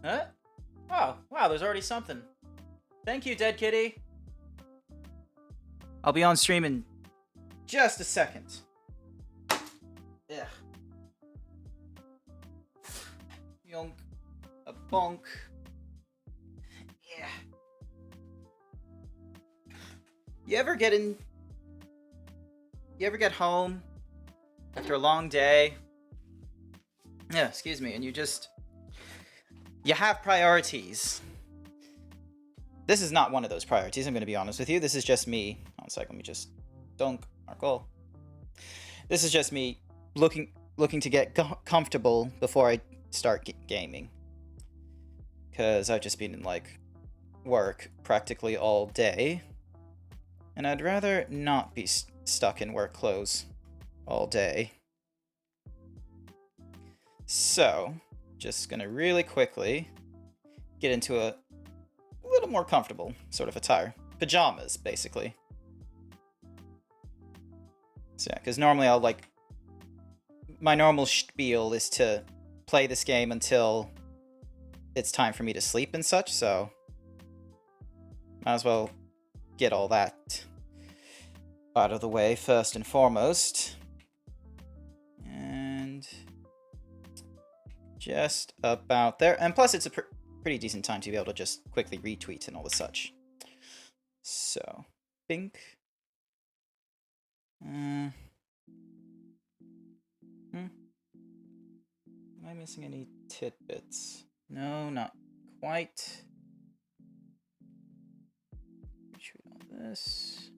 Huh? Oh, wow, there's already something. Thank you, Dead Kitty. I'll be on stream in just a second. Yeah. Yonk. A bonk. Yeah. You ever get home after a long day? Yeah, excuse me, and you have priorities. This is not one of those priorities, I'm going to be honest with you. This is just me. One sec, let me just dunk our goal. This is just me looking to get comfortable before I start gaming. Because I've just been in, like, work practically all day. And I'd rather not be stuck in work clothes all day. So, just gonna really quickly get into a little more comfortable sort of attire. Pajamas, basically. So yeah, because normally I'll, like, my normal spiel is to play this game until it's time for me to sleep and such, so might as well get all that out of the way first and foremost. And just about there. And plus it's a pretty decent time to be able to just quickly retweet and all the such. So, bink. Am I missing any tidbits? No, not quite. Retweet all this.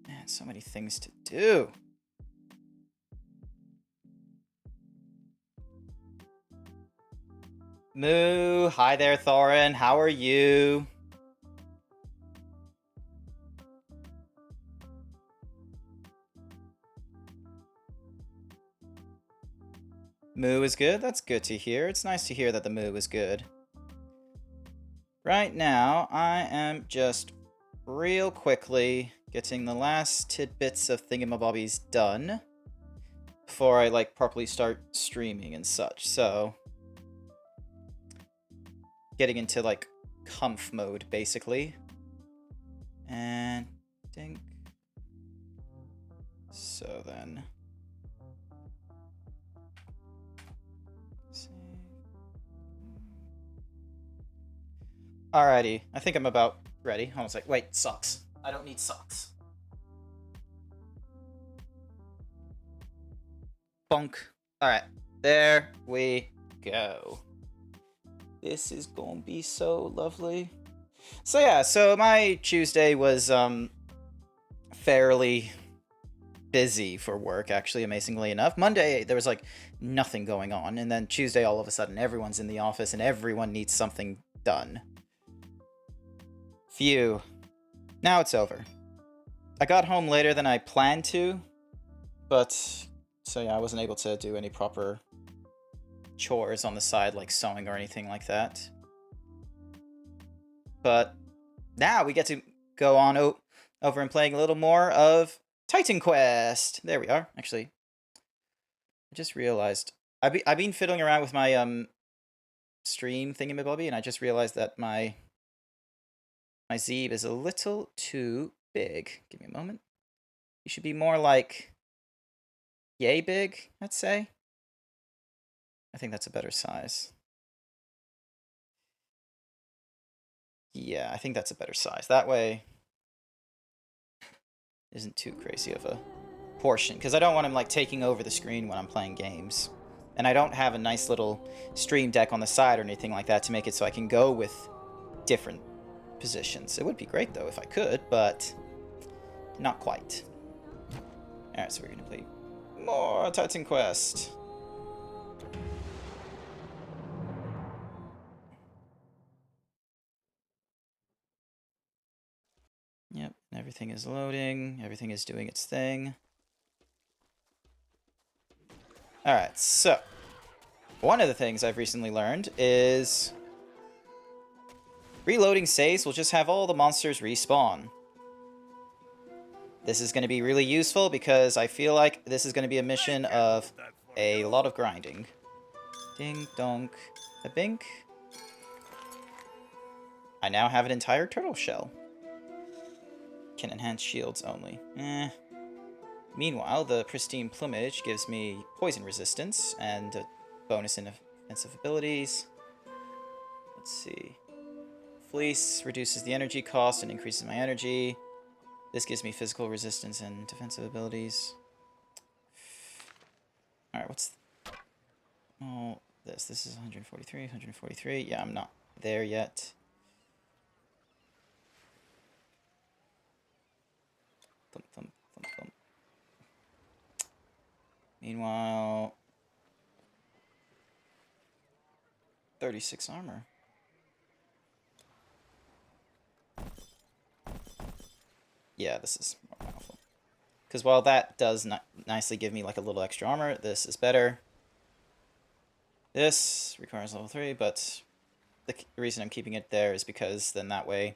Man, so many things to do. Moo, hi there, Thorin. How are you? Moo is good? That's good to hear. It's nice to hear that the moo is good. Right now, I am just real quickly getting the last tidbits of thingamabobbies done before I, like, properly start streaming and such, so getting into, like, comf mode, basically. And dink. So then, alrighty, I think I'm about ready. I was like, wait, socks. I don't need socks. Bonk. Alright, there we go. This is gonna be so lovely. So yeah, so my Tuesday was fairly busy for work, actually, amazingly enough. Monday, there was, like, nothing going on, and then Tuesday, all of a sudden, everyone's in the office and everyone needs something done. Phew. Now it's over. I got home later than I planned to, but, so yeah, I wasn't able to do any proper chores on the side, like sewing or anything like that. But now we get to go on over and playing a little more of Titan Quest. There we are. Actually, I just realized I've been fiddling around with my stream thingamabobby, and I just realized that my Zeeb is a little too big. Give me a moment. You should be more like yay big, I'd say. I think that's a better size. Yeah, I think that's a better size. That way isn't too crazy of a portion, because I don't want him, like, taking over the screen when I'm playing games. And I don't have a nice little stream deck on the side or anything like that to make it so I can go with different positions. It would be great, though, if I could, but not quite. Alright, so we're gonna play more Titan Quest. Yep, everything is loading, everything is doing its thing. Alright, so one of the things I've recently learned is reloading saves will just have all the monsters respawn. This is going to be really useful because I feel like this is going to be a mission of a lot of grinding. Ding donk. A bink. I now have an entire turtle shell. Can enhance shields only. Eh. Meanwhile, the pristine plumage gives me poison resistance and a bonus in offensive abilities. Let's see. Fleece reduces the energy cost and increases my energy. This gives me physical resistance and defensive abilities. Alright, what's... Oh, this is 143, 143. Yeah, I'm not there yet. Thump, thump, thump, thump. Meanwhile... 36 armor. Yeah, this is more powerful. Because while that does nicely give me like a little extra armor, this is better. This requires level 3, but the reason I'm keeping it there is because then that way,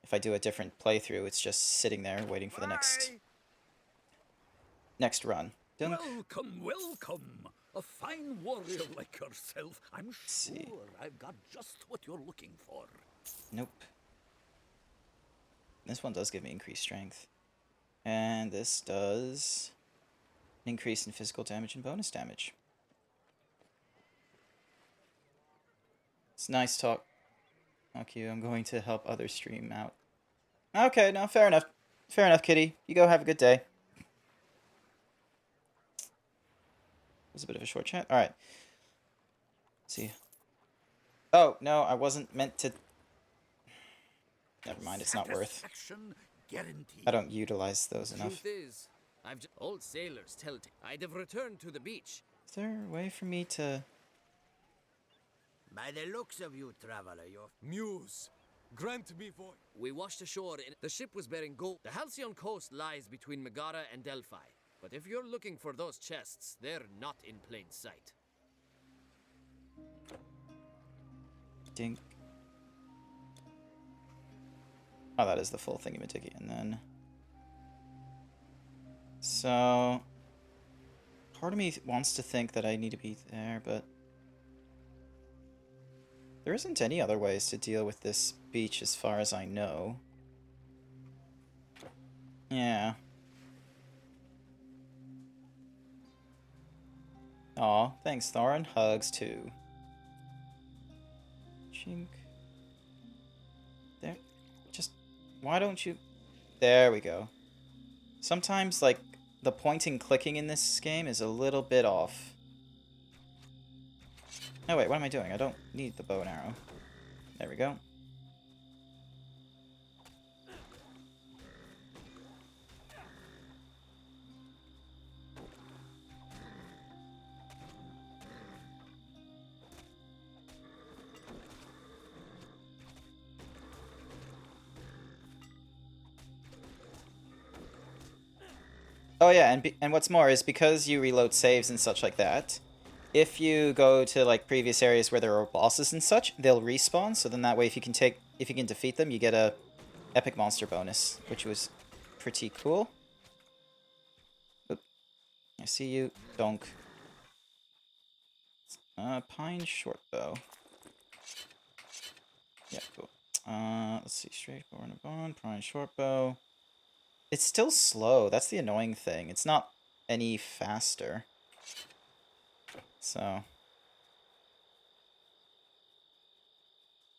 if I do a different playthrough, it's just sitting there waiting for the next run. Dunk. Welcome, welcome. A fine warrior like yourself. I'm sure I've got just what you're looking for. Nope. This one does give me increased strength. And this does an increase in physical damage and bonus damage. It's nice talk. Fuck you, I'm going to help others stream out. Okay, no, fair enough. Fair enough, kitty. You go have a good day. It was a bit of a short chat. Alright. Let's see. Oh, no, I wasn't meant to... Never mind, it's not worth. I don't utilize those enough. Truth is, old sailors tell it. I'd have returned to the beach. Is there a way for me to... By the looks of you, traveler, you're... Muse, grant me voice. We washed ashore in... The ship was bearing gold. The Halcyon coast lies between Megara and Delphi. But if you're looking for those chests, they're not in plain sight. Dink. Oh, that is the full thingy-majiggy. And then... So... Part of me wants to think that I need to be there, but... There isn't any other ways to deal with this beach as far as I know. Yeah. Aw, thanks, Thorin. Hugs, too. Chink. There. Just... Why don't you... There we go. Sometimes, like, the pointing clicking in this game is a little bit off. Oh wait, what am I doing? I don't need the bow and arrow. There we go. Oh yeah, and what's more is because you reload saves and such like that, if you go to like previous areas where there are bosses and such, they'll respawn. So then that way, if you can defeat them, you get a epic monster bonus, which was pretty cool. Oop. I see you, donk. Pine shortbow. Yeah, cool. Let's see, straightforward and a bone, pine shortbow. It's still slow. That's the annoying thing. It's not any faster. So...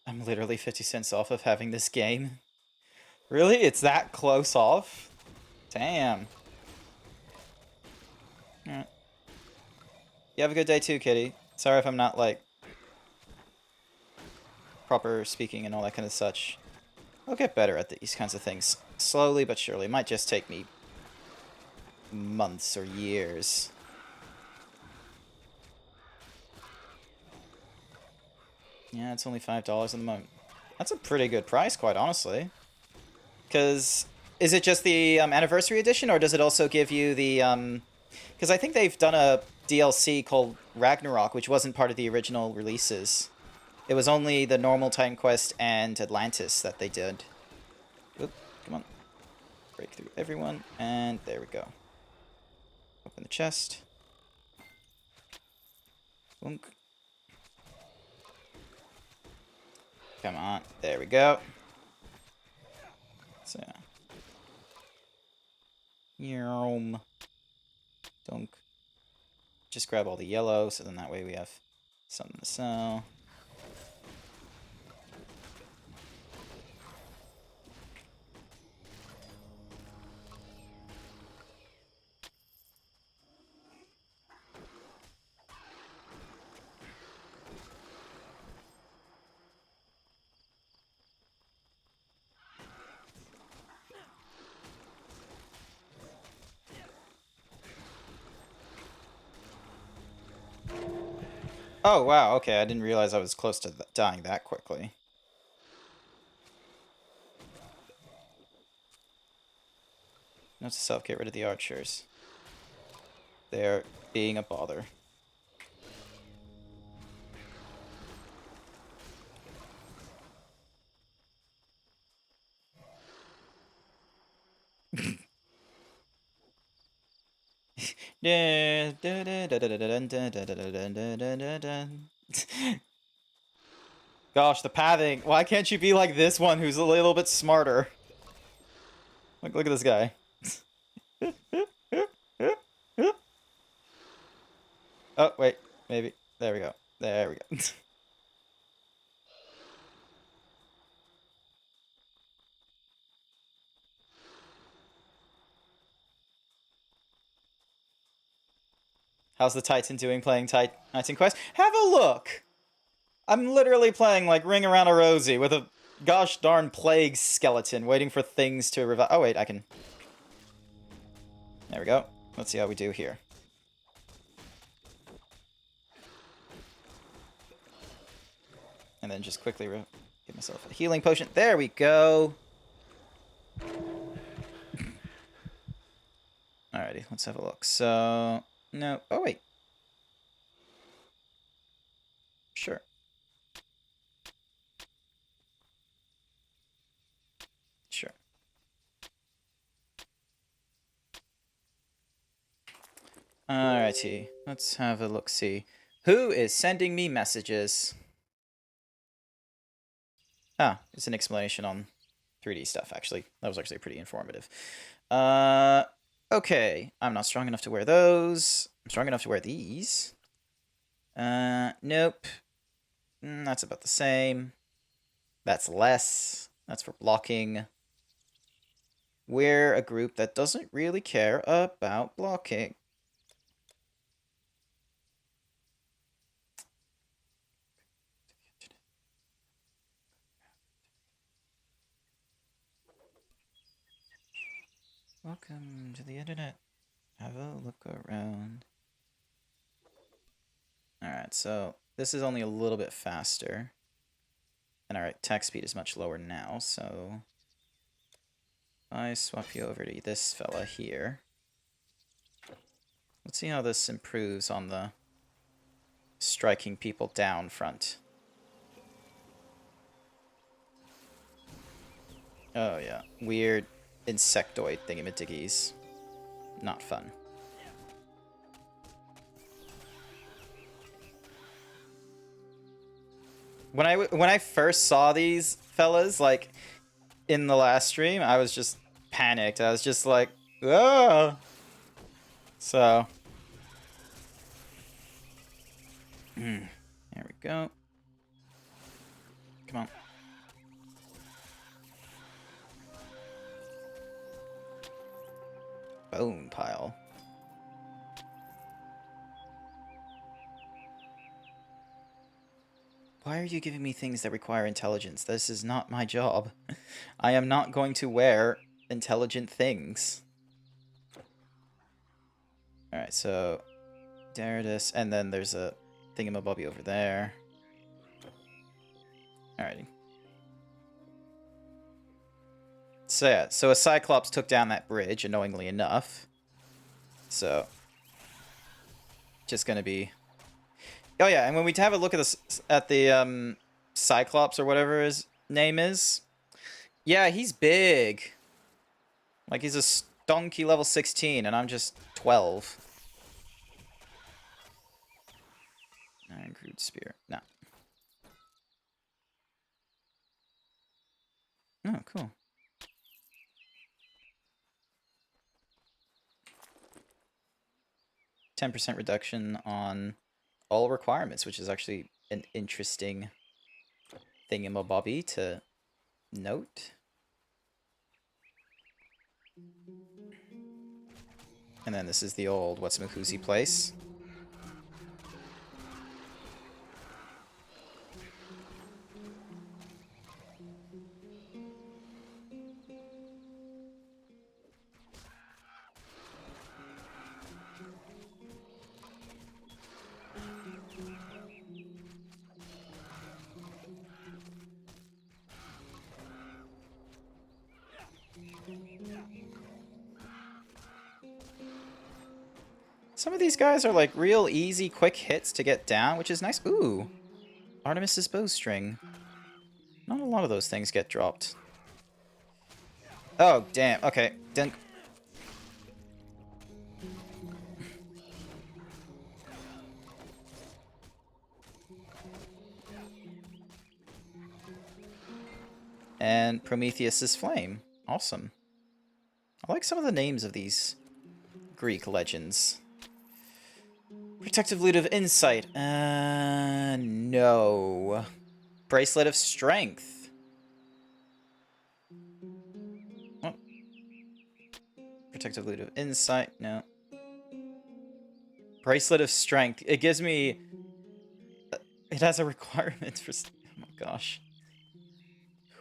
I'm literally 50 cents off of having this game. Really? It's that close off? Damn. Alright. You have a good day too, kitty. Sorry if I'm not, like... proper speaking and all that kind of such. I'll get better at these kinds of things. Slowly but surely. It might just take me... months or years. Yeah, it's only $5 at the moment. That's a pretty good price, quite honestly. Because, is it just the anniversary edition, or does it also give you the... Because I think they've done a DLC called Ragnarok, which wasn't part of the original releases. It was only the normal Titan Quest and Atlantis that they did. Oop, come on. Break through everyone, and there we go. Open the chest. Boink. Come on. There we go. So. Yum. Dunk. Just grab all the yellow, so then that way we have something to sell. Oh, wow, okay, I didn't realize I was close to dying that quickly. Note to self, get rid of the archers. They're being a bother. Gosh, the pathing. Why can't you be like this one who's a little bit smarter? Look at this guy. Oh, wait. Maybe. There we go. There we go. How's the Titan doing playing Titan Quest? Have a look! I'm literally playing like Ring Around a Rosie with a gosh darn plague skeleton waiting for things to revive. Oh wait, I can... There we go. Let's see how we do here. And then just quickly give myself a healing potion. There we go! Alrighty, let's have a look. So... No. Oh, wait. Sure. Sure. Alrighty. Let's have a look-see. Who is sending me messages? Ah, it's an explanation on 3D stuff, actually. That was actually pretty informative. Okay, I'm not strong enough to wear those. I'm strong enough to wear these. Nope. That's about the same. That's less. That's for blocking. We're a group that doesn't really care about blocking. Welcome to the internet. Have a look around. Alright, so this is only a little bit faster. And alright, attack speed is much lower now, so... I swap you over to this fella here. Let's see how this improves on the striking people down front. Oh yeah, weird insectoid thingamadickies. Not fun. When I first saw these fellas, like, in the last stream, I was just panicked. I was just like, oh. So. There we go. Come on. Bone pile. Why are you giving me things that require intelligence? This is not my job. I am not going to wear intelligent things. Alright, so... Darius, and then there's a thingamabobby over there. Alrighty. So yeah, so a Cyclops took down that bridge, annoyingly enough. So... Just gonna be... Oh yeah, and when we have a look at the Cyclops or whatever his name is, yeah, he's big. Like he's a stonky level 16, and I'm just 12. Iron Crude Spear, no. 10% reduction on all requirements, which is actually an interesting thingamabobby to note. And then this is the old What's-Makuzi place. Some of these guys are like real easy, quick hits to get down, which is nice. Ooh, Artemis's bowstring. Not a lot of those things get dropped. Oh, damn. Okay. Then. And Prometheus's flame. Awesome. I like some of the names of these Greek legends. Protective Loot of Insight. No. Bracelet of Strength. Oh. Protective Loot of Insight. No. Bracelet of Strength. It gives me... It has a requirement for... Oh my gosh.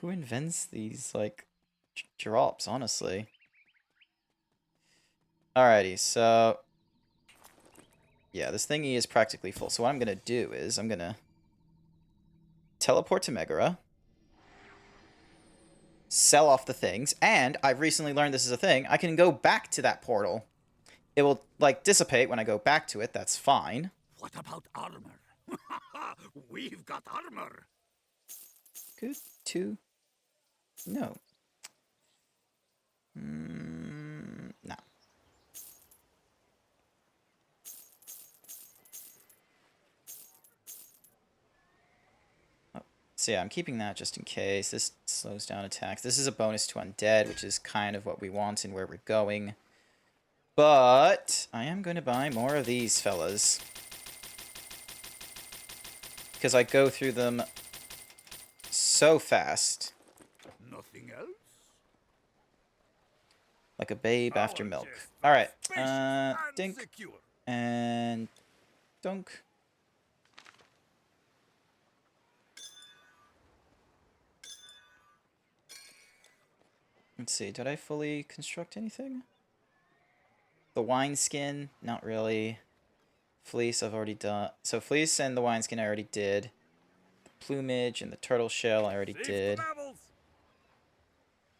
Who invents these, like, drops, honestly? Alrighty, so... Yeah, this thingy is practically full. So what I'm going to do is I'm going to teleport to Megara, sell off the things, and I've recently learned this is a thing. I can go back to that portal. It will, like, dissipate when I go back to it. That's fine. What about armor? We've got armor. Good to know. No. So yeah, I'm keeping that just in case. This slows down attacks. This is a bonus to undead, which is kind of what we want and where we're going. But I am going to buy more of these fellas. Because I go through them so fast. Nothing else? Like a babe after Our milk. chest Alright. spacious and Dink. secure. And... Dunk. Let's see, did I fully construct anything? The wineskin, not really. Fleece, I've already done. So fleece and the wineskin I already did. The plumage and the turtle shell I already Safe did. travels.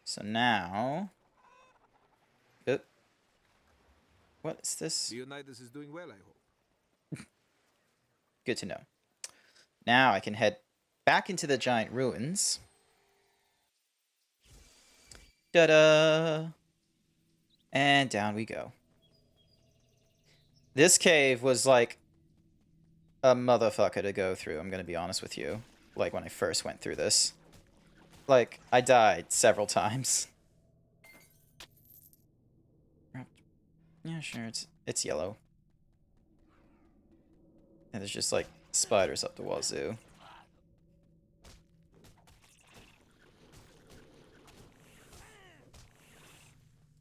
So now... Oop. What is this? Leonidas is doing well, I hope. Good to know. Now I can head back into the giant ruins. Da-da! And down we go. This cave was like a motherfucker to go through, I'm gonna be honest with you. Like when I first went through this. Like, I died several times. Yeah, sure, it's yellow. And there's just like spiders up the wazoo.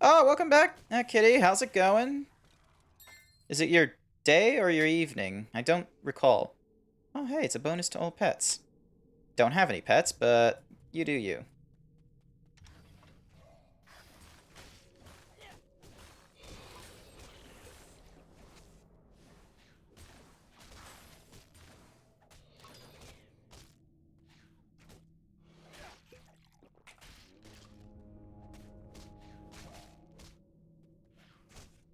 Oh, welcome back, Kitty. How's it going? Is it your day or your evening? I don't recall. Oh, hey, it's a bonus to all pets. Don't have any pets, but you do you.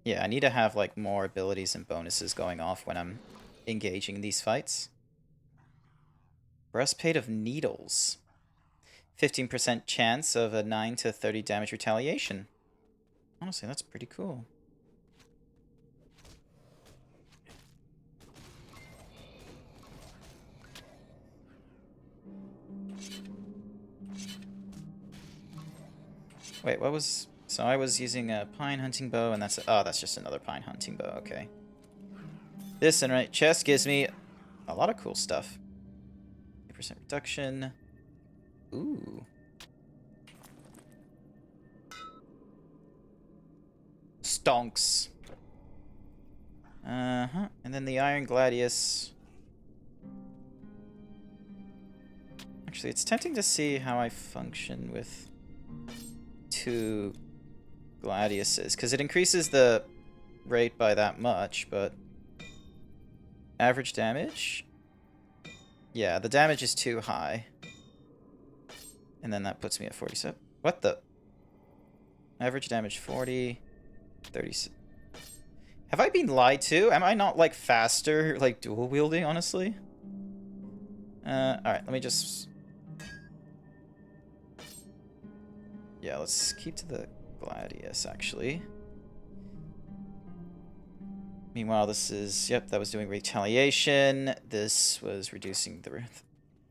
Yeah, I need to have, like, more abilities and bonuses going off when I'm engaging in these fights. Breastplate of Needles. 15% chance of a 9 to 30 damage retaliation. Honestly, that's pretty cool. Wait, what was... So I was using a pine hunting bow, and that's... Oh, that's just another pine hunting bow, okay. This enrite chest gives me a lot of cool stuff. 8% reduction. Ooh. Stonks. Uh-huh. And then the Iron Gladius. Actually, it's tempting to see how I function with 2 Gladiuses, because it increases the rate by that much, but average damage? Yeah, the damage is too high. And then that puts me at 47. What the? Average damage 40, 36. Have I been lied to? Am I not, like, faster, like, dual wielding, honestly? Alright, let me just... Yeah, let's keep to the Gladius, actually. Meanwhile, this is... Yep, that was doing retaliation. This was reducing the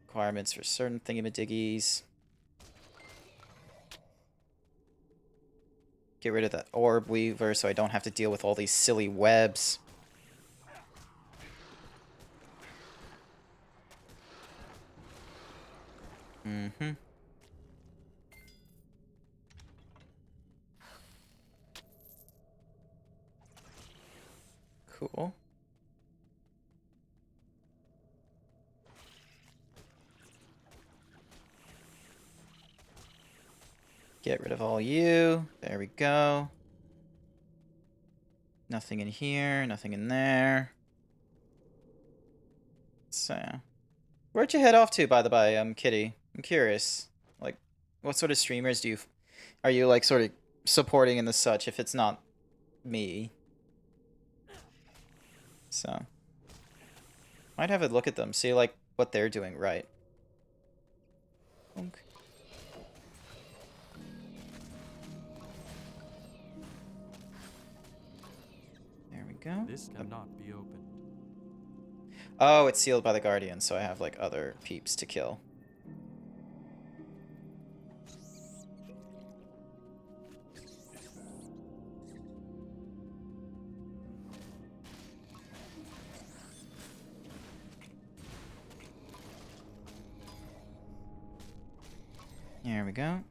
requirements for certain thingamadiggies. Get rid of that Orb Weaver so I don't have to deal with all these silly webs. Mm-hmm. Cool. Get rid of all you. There we go. Nothing in here, nothing in there. So, where'd you head off to, by the by, Kitty? I'm curious. Like, what sort of streamers do you... Are you, like, sort of supporting and the such if it's not me? So, might have a look at them, see, like, what they're doing right. Okay. There we go. This cannot be opened. Oh, it's sealed by the Guardian, so I have, like, other peeps to kill. There we go.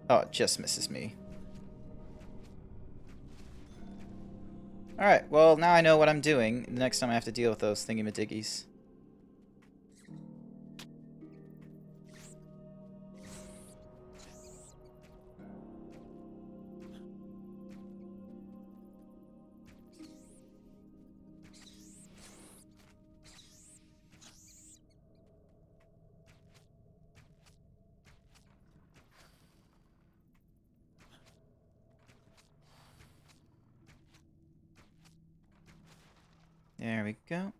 Oh, it just misses me. Alright, well, now I know what I'm doing. The next time I have to deal with those thingamadiggies. There we go.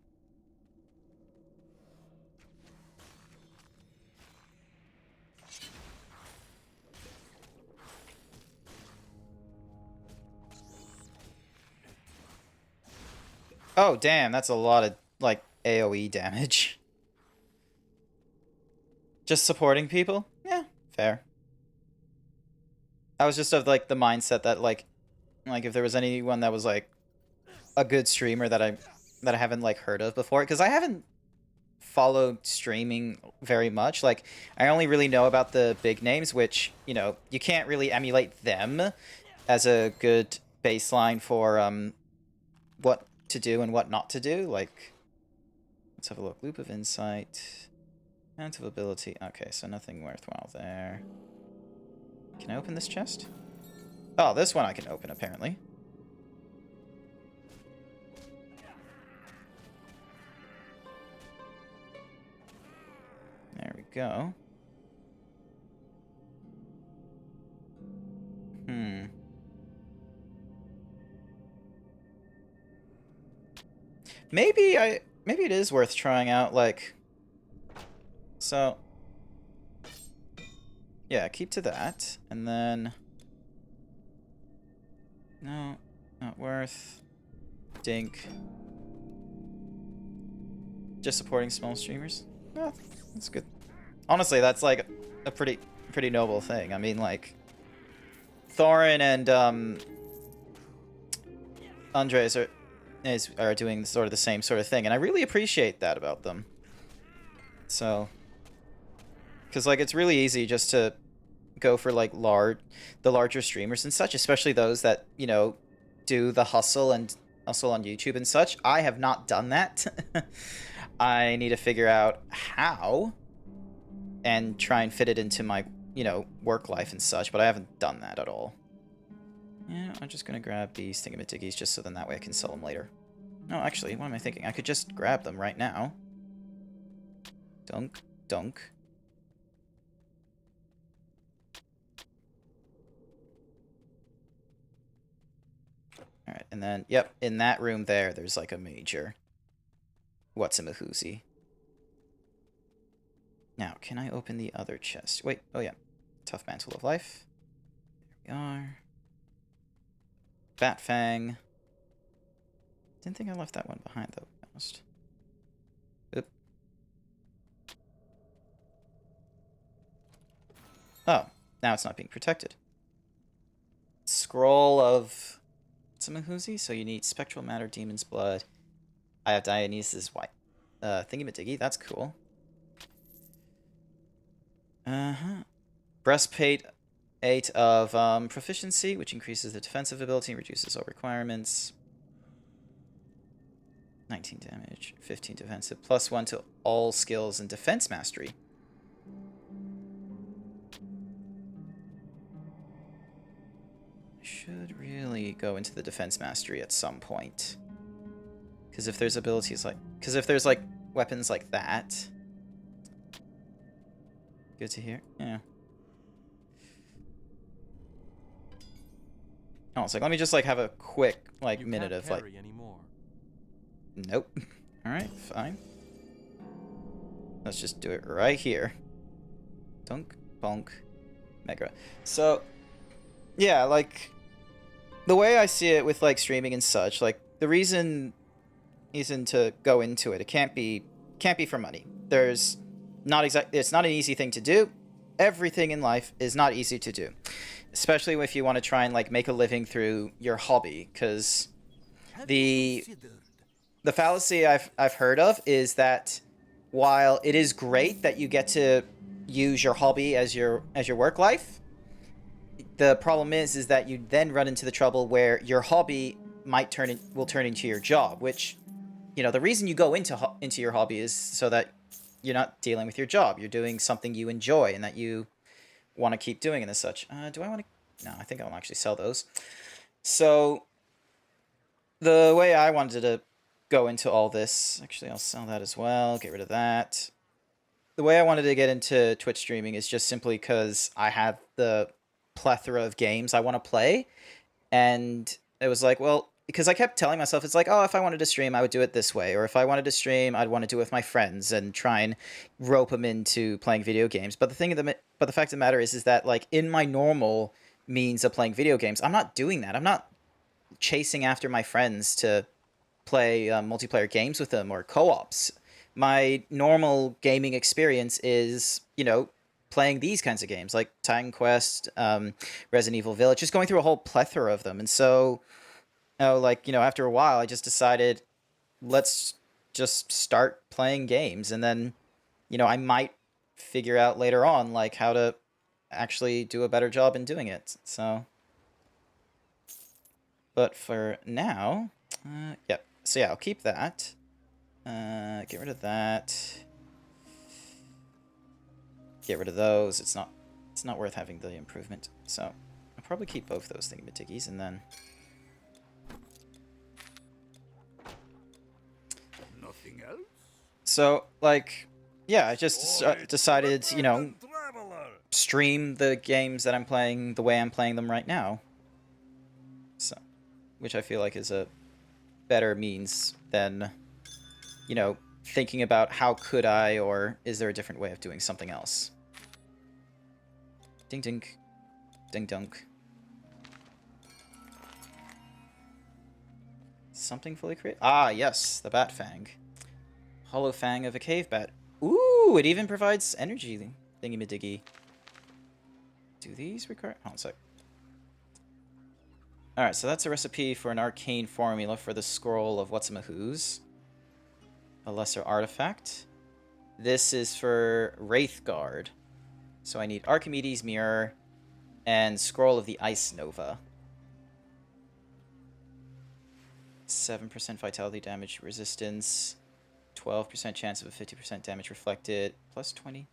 Oh, damn, that's a lot of, like, AoE damage. Just supporting people? Yeah, fair. I was just of, like, the mindset that, like, if there was anyone that was, like, a good streamer that I haven't, like, heard of before, because I haven't followed streaming very much. Like, I only really know about the big names, which, you know, you can't really emulate them as a good baseline for what to do and what not to do. Like, let's have a look. Loop of Insight, Mount of Ability. Okay, so nothing worthwhile there. Can I open this chest? Oh, this one I can open, apparently. There we go. Maybe it is worth trying out, like, so, yeah, keep to that, and then, no, not worth, dink, just supporting small streamers, yeah, that's good. Honestly, that's, like, a pretty noble thing. I mean, like, Thorin and, Andres are doing sort of the same sort of thing, and I really appreciate that about them. So, because like it's really easy just to go for like the larger streamers and such, especially those that, you know, do the hustle on YouTube and such. I have not done that. I need to figure out how and try and fit it into my, you know, work life and such, but I haven't done that at all. Yeah, I'm just gonna grab these thingamajiggies just so then that way I can sell them later. No, actually, what am I thinking? I could just grab them right now. Dunk, dunk. Alright, and then, yep, in that room there's like a major what's-a-mahoozy. Now, can I open the other chest? Wait, oh yeah. Tough Mantle of Life. There we are. Bat Fang. Didn't think I left that one behind, though, to be honest. Oop. Oh, now it's not being protected. Scroll of What's-a-mahoozy? So you need Spectral Matter, Demon's Blood. I have Dionysus' White. Thingy-majiggy, that's cool. Breastplate 8 of proficiency, which increases the defensive ability and reduces all requirements. 19 damage, 15 defensive, +1 to all skills and defense mastery. I should really go into the defense mastery at some point. Because if there's abilities like... Because if there's, like, weapons like that... Good to hear. Yeah. Oh, it's like, let me just, like, have a quick, like, minute of, like... Anymore. Nope. Alright, fine. Let's just do it right here. Dunk, bonk, mega. So, yeah, like, the way I see it with, like, streaming and such, like, the reason to go into it, it can't be for money. It's not an easy thing to do. Everything in life is not easy to do. Especially if you want to try and, like, make a living through your hobby, because the fallacy I've heard of is that while it is great that you get to use your hobby as your work life, the problem is that you then run into the trouble where your hobby will turn into your job, which, you know, the reason you go into your hobby is so that you're not dealing with your job. You're doing something you enjoy and that you want to keep doing and as such. Do I want to... No, I think I'll actually sell those. So, the way I wanted to go into all this... Actually, I'll sell that as well. Get rid of that. The way I wanted to get into Twitch streaming is just simply because I have the plethora of games I want to play. And it was like, well... Because I kept telling myself, it's like, oh, if I wanted to stream, I would do it this way. Or if I wanted to stream, I'd want to do it with my friends and try and rope them into playing video games. But the fact of the matter is that, like, in my normal means of playing video games, I'm not doing that. I'm not chasing after my friends to play multiplayer games with them or co-ops. My normal gaming experience is, you know, playing these kinds of games, like Titan Quest, Resident Evil Village, just going through a whole plethora of them. And so... after a while, I just decided, let's just start playing games. And then, you know, I might figure out later on, like, how to actually do a better job in doing it. So, but for now, yep. So yeah, I'll keep that. Get rid of that. Get rid of those. It's not worth having the improvement. So I'll probably keep both those thingamajiggies and then... Nothing else? So, like, yeah, I just decided, you know, stream the games that I'm playing the way I'm playing them right now. So, which I feel like is a better means than, you know, thinking about how could I, or is there a different way of doing something else. Ding ding. Ding dunk. Something fully created? Ah, yes, the Bat Fang. Hollow Fang of a Cave Bat. Ooh, it even provides energy thingy-madiggy. Do these require... Hold on a sec. Alright, so that's a recipe for an arcane formula for the Scroll of What's-a-Mahoo's. A lesser artifact. This is for Wraithguard. So I need Archimedes' Mirror and Scroll of the Ice Nova. 7% vitality damage resistance. 12% chance of a 50% damage reflected. Plus 20.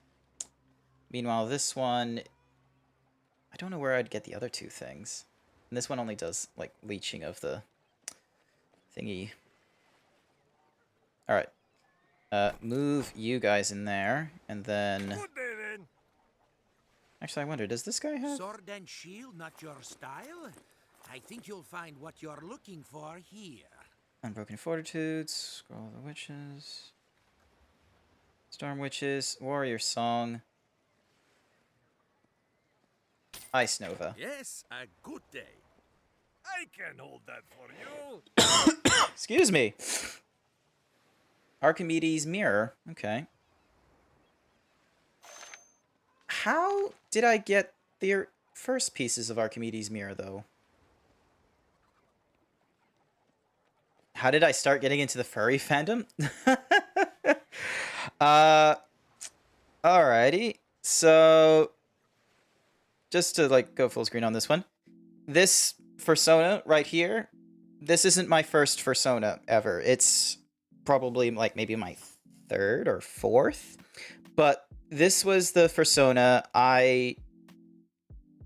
Meanwhile, this one... I don't know where I'd get the other two things. And this one only does, like, leeching of the thingy. Alright. Move you guys in there, and then... Actually, I wonder, does this guy have... Sword and shield, not your style? I think you'll find what you're looking for here. Unbroken Fortitudes, Scroll of the Witches... Storm Witches, Warrior Song... Ice Nova. Yes, a good day. I can hold that for you. Excuse me. Archimedes' Mirror. Okay. How did I get the first pieces of Archimedes' Mirror, though? How did I start getting into the furry fandom? Alrighty. So, just to, like, go full screen on this one. This Fursona right here, this isn't my first Fursona ever. It's probably, like, maybe my third or fourth. But this was the Fursona I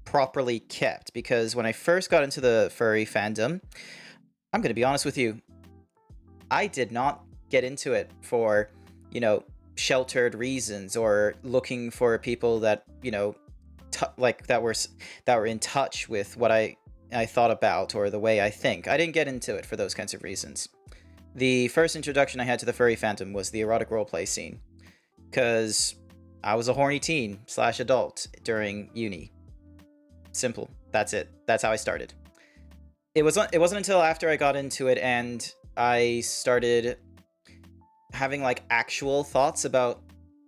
properly kept, because when I first got into the furry fandom, I'm going to be honest with you, I did not get into it for, you know, sheltered reasons or looking for people that, you know, that were in touch with what I thought about or the way I think. I didn't get into it for those kinds of reasons. The first introduction I had to the furry fandom was the erotic roleplay scene, because I was a horny teen / adult during uni. Simple. That's it. That's how I started. It wasn't until after I got into it and I started having, like, actual thoughts about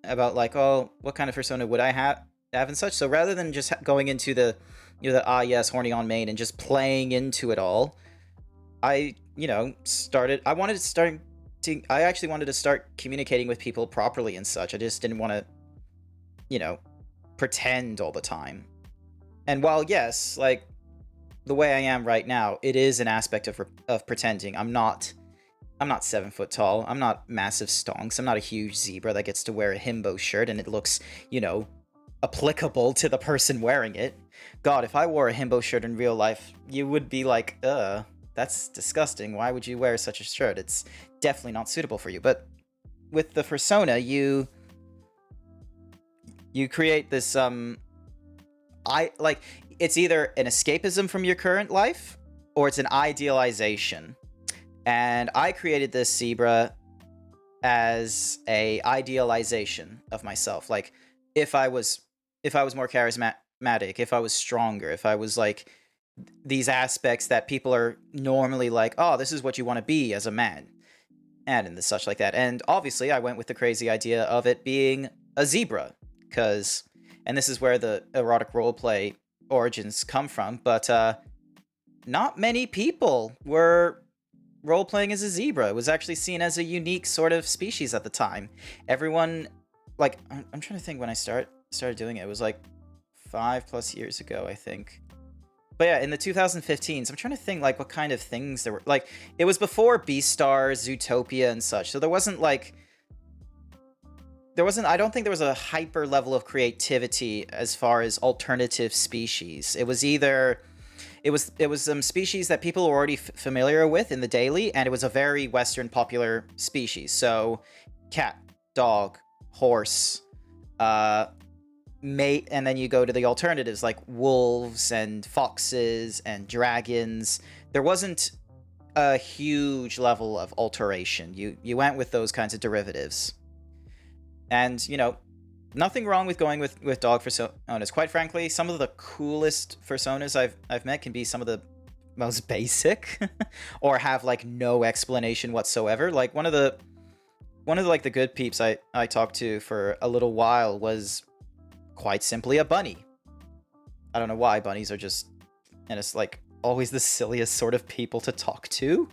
like, oh, what kind of persona would I have and such. So rather than just going into the, you know, the yes, horny on main and just playing into it all, I, you know, I actually wanted to start communicating with people properly and such. I just didn't want to, you know, pretend all the time. And while, yes, like, the way I am right now, it is an aspect of pretending. I'm not 7 foot tall. I'm not massive stonks. I'm not a huge zebra that gets to wear a himbo shirt and it looks, you know, applicable to the person wearing it. God, if I wore a himbo shirt in real life, you would be like, that's disgusting. Why would you wear such a shirt? It's definitely not suitable for you. But with the Fursona, you create this, it's either an escapism from your current life, or it's an idealization. And I created this zebra as a idealization of myself. Like, if I was more charismatic, if I was stronger, if I was, like, these aspects that people are normally like, oh, this is what you want to be as a man, and such like that. And obviously I went with the crazy idea of it being a zebra, because, and this is where the erotic roleplay origins come from, but not many people were role-playing as a zebra. It was actually seen as a unique sort of species at the time. Everyone, like, I'm trying to think when I started doing it. It was like 5+ years ago, I think. But yeah, in the 2015s, I'm trying to think, like, what kind of things there were. Like, it was before Beastars, Zootopia, and such, so there wasn't, like... I don't think there was a hyper level of creativity as far as alternative species. It was either... It was some species that people were already familiar with in the daily, and it was a very Western popular species. So, cat, dog, horse, and then you go to the alternatives like wolves and foxes and dragons. There wasn't a huge level of alteration. You went with those kinds of derivatives. And, you know, nothing wrong with going with dog personas. Quite frankly, some of the coolest personas I've met can be some of the most basic or have like no explanation whatsoever. Like one of the like the good peeps I talked to for a little while was quite simply a bunny. I don't know why bunnies are just, and it's like always the silliest sort of people to talk to,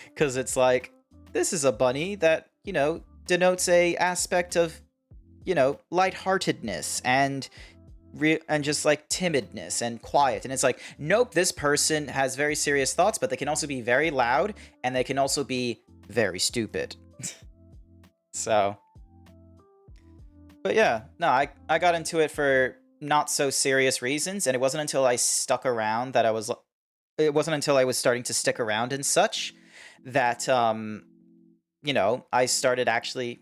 because it's like, this is a bunny that, you know, denotes a aspect of, you know, lightheartedness and just like timidness and quiet. And it's like, nope, this person has very serious thoughts, but they can also be very loud and they can also be very stupid. So, but yeah, no, I got into it for not so serious reasons, and it wasn't until I stuck around that it wasn't until I was starting to stick around and such that, you know, I started actually,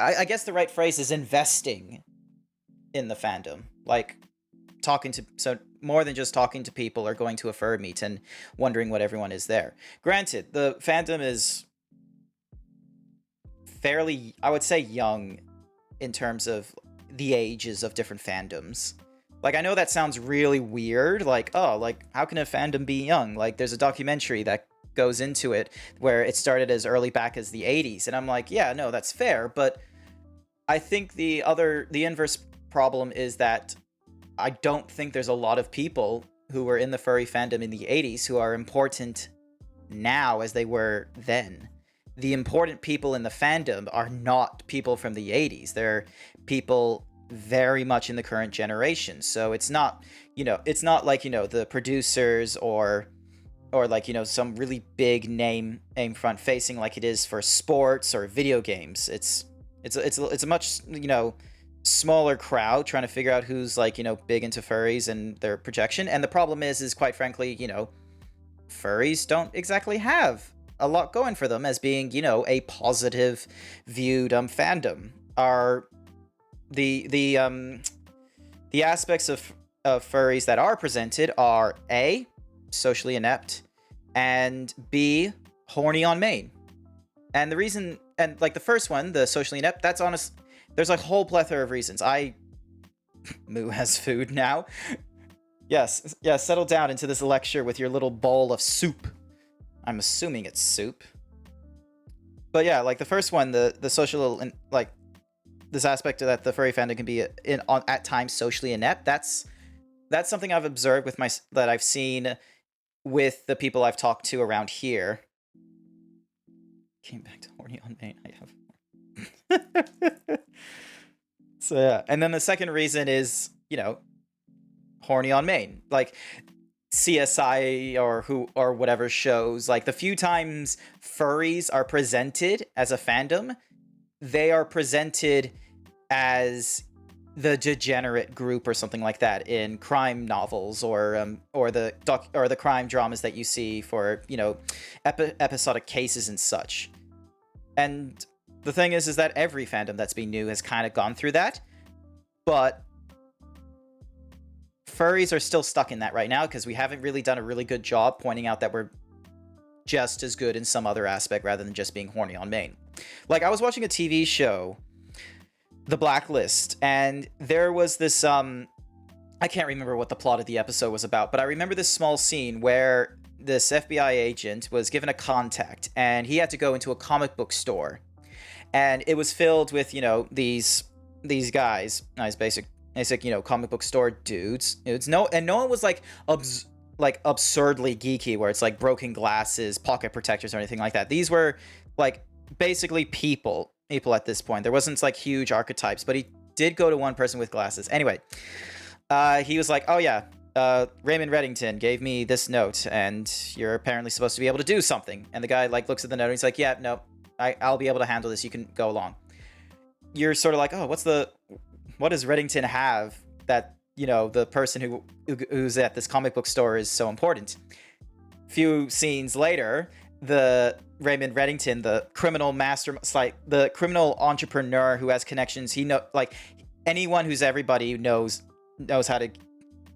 I guess the right phrase is investing in the fandom. Like, so more than just talking to people or going to a fur meet and wondering what everyone is there. Granted, the fandom is fairly, I would say, young in terms of the ages of different fandoms. Like, I know that sounds really weird, like, oh, like, how can a fandom be young? Like, there's a documentary that goes into it where it started as early back as the 80s, and I'm like, yeah, no, that's fair, but I think the inverse problem is that I don't think there's a lot of people who were in the furry fandom in the 80s who are important now as they were then. The important people in the fandom are not people from the 80s. They're people very much in the current generation. So it's not, you know, it's not like, you know, the producers or like, you know, some really big name front facing like it is for sports or video games. It's a much, you know, smaller crowd trying to figure out who's, like, you know, big into furries and their projection. And the problem is quite frankly, you know, furries don't exactly have a lot going for them as being, you know, a positive viewed fandom. Are the aspects of furries that are presented are A, socially inept, and B, horny on main. And the reason, and like the first one, the socially inept, that's honest. There's a whole plethora of reasons. Moo has food now. Yes, settle down into this lecture with your little bowl of soup. I'm assuming it's soup. But yeah, like the first one, the social, like this aspect of that the furry fandom can be at times socially inept. That's something I've observed with that I've seen with the people I've talked to around here. Came back to horny on main. I have. So yeah, and then the second reason is, you know, horny on main. Like CSI or whatever shows, like the few times furries are presented as a fandom, they are presented as the degenerate group or something like that in crime novels or the crime dramas that you see for, you know, episodic cases and such. And the thing is that every fandom that's been new has kind of gone through that, but furries are still stuck in that right now because we haven't really done a really good job pointing out that we're just as good in some other aspect rather than just being horny on main. Like, I was watching a TV show, The Blacklist, and there was this, I can't remember what the plot of the episode was about, but I remember this small scene where this FBI agent was given a contact, and he had to go into a comic book store, and it was filled with, you know, these guys, nice basic, you know, comic book store dudes. No one was like absurdly geeky where it's like broken glasses, pocket protectors, or anything like that. These were like basically people at this point. There wasn't like huge archetypes, but he did go to one person with glasses. Anyway, he was like, oh yeah, Raymond Reddington gave me this note and you're apparently supposed to be able to do something. And the guy like looks at the note and he's like, yeah, no, I'll be able to handle this. You can go along. You're sort of like, oh, what does Reddington have that, you know, the person who's at this comic book store is so important? Few scenes later, the Raymond Reddington, the criminal master, like the criminal entrepreneur who has connections, anyone who's everybody knows how to.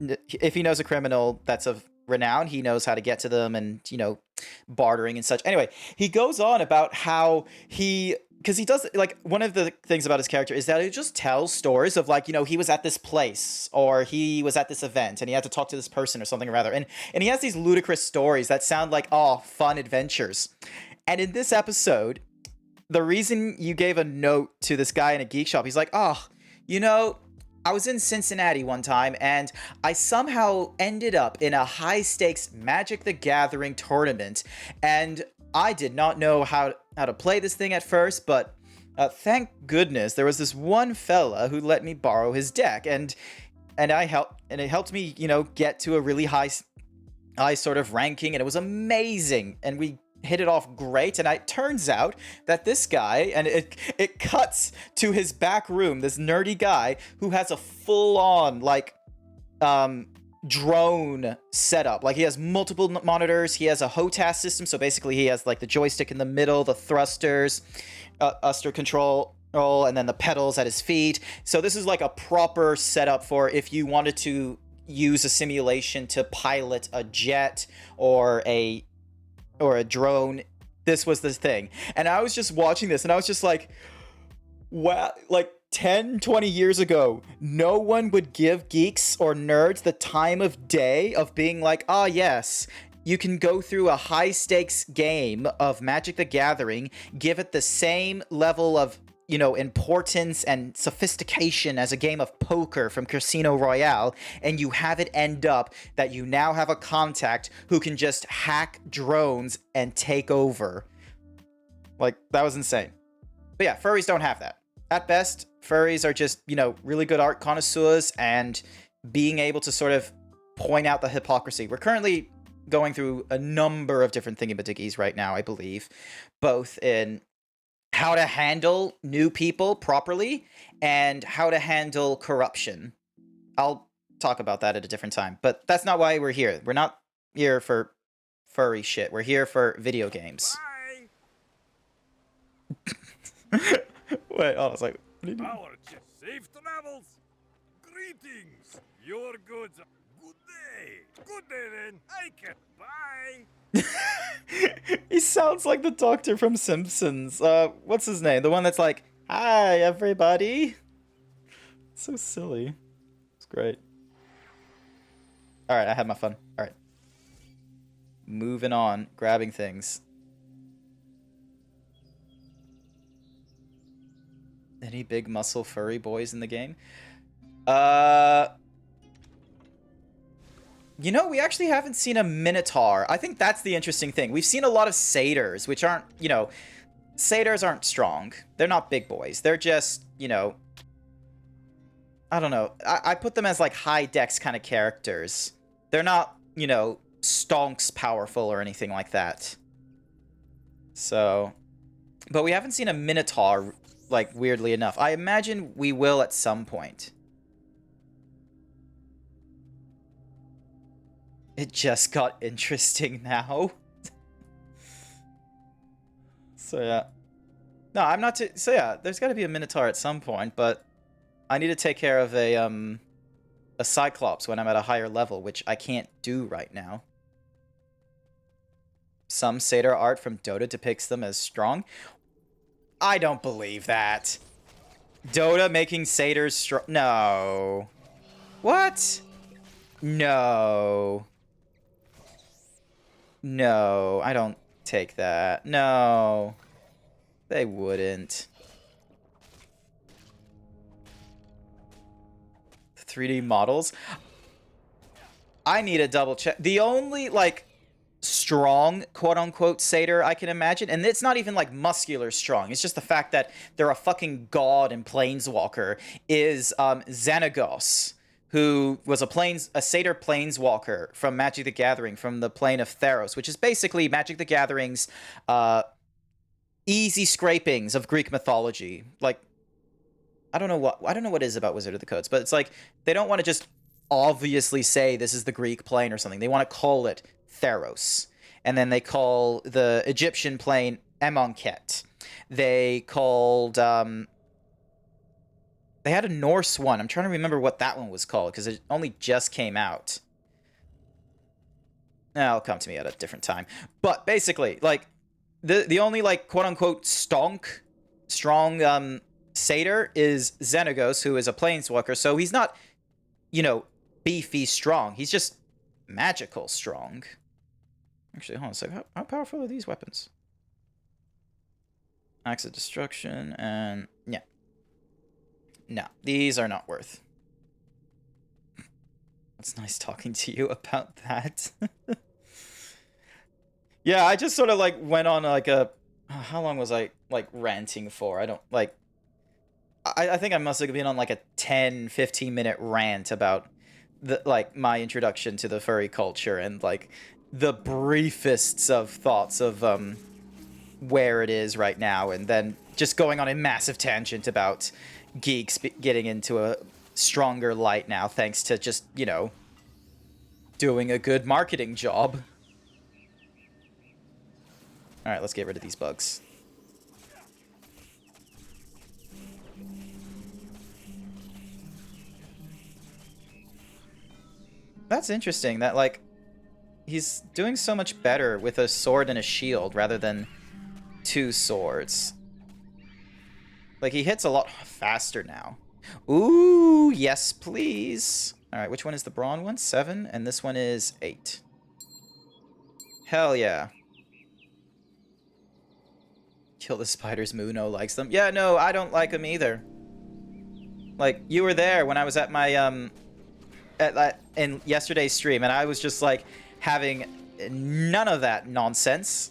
If he knows a criminal that's of renown, he knows how to get to them and, you know, bartering and such. Anyway, he goes on about how because he does, like, one of the things about his character is that he just tells stories of, like, you know, he was at this place or he was at this event and he had to talk to this person or something or rather. And he has these ludicrous stories that sound like, oh, fun adventures. And in this episode, the reason you gave a note to this guy in a geek shop, he's like, oh, you know, I was in Cincinnati one time and I somehow ended up in a high stakes Magic the Gathering tournament, and I did not know how to play this thing at first, but thank goodness there was this one fella who let me borrow his deck, and it helped me, you know, get to a really high sort of ranking, and it was amazing, and we hit it off great. And it turns out that this guy, and it cuts to his back room, this nerdy guy who has a full-on, like, drone setup. Like, he has multiple monitors, he has a HOTAS system, so basically he has, like, the joystick in the middle, the thrusters, thruster control, and then the pedals at his feet. So this is like a proper setup for if you wanted to use a simulation to pilot a jet or a drone. This was the thing. And I was just watching this and I was just like, wow, like 10, 20 years ago, no one would give geeks or nerds the time of day of being like, ah, yes, you can go through a high stakes game of Magic the Gathering, give it the same level of, you know, importance and sophistication as a game of poker from Casino Royale, and you have it end up that you now have a contact who can just hack drones and take over. Like, that was insane. But yeah, furries don't have that. At best, furries are just, you know, really good art connoisseurs and being able to sort of point out the hypocrisy. We're currently going through a number of different thingamajiggies right now, I believe, both in how to handle new people properly and how to handle corruption. I'll talk about that at a different time, but that's not why we're here. We're not here for furry shit. We're here for video games. Wait, I was like, what are you doing? Our safe travels. Greetings. Your goods. Good day. Good day then. I can. Bye. He sounds like the doctor from Simpsons. What's his name? The one that's like, hi, everybody. So silly. It's great. Alright, I had my fun. Alright. Moving on. Grabbing things. Any big muscle furry boys in the game? You know, we actually haven't seen a Minotaur. I think that's the interesting thing. We've seen a lot of satyrs, which aren't, you know, satyrs aren't strong. They're not big boys. They're just, you know, I don't know. I put them as like high dex kind of characters. They're not, you know, stonks powerful or anything like that. So, but we haven't seen a Minotaur, like, weirdly enough. I imagine we will at some point. It just got interesting now. So yeah. No, I'm not too... So yeah, there's got to be a Minotaur at some point, but I need to take care of a Cyclops when I'm at a higher level, which I can't do right now. Some satyr art from Dota depicts them as strong. I don't believe that. Dota making satyrs strong... No. What? No. No, I don't take that. No. They wouldn't. 3D models? I need a double check. The only, like, strong, quote-unquote, satyr I can imagine, and it's not even, like, muscular strong, it's just the fact that they're a fucking god and planeswalker, is Xenagos, who was a satyr planeswalker from Magic the Gathering, from the plane of Theros, which is basically Magic the Gathering's easy scrapings of Greek mythology. Like, I don't know what it is about Wizard of the Coast, but it's like they don't want to just obviously say this is the Greek plane or something. They want to call it Theros, and then they call the Egyptian plane Amonkhet. They called They had a Norse one. I'm trying to remember what that one was called because it only just came out. It'll come to me at a different time. But basically, like, the only, like, quote-unquote strong satyr is Xenagos, who is a planeswalker. So he's not, you know, beefy strong. He's just magical strong. Actually, hold on a second. How powerful are these weapons? Axe of Destruction and... yeah. No, these are not worth. It's nice talking to you about that. Yeah, I just sort of, like, went on, like, a... how long was I, like, ranting for? I don't, like... I think I must have been on, like, a 10, 15-minute rant about, the like, my introduction to the furry culture and, like, the briefest of thoughts of, where it is right now, and then just going on a massive tangent about geeks getting into a stronger light now, thanks to just, you know, doing a good marketing job. Alright, let's get rid of these bugs. That's interesting, that, like, he's doing so much better with a sword and a shield rather than 2 swords. Like, he hits a lot faster now. Ooh, yes, please. Alright, which one is the brawn one? 7, and this one is 8. Hell yeah. Kill the spiders, Muno likes them. Yeah, no, I don't like them either. Like, you were there when I was at my, in yesterday's stream, and I was just, like, having none of that nonsense.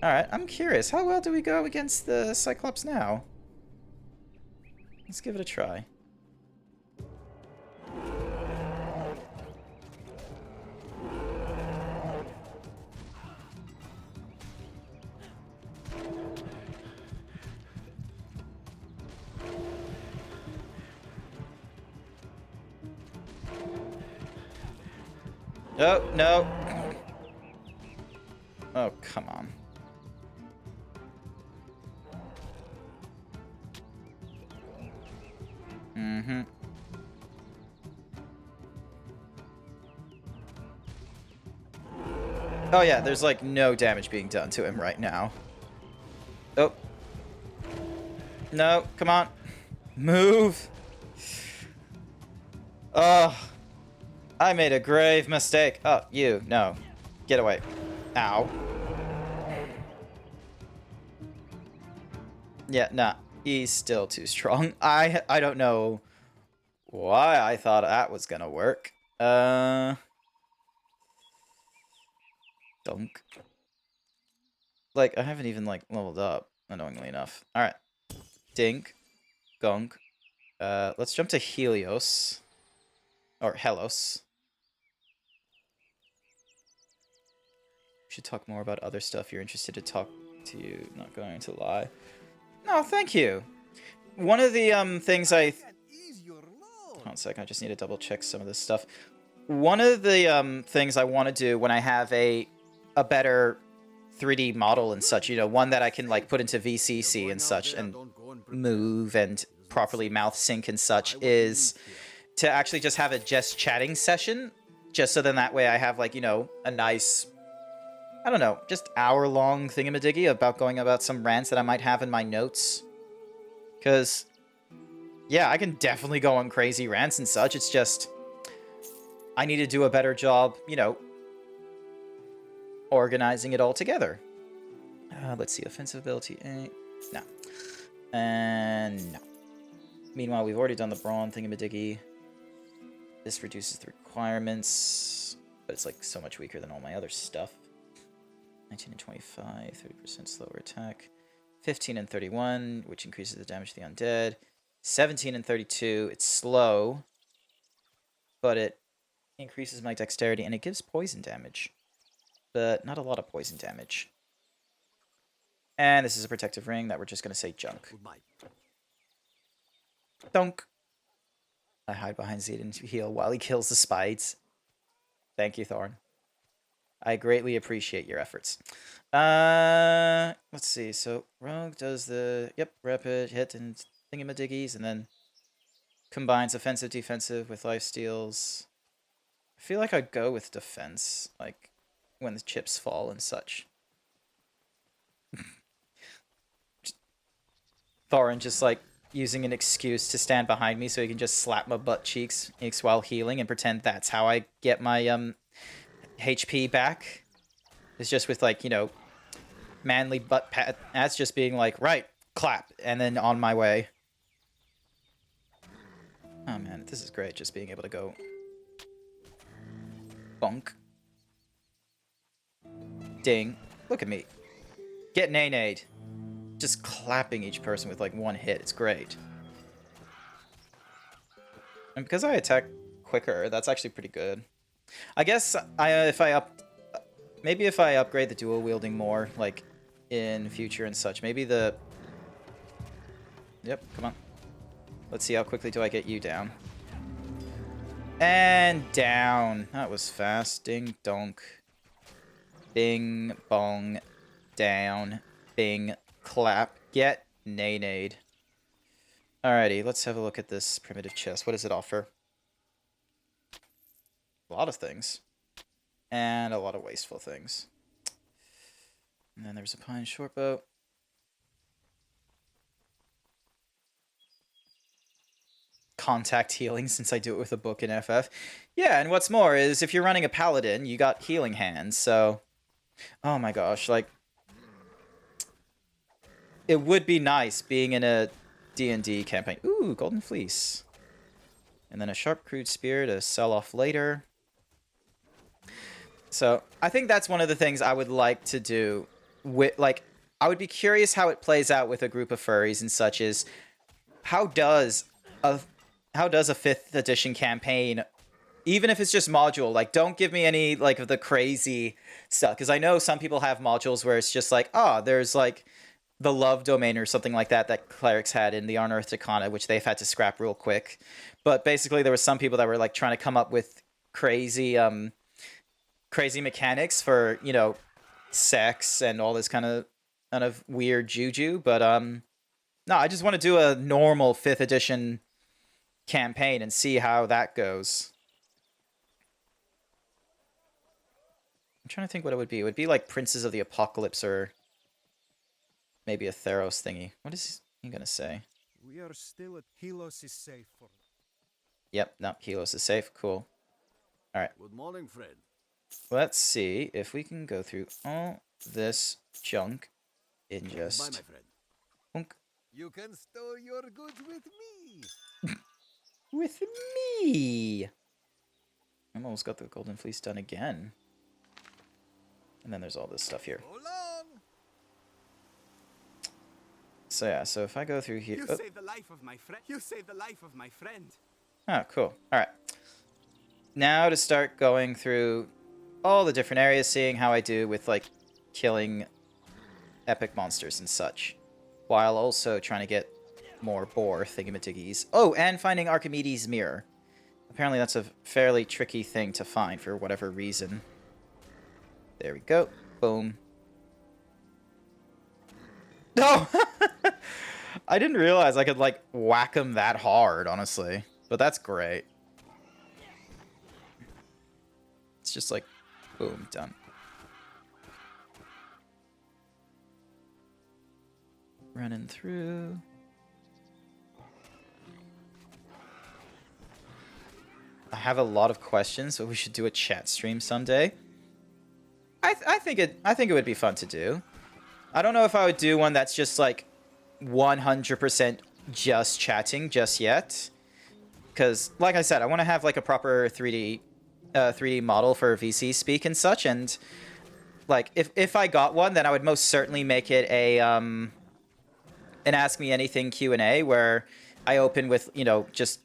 Alright, I'm curious. How well do we go against the Cyclops now? Let's give it a try. Oh, no. Oh, come on. Mm-hmm. Oh yeah, there's like no damage being done to him right now. Oh. No, come on. Move. Oh. I made a grave mistake. Oh, you. No. Get away. Ow. Yeah, nah. He's still too strong. I don't know why I thought that was gonna work. Dunk. Like, I haven't even, like, leveled up, annoyingly enough. Alright. Dink. Gunk. Let's jump to Helios. Or Helos. We should talk more about other stuff you're interested to talk to you. Not going to lie. No, thank you. One of the, things I... Hold on a second, I just need to double check some of this stuff. One of the, things I want to do when I have a better 3D model and such, you know, one that I can, like, put into VCC and such, and move and properly mouth sync and such, is to actually just have a just chatting session, just so then that way I have, like, you know, a nice, I don't know, just hour-long thingamadiggy about going about some rants that I might have in my notes. Because, yeah, I can definitely go on crazy rants and such, it's just, I need to do a better job, you know, organizing it all together. Let's see, offensive ability, no. And no. Meanwhile, we've already done the brawn thingamadiggy. This reduces the requirements, but it's like so much weaker than all my other stuff. 19 and 25, 30% slower attack. 15 and 31, which increases the damage to the undead. 17 and 32, it's slow, but it increases my dexterity, and it gives poison damage. But not a lot of poison damage. And this is a protective ring that we're just going to say junk. Dunk. I hide behind Zedin to heal while he kills the spides. Thank you, Thorn. I greatly appreciate your efforts. Let's see. So Rogue does the rapid hit and thingamadiggies, and then combines offensive defensive with life steals. I feel like I'd go with defense, like when the chips fall and such. Thorin just like using an excuse to stand behind me so he can just slap my butt cheeks while healing and pretend that's how I get my HP back. It's just with like, you know, manly butt pat. That's just being like, right, clap, and then on my way. Oh man, this is great, just being able to go bonk. Ding. Look at me. Get nay-nayed. Just clapping each person with like one hit. It's great. And because I attack quicker, that's actually pretty good. I guess maybe if I upgrade the dual wielding more, like in future and such, maybe the... Yep, come on. Let's see how quickly do I get you down. And down. That was fast. Ding donk. Bing bong. Down. Bing clap. Get nay-nayed. Alrighty, let's have a look at this primitive chest. What does it offer? A lot of things. And a lot of wasteful things. And then there's a pine shortbow. Contact healing, since I do it with a book in FF. Yeah, and what's more is if you're running a paladin, you got healing hands, so... Oh my gosh, like... It would be nice being in a D&D campaign. Ooh, Golden Fleece. And then a sharp crude spear to sell off later. So, I think that's one of the things I would like to do. With, like, I would be curious how it plays out with a group of furries and such is... How does a 5th edition campaign, even if it's just module, like, don't give me any, like, of the crazy stuff. Because I know some people have modules where it's just like, oh, there's, like... the love domain or something like that clerics had in the Unearthed Arcana, which they've had to scrap real quick. But basically there were some people that were like trying to come up with crazy crazy mechanics for, you know, sex and all this kind of weird juju. But no, I just want to do a normal 5th edition campaign and see how that goes. I'm trying to think what it would be. It would be like Princes of the Apocalypse or maybe a Theros thingy. What is he gonna say? We are still at Helos is safe for... Yep, no, Helos is safe. Cool. Alright. Good morning, friend. Let's see if we can go through all this junk in Bye, just... my friend. Punk. You can store your goods with me. With me! I almost got the Golden Fleece done again. And then there's all this stuff here. So long. So yeah, so if I go through here... You Oh. saved the life of my friend. You saved the life of my friend. Oh, cool. Alright. Now to start going through all the different areas, seeing how I do with, like, killing epic monsters and such. While also trying to get more boar thingamadiggies. Oh, and finding Archimedes' mirror. Apparently that's a fairly tricky thing to find for whatever reason. There we go. Boom. No! I didn't realize I could, like, whack him that hard, honestly. But that's great. It's just like, boom, done. Running through. I have a lot of questions, so we should do a chat stream someday. I think it would be fun to do. I don't know if I would do one that's just like 100% just chatting just yet. Because, like I said, I want to have like a proper 3D model for VC speak and such. And like, if I got one, then I would most certainly make it a an Ask Me Anything Q&A where I open with, you know, just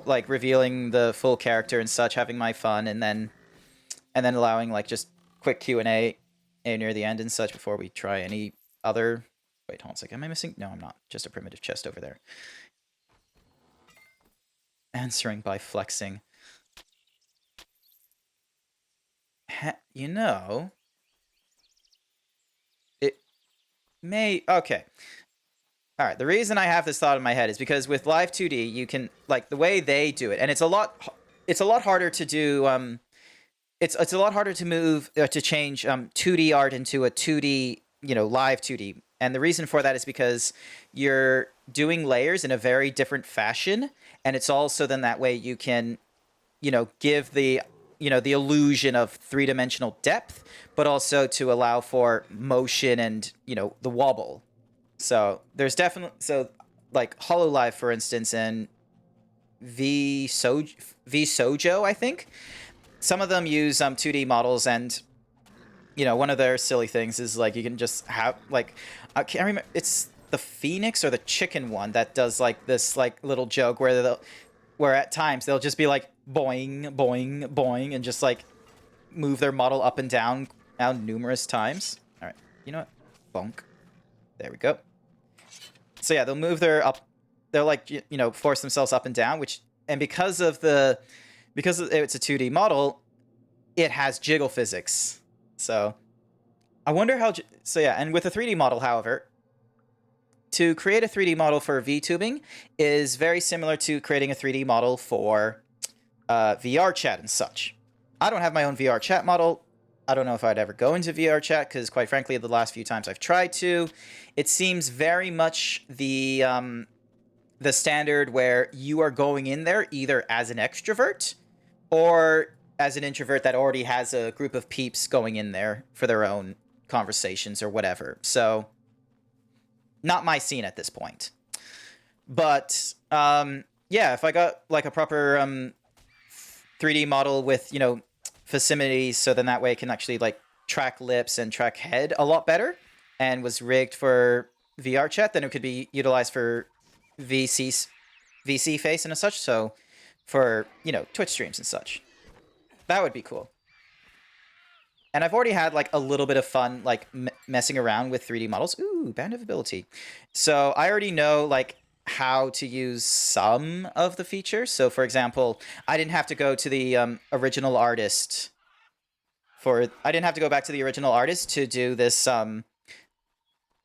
like revealing the full character and such, having my fun, and then allowing like just quick Q&A near the end and such before we try any other... Wait, hold on a second. Am I missing? No, I'm not. Just a primitive chest over there. Answering by flexing. You know... It may... Okay. All right, the reason I have this thought in my head is because with Live 2D, you can, like, the way they do it, and it's a lot harder to do, it's a lot harder to move, to change 2D art into a 2D, you know, live 2D. And the reason for that is because you're doing layers in a very different fashion, and it's also then that way you can, you know, give the, you know, the illusion of three-dimensional depth, but also to allow for motion and, you know, the wobble. So there's definitely, so like HoloLive, for instance, and VSojo, I think, some of them use 2D models, and you know, one of their silly things is like you can just have like, I can't remember, it's the Phoenix or the Chicken one that does like this like little joke where at times they'll just be like boing boing boing and just like move their model up and down numerous times. All right, you know what? Bonk. There we go. So yeah, they'll move they'll like, you know, force themselves up and down, and because it's a 2D model, it has jiggle physics. So I wonder how, so yeah, and with a 3D model, however, to create a 3D model for VTubing is very similar to creating a 3D model for VR chat and such. I don't have my own VR chat model. I don't know if I'd ever go into VR chat because, quite frankly, the last few times I've tried to, it seems very much the standard where you are going in there either as an extrovert or as an introvert that already has a group of peeps going in there for their own conversations or whatever. So, not my scene at this point. But, yeah, if I got, like, a proper 3D model with, you know, facilities, so then that way it can actually like track lips and track head a lot better, and was rigged for VR chat, then it could be utilized for VC face and such. So for, you know, Twitch streams and such, that would be cool. And I've already had like a little bit of fun like messing around with 3D models. Ooh, Band of Ability. So I already know like how to use some of the features. So for example, I didn't have to go to the original artist I didn't have to go back to the original artist to do this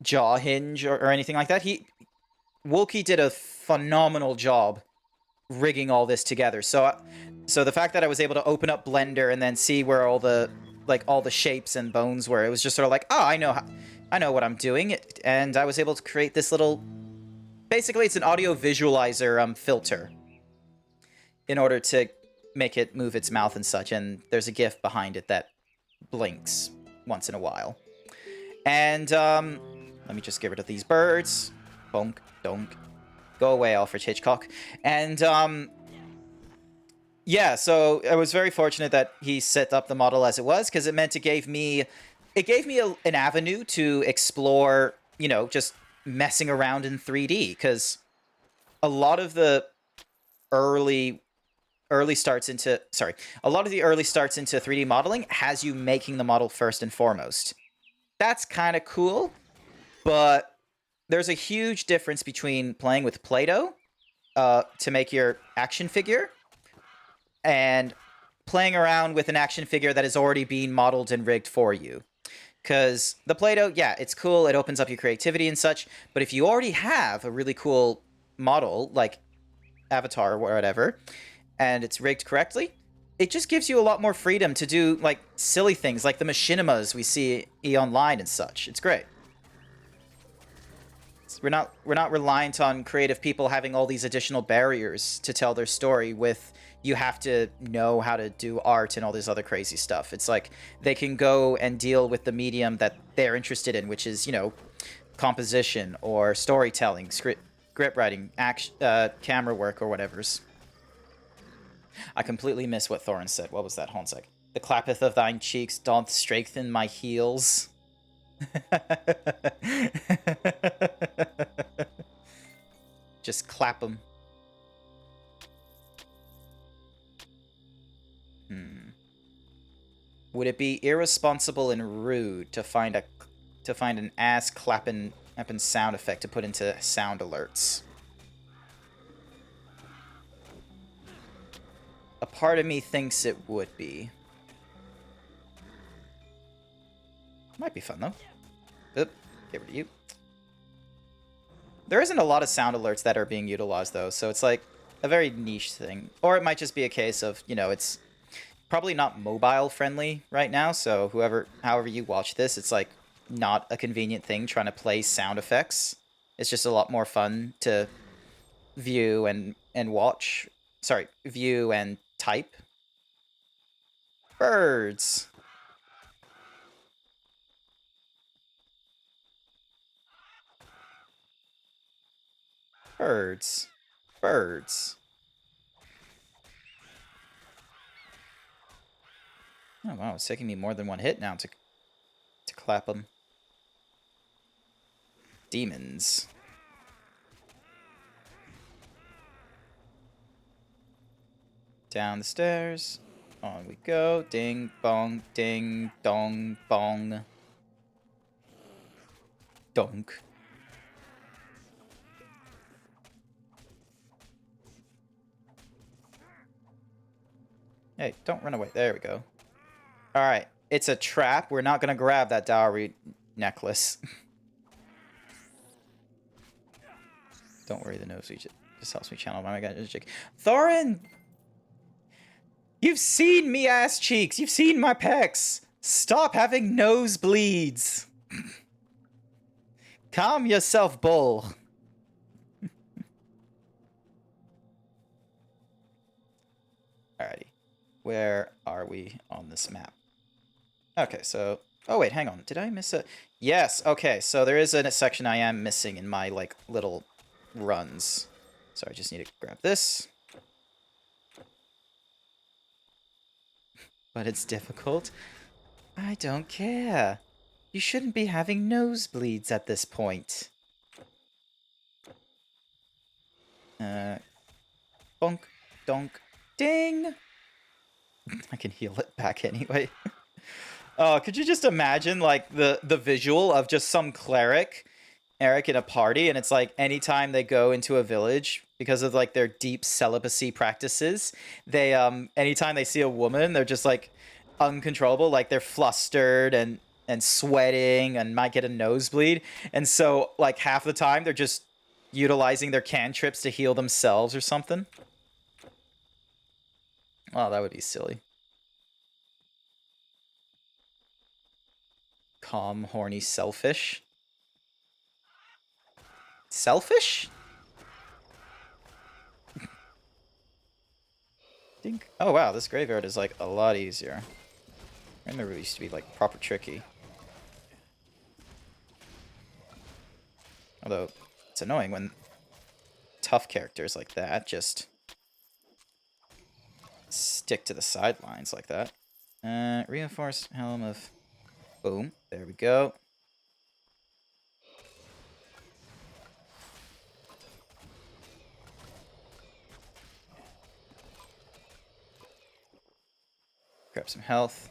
jaw hinge or anything like that. Wookie did a phenomenal job rigging all this together. So the fact that I was able to open up Blender and then see where all the shapes and bones were, it was just sort of like, oh, I know what I'm doing, and I was able to create this little. Basically, it's an audio visualizer filter in order to make it move its mouth and such, and there's a GIF behind it that blinks once in a while. And let me just get rid of these birds. Bonk, donk. Go away, Alfred Hitchcock. And yeah, so I was very fortunate that he set up the model as it was, because it meant it gave me an avenue to explore, you know, just messing around in 3D, because a lot of the early starts into 3D modeling has you making the model first and foremost. That's kind of cool, but there's a huge difference between playing with Play-Doh to make your action figure and playing around with an action figure that is already being modeled and rigged for you. Because the Play-Doh, yeah, it's cool, it opens up your creativity and such, but if you already have a really cool model, like Avatar or whatever, and it's rigged correctly, it just gives you a lot more freedom to do, like, silly things, like the machinimas we see online and such. It's great. We're not reliant on creative people having all these additional barriers to tell their story with, you have to know how to do art and all this other crazy stuff. It's like they can go and deal with the medium that they're interested in, which is, you know, composition or storytelling, script writing, camera work, or whatever's. I completely missed what Thorin said. What was that? Hold on a sec. The clappeth of thine cheeks doth strengthen my heels. Just clap them. Would it be irresponsible and rude to find an ass clapping sound effect to put into sound alerts? A part of me thinks it would be. Might be fun though. Oop, get rid of you. There isn't a lot of sound alerts that are being utilized, though, so it's like a very niche thing. Or it might just be a case of, you know, it's probably not mobile friendly right now, so however you watch this, it's like not a convenient thing trying to play sound effects. It's just a lot more fun to view and watch. Sorry, view and type. Birds. Birds. Birds. Oh wow, it's taking me more than one hit now to clap them. Demons. Down the stairs. On we go. Ding, bong, ding, dong, bong. Donk. Hey, don't run away. There we go. Alright, it's a trap. We're not gonna grab that dowry necklace. Don't worry, the nosebleed just helps me channel my magic. Thorin! You've seen me ass cheeks! You've seen my pecs! Stop having nosebleeds! Calm yourself, bull. Alrighty. Where are we on this map? Okay, so... Oh, wait, hang on. Did I miss a... Yes, okay, so there is a section I am missing in my, like, little runs. So I just need to grab this. But it's difficult. I don't care. You shouldn't be having nosebleeds at this point. Bonk, donk, ding! I can heal it back anyway. Oh, could you just imagine, like, the visual of just some cleric, Eric, in a party, and it's like, anytime they go into a village, because of, like, their deep celibacy practices, they, anytime they see a woman, they're just, like, uncontrollable, like, they're flustered and sweating and might get a nosebleed, and so, like, half the time, they're just utilizing their cantrips to heal themselves or something. Oh, that would be silly. Calm, horny, selfish. Selfish? Dink. Oh wow, this graveyard is like a lot easier. I remember it used to be like proper tricky. Although, it's annoying when tough characters like that just stick to the sidelines like that. Reinforced helm of... Boom. There we go. Grab some health.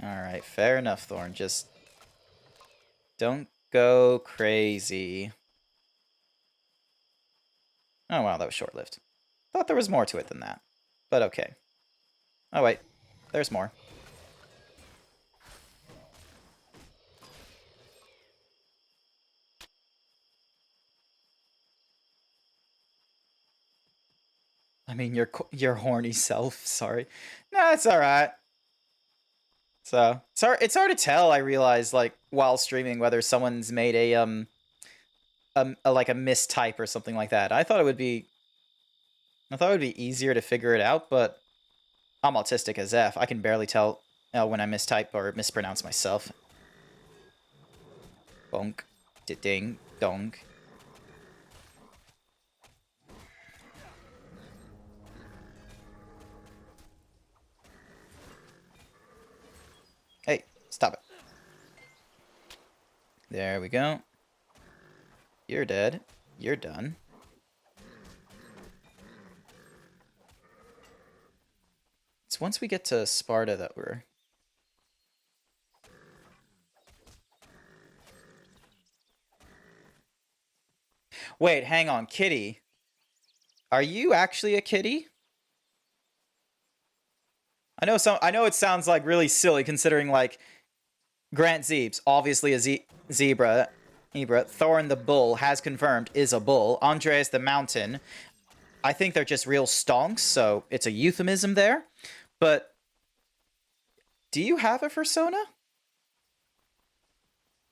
Alright, fair enough, Thorn. Just don't go crazy. Oh wow, that was short-lived. Thought there was more to it than that. But okay. Oh wait, there's more. I mean, your horny self. Sorry. No, it's all right. So it's hard to tell. I realize, like, while streaming, whether someone's made a like a mistype or something like that. I thought it would be easier to figure it out, but I'm autistic as F. I can barely tell when I mistype or mispronounce myself. Bonk, ding, donk. Hey, stop it. There we go. You're dead. You're done. It's once we get to Sparta that we're... Wait, hang on. Kitty. Are you actually a kitty? I know it sounds like really silly considering like Grant Zeebs, obviously a zebra. Thorn the bull has confirmed is a bull. Andreas the mountain. I think they're just real stonks, so it's a euphemism there. But do you have a persona?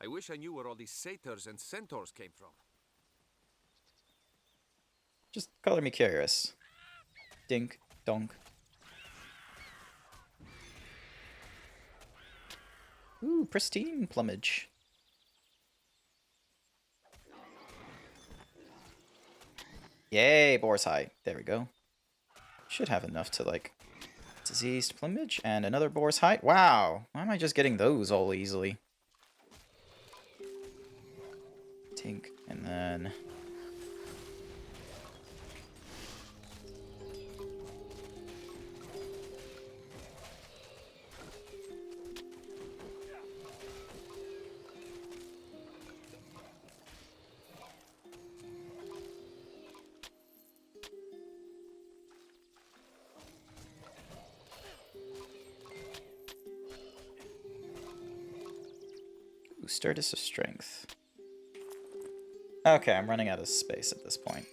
I wish I knew where all these satyrs and centaurs came from. Just color me curious. Dink, donk. Ooh, pristine plumage. Yay, boar's hide. There we go. Should have enough to, like, diseased plumage and another boar's hide. Wow, why am I just getting those all easily? Tink, and then... Ooh, Sturdus of Strength. Okay, I'm running out of space at this point.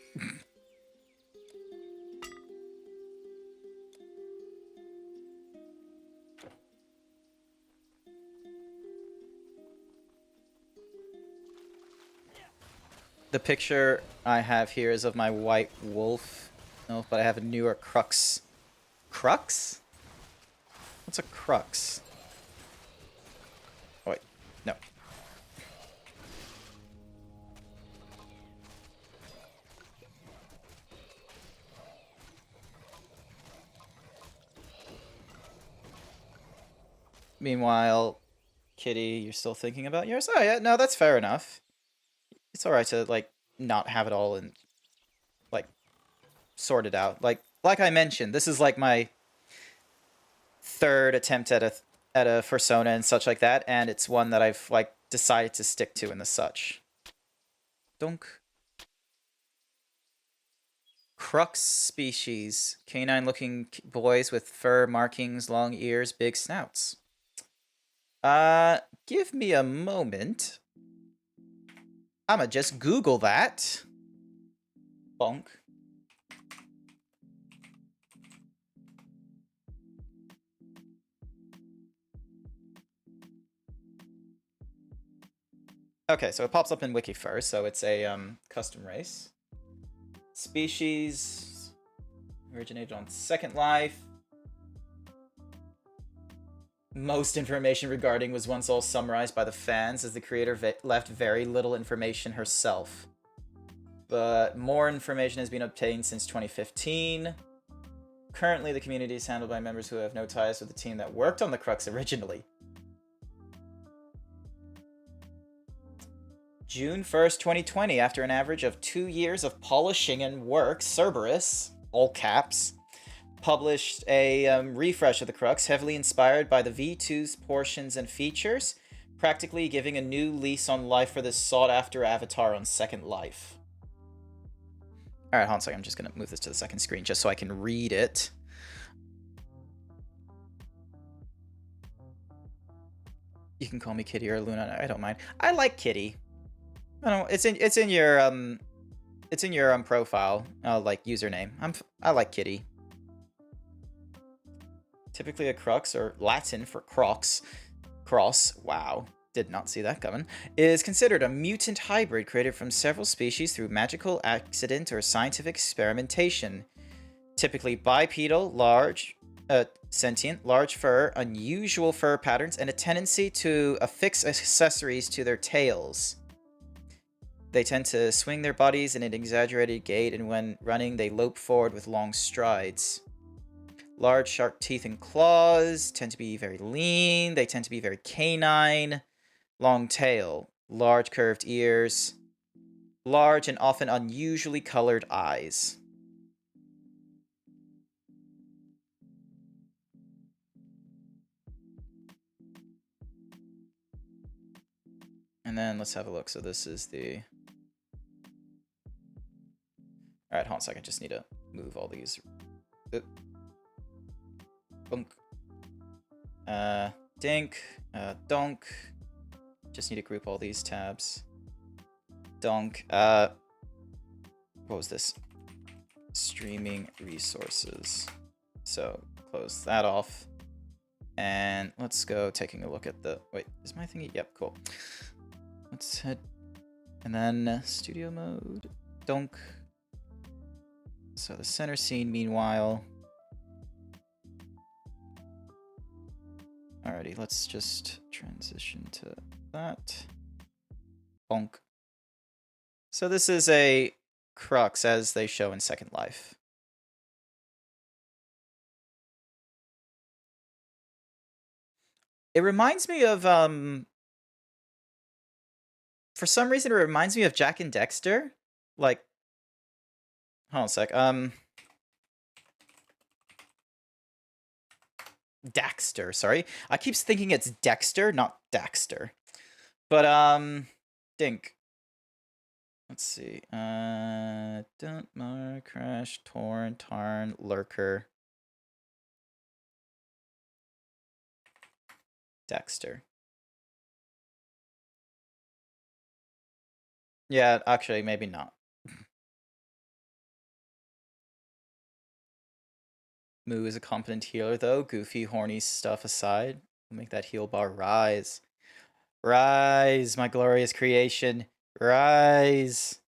The picture I have here is of my white wolf. No, but I have a newer crux. Crux? What's a crux? Oh, wait. No. Meanwhile, Kitty, you're still thinking about yours? Oh, yeah, no, that's fair enough. It's alright to, like, not have it all and, like, sorted out. Like I mentioned, this is, like, my third attempt at a persona and such like that, and it's one that I've, like, decided to stick to in the such. Donk. Crux species. Canine-looking boys with fur markings, long ears, big snouts. Give me a moment. I'ma just Google that. Bonk. Okay, so it pops up in Wiki first, so it's a custom race. Species originated on Second Life. Most information regarding was once all summarized by the fans, as the creator left very little information herself. But more information has been obtained since 2015. Currently, the community is handled by members who have no ties with the team that worked on the Crux originally. June 1st, 2020, after an average of 2 years of polishing and work, Cerberus, all caps, published a refresh of the Crux, heavily inspired by the V2's portions and features, practically giving a new lease on life for this sought-after avatar on Second Life. Alright, hold on a second, I'm just gonna move this to the second screen just so I can read it. You can call me Kitty or Luna, I don't mind. I like Kitty. I don't. It's in your profile, like username. I like Kitty. Typically a crux, or Latin for cross, wow, did not see that coming, is considered a mutant hybrid created from several species through magical accident or scientific experimentation. Typically bipedal, large, sentient, large fur, unusual fur patterns, and a tendency to affix accessories to their tails. They tend to swing their bodies in an exaggerated gait, and when running, they lope forward with long strides. Large, sharp teeth and claws, tend to be very lean, they tend to be very canine. Long tail, large curved ears, large and often unusually colored eyes. And then let's have a look. So this is the... Alright, hold on a second. I just need to move all these. Bunk. Dink, donk. Just need to group all these tabs. Donk, what was this? Streaming resources. So close that off. And let's go taking a look at the, wait, is my thingy? Yep, cool. Let's head, and then studio mode, donk. So the center scene, meanwhile. Alrighty, let's just transition to that. Bonk. So this is a crux as they show in Second Life. It reminds me of, for some reason it reminds me of Jak and Daxter. Like, hold on a sec, Daxter, sorry. I keep thinking it's Dexter, not Daxter. But, Dink. Let's see, don't mar, crash, torn, tarn, lurker. Dexter. Yeah, actually, maybe not. Moo is a competent healer, though. Goofy, horny stuff aside. We'll make that heal bar rise. Rise, my glorious creation. Rise.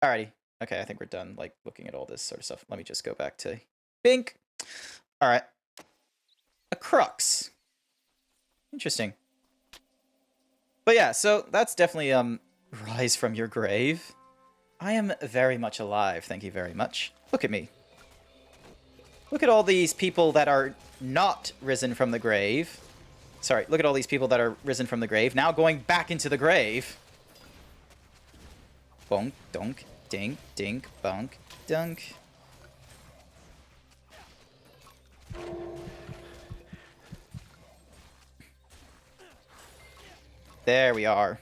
Alrighty. Okay, I think we're done, like, looking at all this sort of stuff. Let me just go back to Bink. Alright. A crux. Interesting. But yeah, so that's definitely, rise from your grave. I am very much alive, thank you very much. Look at me. Look at all these people that are not risen from the grave. Sorry, look at all these people that are risen from the grave, now going back into the grave. Bonk, donk, dink, dink, bonk, dunk. There we are.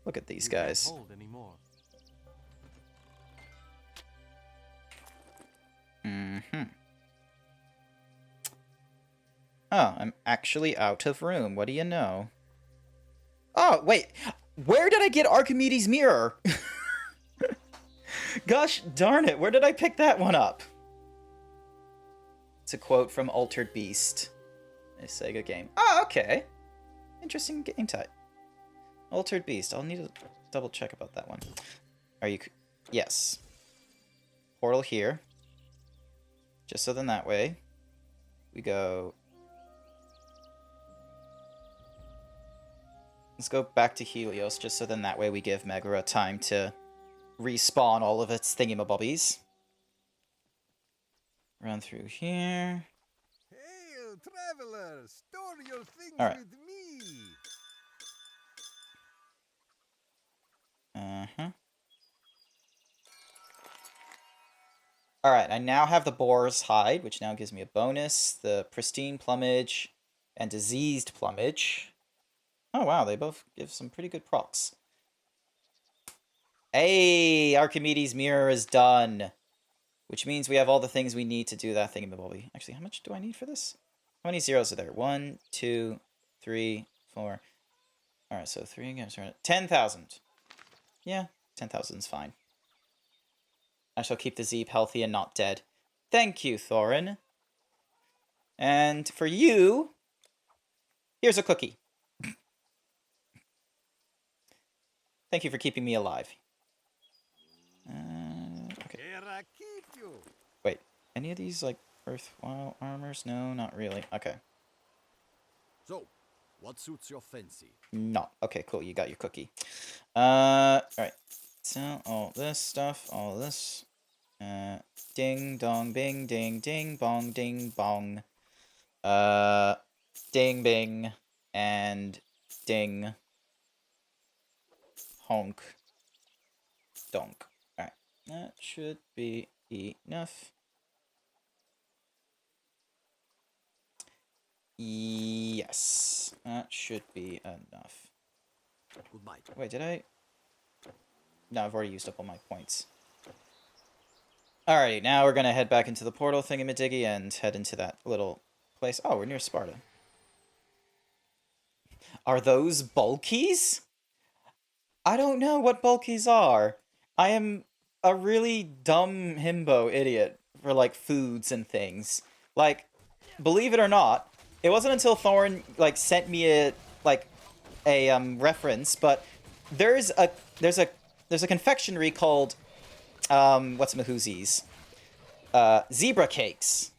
Look at these guys. Mm-hmm. Oh, I'm actually out of room. What do you know? Oh, wait. Where did I get Archimedes' mirror? Gosh darn it. Where did I pick that one up? It's a quote from Altered Beast, a Sega game. Oh, okay. Interesting game type. Altered Beast. I'll need to double check about that one. Are you... Yes. Portal here. Just so then that way we go... Let's go back to Helios, just so then that way we give Megara time to respawn all of its thingamabobbies. Run through here. Hail, traveler! Store your things All right. with me! Uh-huh. Alright, I now have the boar's hide, which now gives me a bonus, the pristine plumage, and diseased plumage. Oh wow, they both give some pretty good procs. Hey, Archimedes' mirror is done. Which means we have all the things we need to do that thingamabobby. Actually, how much do I need for this? How many zeros are there? 1, 2, 3, 4. Alright, so 3 games. 10,000. Yeah, 10,000 is fine. I shall keep the Zeeb healthy and not dead. Thank you, Thorin. And for you, here's a cookie. Thank you for keeping me alive. Okay. Here I keep you! Wait, any of these, like, worthwhile armors? No, not really. Okay. So, what suits your fancy? Not. Okay, cool, you got your cookie. Alright. So, all this stuff, all this. Ding, dong, bing, ding, ding, bong, ding, bong. Ding, bing, and ding. Honk. Donk. Alright, that should be enough. Yes, that should be enough. Goodbye. Wait, did I? No, I've already used up all my points. Alrighty, now we're gonna head back into the portal thingamadiggy and head into that little place? Oh, we're near Sparta. Are those bulkies? I don't know what bulkies are. I am a really dumb himbo idiot for, like, foods and things. Like, believe it or not, it wasn't until Thorn, like, sent me a reference, but there's a confectionery called, what's-mahoozies? Zebra cakes.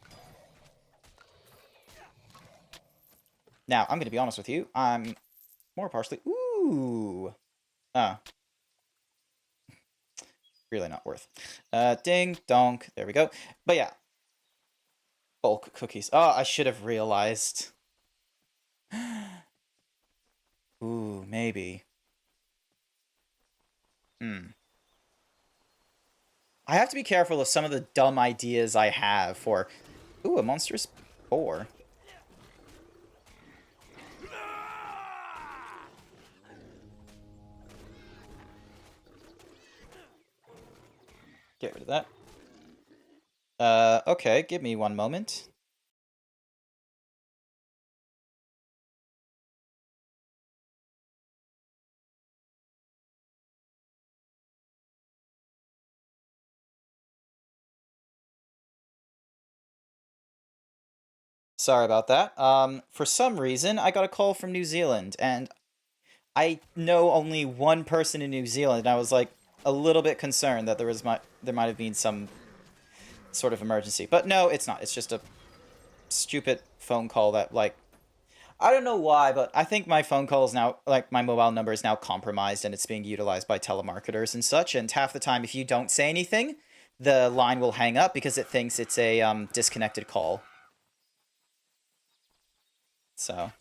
Now, I'm gonna be honest with you, I'm more partially... Ooh! Oh. Really not worth. Ding, donk, there we go. But yeah. Bulk cookies. Oh, I should have realized. Ooh, maybe. I have to be careful of some of the dumb ideas I have for... Ooh, a monstrous boar. Get rid of that. Okay, give me one moment. Sorry about that. For some reason, I got a call from New Zealand, and I know only one person in New Zealand, and I was, like, a little bit concerned that there might have been some sort of emergency. But no, it's not. It's just a stupid phone call that, like, I don't know why, but I think my phone call is now, like, my mobile number is now compromised, and it's being utilized by telemarketers and such, and half the time, if you don't say anything, the line will hang up because it thinks it's a, disconnected call. So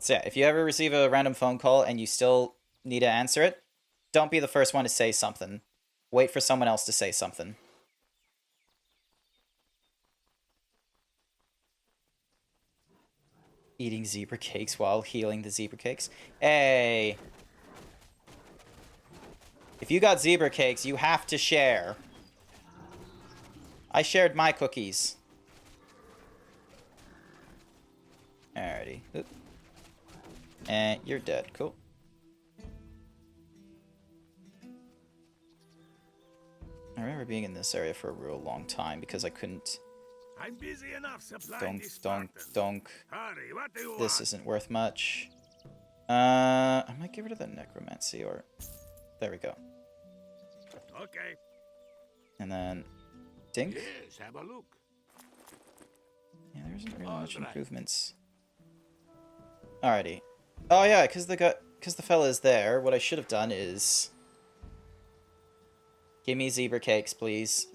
yeah, if you ever receive a random phone call and you still need to answer it, don't be the first one to say something. Wait for someone else to say something. Eating zebra cakes while healing the zebra cakes. Hey! If you got zebra cakes, you have to share. I shared my cookies. Alrighty. Oop. And you're dead. Cool. I remember being in this area for a real long time because I couldn't... I'm busy enough supplying Donk, these donk, Spartans. donk. Hurry, what do you This want? isn't worth much. I might get rid of the necromancy, or... There we go. Okay. And then... Dink? Yes, have a look. Yeah, there isn't really much Alright. improvements. Alrighty. Oh yeah, because the fella is there, what I should have done is... Give me zebra cakes, please.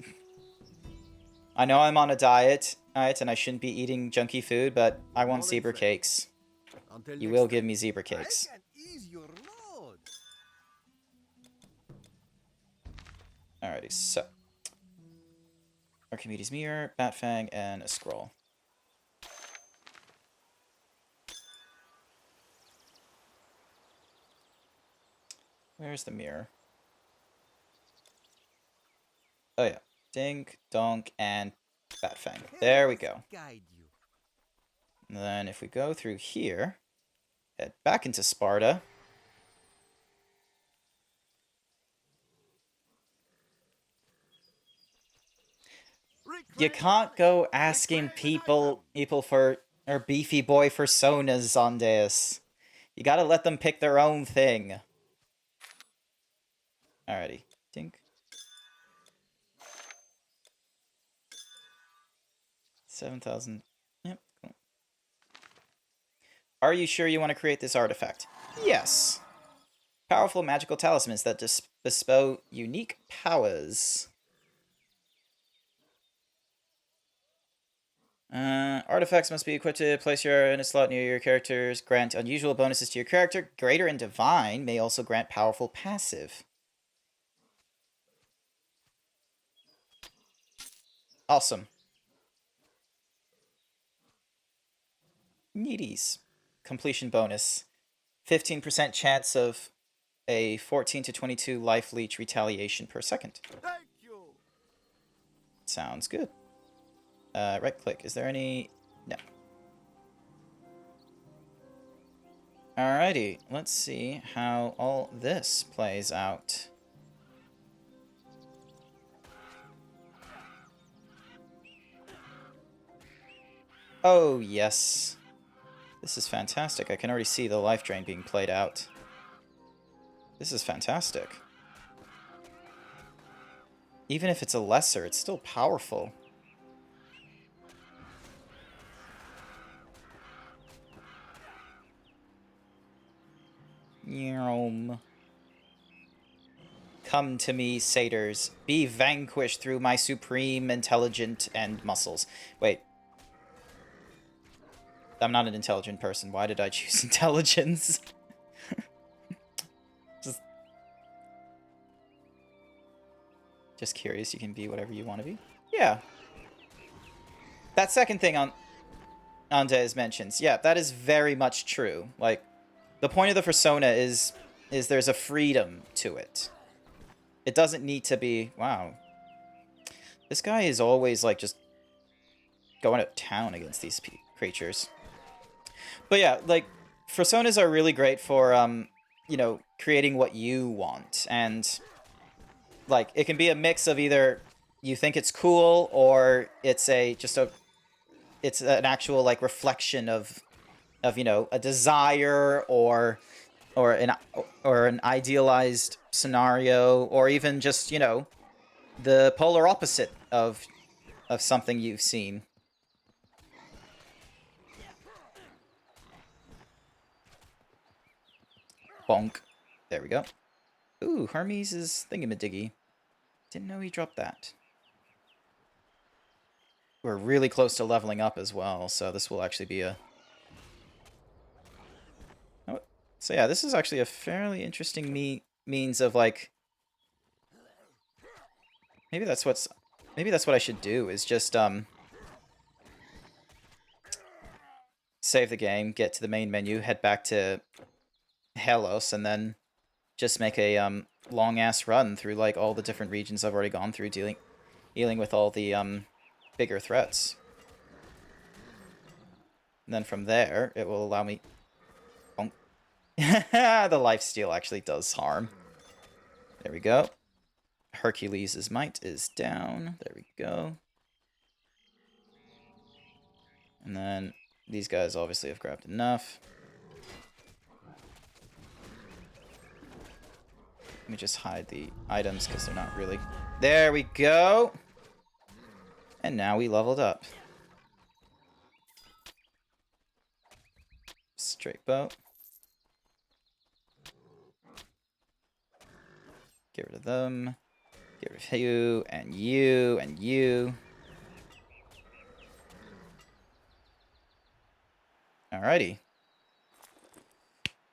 I know I'm on a diet, alright, and I shouldn't be eating junky food, but I want zebra cakes. Until You next will time. give me zebra cakes. I can ease your load. Alrighty, so... Archimedes Mirror, Batfang, and a scroll. Where's the mirror? Oh yeah. Dink, Donk, and Batfang. There we go. Guide you. And then if we go through here, head back into Sparta. You can't go asking people for or beefy boy personas on this. You gotta let them pick their own thing. Alrighty. Dink. 7,000. Yep, cool. Are you sure you want to create this artifact? Yes. Powerful magical talismans that bestow unique powers. Artifacts must be equipped to place your in a slot near your characters. Grant unusual bonuses to your character. Greater and Divine may also grant powerful passive. Awesome. Needies. Completion bonus. 15% chance of a 14 to 22 life leech retaliation per second. Thank you. Sounds good. Right click. Is there any... No. Alrighty, let's see how all this plays out. Oh, yes. This is fantastic. I can already see the life drain being played out. This is fantastic. Even if it's a lesser, it's still powerful. Yum. Come to me, satyrs. Be vanquished through my supreme intelligent and muscles. Wait. I'm not an intelligent person. Why did I choose intelligence? Just curious. You can be whatever you want to be. Yeah. That second thing Andez mentions. Yeah, that is very much true. Like, the point of the persona is there's a freedom to it. It doesn't need to be... Wow. This guy is always, like, just going to town against these creatures. But yeah, like, personas are really great for, you know, creating what you want. And, like, it can be a mix of either you think it's cool or it's it's an actual, like, reflection of you know, a desire or an idealized scenario, or even just, you know, the polar opposite of something you've seen. Bonk. There we go. Ooh, Hermes is thingamadiggy. Didn't know he dropped that. We're really close to leveling up as well, so this will actually be a... Oh, so yeah, this is actually a fairly interesting means of, like... Maybe that's what I should do, is just, save the game, get to the main menu, head back to Helos, and then just make a, long-ass run through, like, all the different regions I've already gone through, dealing with all the, bigger threats. And then from there, it will allow me... Oh. The lifesteal actually does harm. There we go. Hercules' might is down. There we go. And then these guys obviously have grabbed enough. Let me just hide the items because they're not really... There we go! And now we leveled up. Straight bow. Get rid of them. Get rid of you, and you, and you. Alrighty.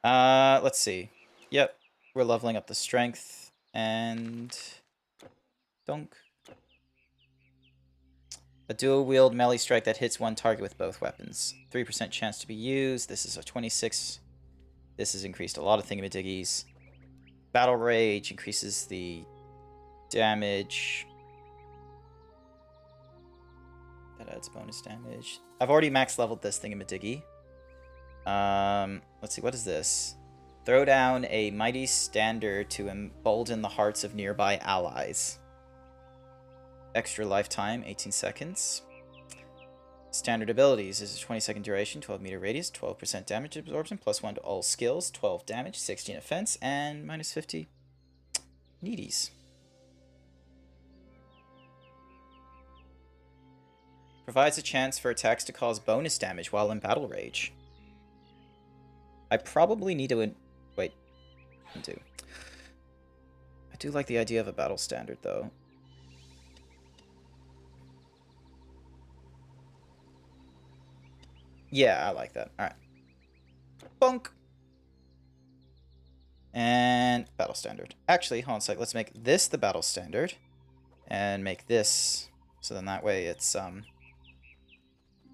Let's see. Yep. We're leveling up the strength, and... Donk. A dual-wield melee strike that hits one target with both weapons. 3% chance to be used. This is a 26. This has increased a lot of thingamadiggies. Battle Rage increases the damage. That adds bonus damage. I've already max leveled this thingamadiggy. Let's see, what is this? Throw down a mighty standard to embolden the hearts of nearby allies. Extra lifetime, 18 seconds. Standard abilities. This is 20-second duration, 12-meter radius, 12% damage absorption, +1 to all skills, 12 damage, 16 offense, and -50 needies. Provides a chance for attacks to cause bonus damage while in Battle Rage. I probably need to... Wait. I do like the idea of a battle standard, though. Yeah, I like that. Alright. Bonk! And battle standard. Actually, hold on a sec. Let's make this the battle standard. And make this... So then that way it's,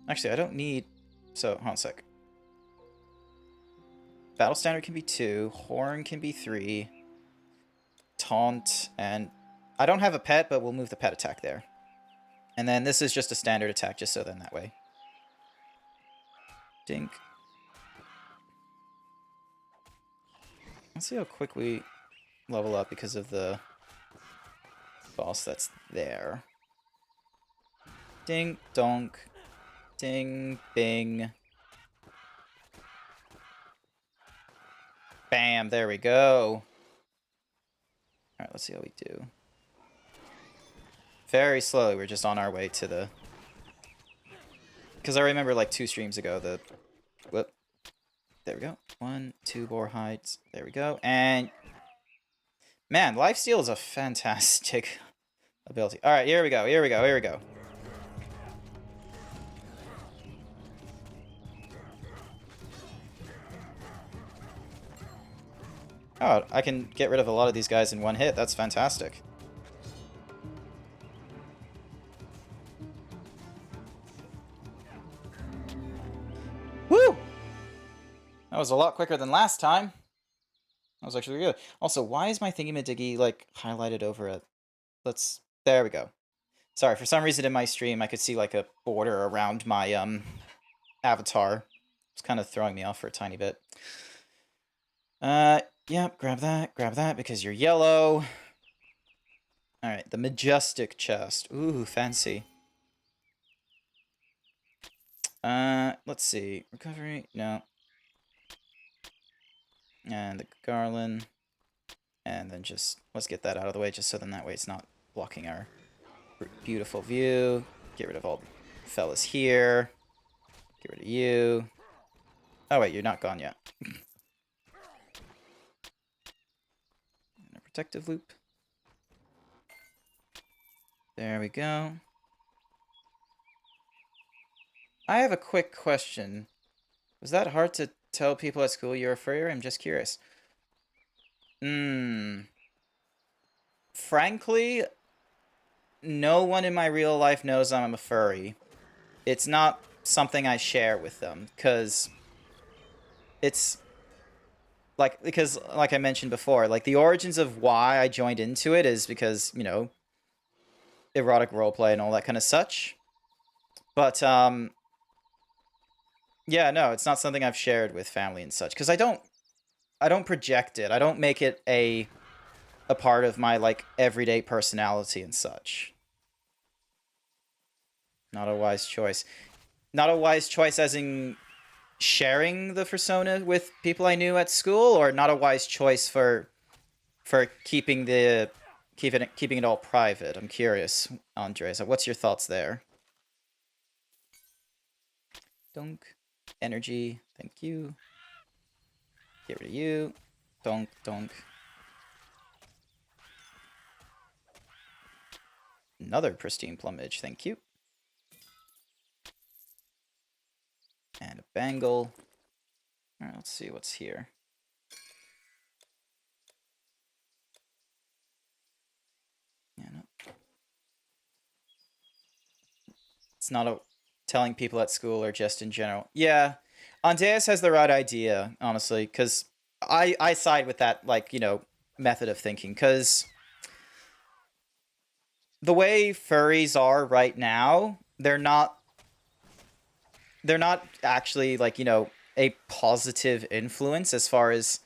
Actually, I don't need... So, hold on a sec. Battle standard can be 2. Horn can be 3. Taunt, and... I don't have a pet, but we'll move the pet attack there. And then this is just a standard attack, just so then that way. Dink. Let's see how quick we level up because of the boss that's there. Ding, donk. Ding, bing. Bam, there we go. Alright, let's see how we do. Very slowly, we're just on our way to the... Because I remember like 2 streams ago, the... Whoop. There we go. 1, 2 more heights. There we go. And... Man, lifesteal is a fantastic ability. Alright, here we go, here we go, here we go. Oh, I can get rid of a lot of these guys in one hit. That's fantastic. Woo! That was a lot quicker than last time. That was actually good. Also, why is my thingy-majiggy, like, highlighted over it? Let's... There we go. Sorry, for some reason in my stream, I could see, like, a border around my, avatar. It's kind of throwing me off for a tiny bit. Yep, grab that, because you're yellow. Alright, the majestic chest. Ooh, fancy. Let's see. Recovery? No. And the garland. And then just, let's get that out of the way, just so then that way it's not blocking our beautiful view. Get rid of all the fellas here. Get rid of you. Oh wait, you're not gone yet. Protective loop. There we go. I have a quick question. Was that hard to tell people at school you're a furrier? I'm just curious. Frankly, no one in my real life knows I'm a furry. It's not something I share with them, because it's... because, like I mentioned before, like, the origins of why I joined into it is because, you know, erotic roleplay and all that kind of such. But, yeah, no, it's not something I've shared with family and such. Because I don't project it. I don't make it a part of my, like, everyday personality and such. Not a wise choice. Not a wise choice as in... sharing the persona with people I knew at school, or not a wise choice for keeping it all private? I'm curious, Andres. What's your thoughts there? Donk. Energy. Thank you. Get rid of you. Donk, donk. Another pristine plumage. Thank you. And a bangle. Alright, let's see what's here. Yeah, no. It's not a telling people at school or just in general. Yeah, Andreas has the right idea, honestly, because I side with that, like, you know, method of thinking, because the way furries are right now, they're not actually, like, you know, a positive influence as far as,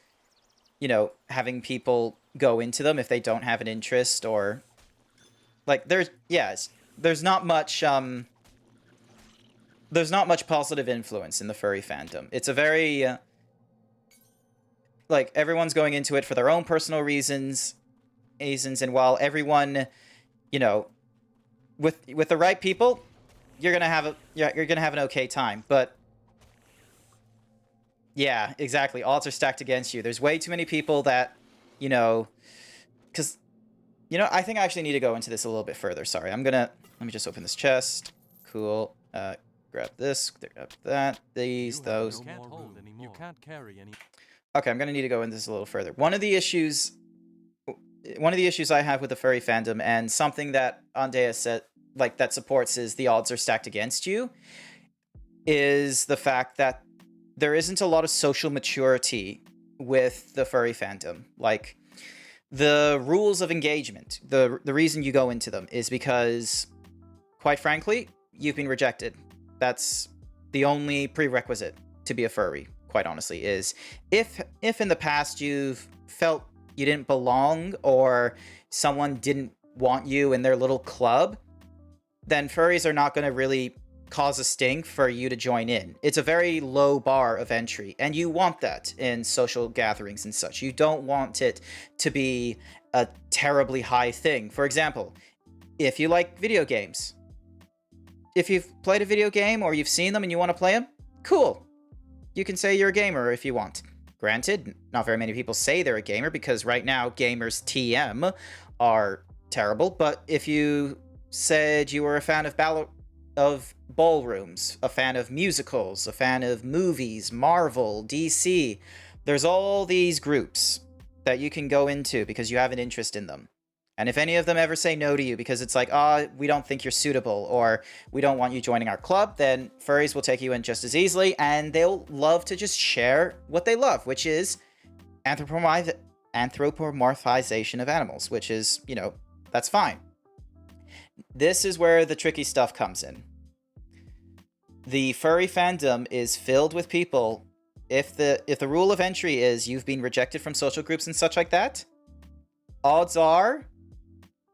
you know, having people go into them if they don't have an interest, or like there's not much positive influence in the furry fandom. It's a very like, everyone's going into it for their own personal reasons, and while everyone, you know, with the right people, you're gonna have an okay time. But yeah, exactly, odds are stacked against you. There's way too many people that, you know, because, you know, I think I actually need to go into this a little bit further. Sorry, let me just open this chest. Cool. Grab this, grab that, these, those. You can't carry any. Okay, I'm gonna need to go into this a little further. One of the issues I have with the furry fandom, and something that Andea said, like, that supports, is the odds are stacked against you, is the fact that there isn't a lot of social maturity with the furry fandom. Like, the rules of engagement, the reason you go into them is because, quite frankly, you've been rejected. That's the only prerequisite to be a furry, quite honestly, is if in the past you've felt you didn't belong or someone didn't want you in their little club, then furries are not going to really cause a stink for you to join in. It's a very low bar of entry, and you want that in social gatherings and such. You don't want it to be a terribly high thing. For example, if you like video games, if you've played a video game or you've seen them and you want to play them, cool. You can say you're a gamer if you want. Granted, not very many people say they're a gamer because right now gamers TM are terrible, but if you said you were a fan of ballrooms, a fan of musicals, a fan of movies, Marvel, DC, there's all these groups that you can go into because you have an interest in them. And if any of them ever say no to you because it's like, we don't think you're suitable, or we don't want you joining our club, then furries will take you in just as easily, and they'll love to just share what they love, which is anthropomorphization of animals, which is, that's fine. This is where the tricky stuff comes in. The furry fandom is filled with people. If the rule of entry is you've been rejected from social groups and such like that, odds are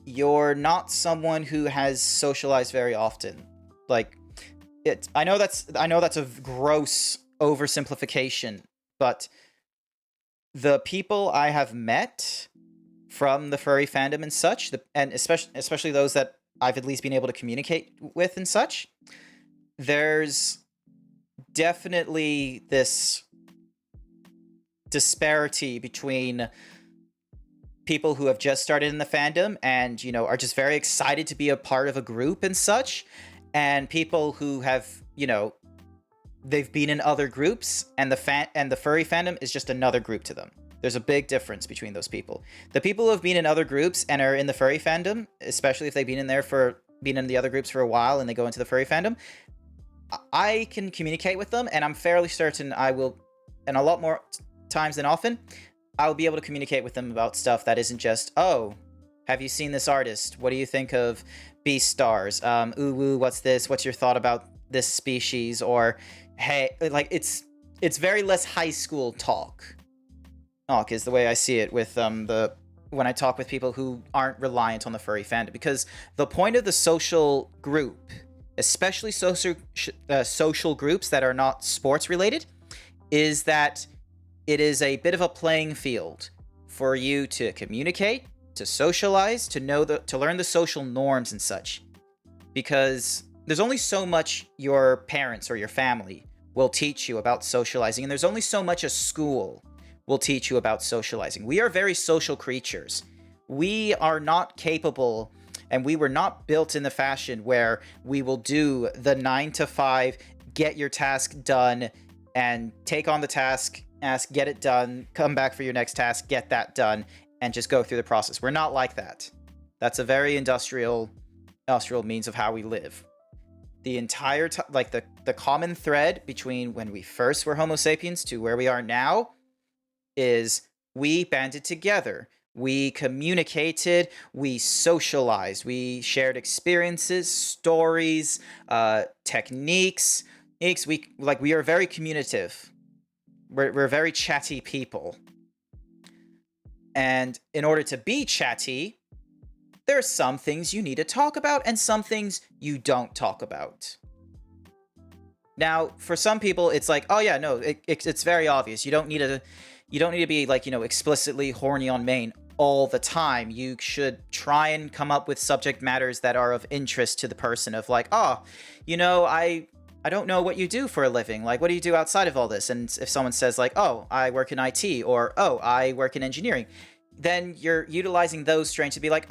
you're not someone who has socialized very often. Like, I know that's a gross oversimplification, but the people I have met from the furry fandom and such, and especially those that I've at least been able to communicate with and such, there's definitely this disparity between people who have just started in the fandom and, are just very excited to be a part of a group and such, and people who have, they've been in other groups, and the furry fandom is just another group to them. There's a big difference between those people. The people who have been in other groups and are in the furry fandom, especially if they've been in the other groups for a while and they go into the furry fandom, I can communicate with them, and I'm fairly certain I will, and a lot more times than often, I'll be able to communicate with them about stuff that isn't just, have you seen this artist? What do you think of Beastars? What's this? What's your thought about this species? Or, hey, like, it's very less high school talk is the way I see it with when I talk with people who aren't reliant on the furry fandom, because the point of the social group, especially social groups that are not sports related, is that it is a bit of a playing field for you to communicate, to socialize, to learn the social norms and such. Because there's only so much your parents or your family will teach you about socializing, and there's only so much a school will teach you about socializing. We are very social creatures. We are not capable, and we were not built in the fashion where we will do the 9 to 5, get your task done, and take on the task, get it done, come back for your next task, get that done, and just go through the process. We're not like that. That's a very industrial means of how we live. The entire the common thread between when we first were Homo sapiens to where we are now is we banded together. We communicated, we socialized, we shared experiences, stories, techniques. We are very communicative. We're very chatty people. And in order to be chatty, there are some things you need to talk about and some things you don't talk about. Now, for some people, it's like, it's very obvious. You don't need to be explicitly horny on main all the time. You should try and come up with subject matters that are of interest to the person, of like, I don't know what you do for a living. Like, what do you do outside of all this? And if someone says like, I work in IT, or, I work in engineering, then you're utilizing those strengths to be like,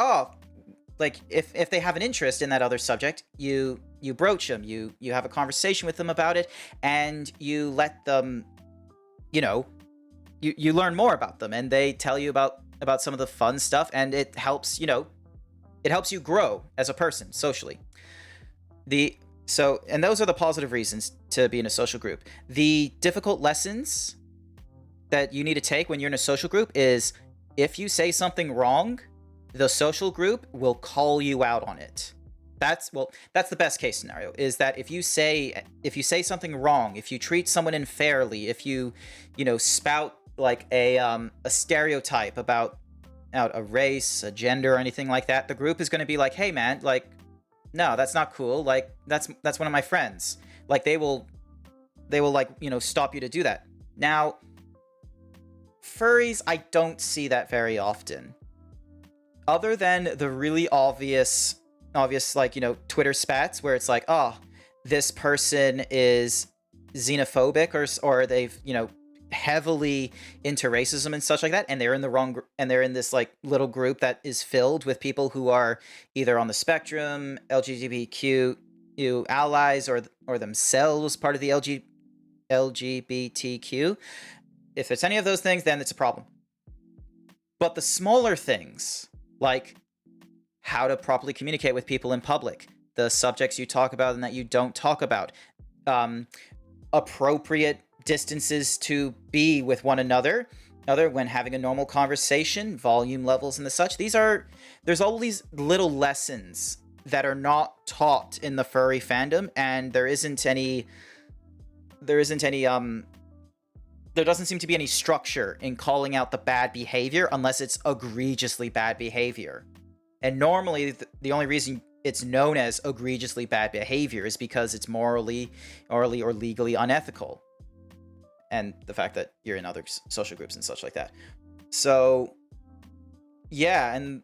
if they have an interest in that other subject, you broach them, you have a conversation with them about it, and you let them, you learn more about them, and they tell you about some of the fun stuff, and it helps you grow as a person socially. And those are the positive reasons to be in a social group. The difficult lessons that you need to take when you're in a social group is, if you say something wrong, the social group will call you out on it. That's the best case scenario, is that if you say something wrong, if you treat someone unfairly, if you spout like a stereotype about a race, a gender, or anything like that, the group is going to be like, hey man, like, no, that's not cool, like that's one of my friends. Like they will like, stop you to do that. Now, furries, I don't see that very often, other than the really obvious like, Twitter spats where it's like, oh, this person is xenophobic, or they've, heavily into racism and such like that, and they're in the wrong and they're in this like little group that is filled with people who are either on the spectrum, LGBTQ allies, or themselves part of the LGBTQ. If it's any of those things, then it's a problem. But the smaller things, like how to properly communicate with people in public, the subjects you talk about and that you don't talk about, appropriate distances to be with one another when having a normal conversation, volume levels and the such. There's all these little lessons that are not taught in the furry fandom, and there doesn't seem to be any structure in calling out the bad behavior unless it's egregiously bad behavior. And normally the only reason it's known as egregiously bad behavior is because it's morally or legally unethical. And the fact that you're in other social groups and such like that. So, yeah, and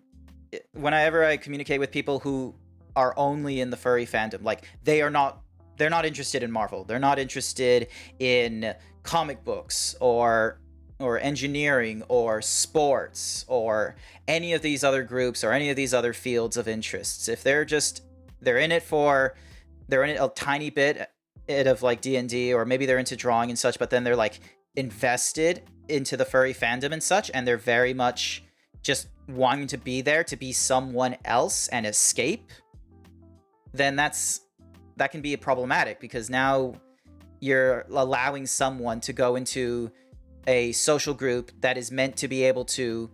whenever I communicate with people who are only in the furry fandom, like they're not interested in Marvel. They're not interested in comic books or engineering or sports or any of these other groups or any of these other fields of interests. If they're in it a tiny bit of like D&D, or maybe they're into drawing and such, but then they're like invested into the furry fandom and such, and they're very much just wanting to be there to be someone else and escape, then that can be problematic, because now you're allowing someone to go into a social group that is meant to be able to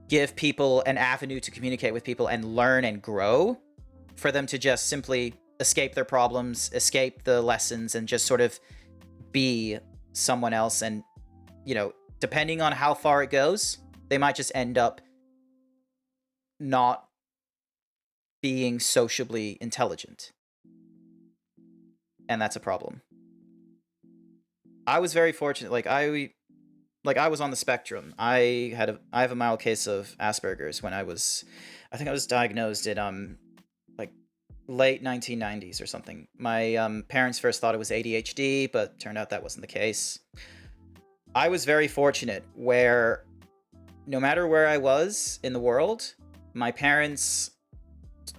give people an avenue to communicate with people and learn and grow, for them to just simply escape their problems, escape the lessons, and just sort of be someone else. And, depending on how far it goes, they might just end up not being sociably intelligent. And that's a problem. I was very fortunate. I was on the spectrum. I have a mild case of Asperger's when I was diagnosed in late 1990s or something. My parents first thought it was ADHD, but turned out that wasn't the case. I was very fortunate where no matter where I was in the world, my parents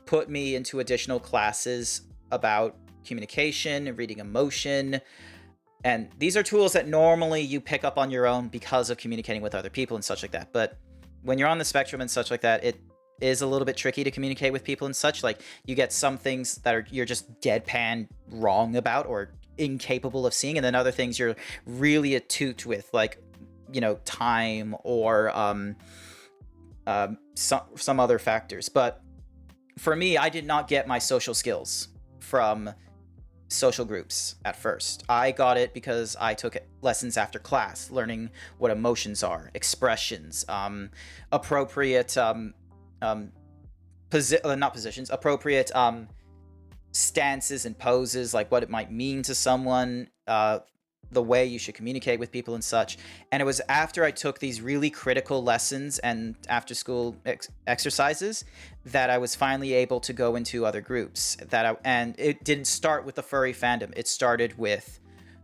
put me into additional classes about communication, reading emotion, and these are tools that normally you pick up on your own because of communicating with other people and such like that. But when you're on the spectrum and such like that, it is a little bit tricky to communicate with people and such. Like, you get some things that you're just deadpan wrong about or incapable of seeing, and then other things you're really attuned with, like, time or some other factors. But for me, I did not get my social skills from social groups at first. I got it because I took lessons after class, learning what emotions are, expressions, appropriate appropriate stances and poses, like what it might mean to someone, the way you should communicate with people and such. And it was after I took these really critical lessons and after school exercises that I was finally able to go into other groups. And it didn't start with the furry fandom. It started with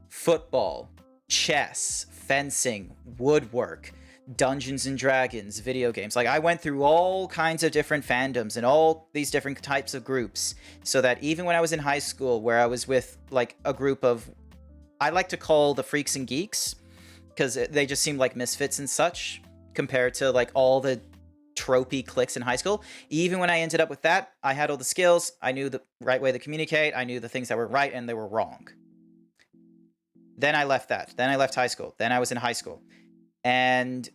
football, chess, fencing, woodwork, Dungeons and Dragons, video games. Like, I went through all kinds of different fandoms and all these different types of groups, so that even when I was in high school, where I was with like a group of, I like to call the freaks and geeks, because they just seemed like misfits and such compared to like all the tropey cliques in high school. Even when I ended up with that, I had all the skills. I knew the right way to communicate. I knew the things that were right and they were wrong. Then I left that. Then I left high school. Then I was in high school. And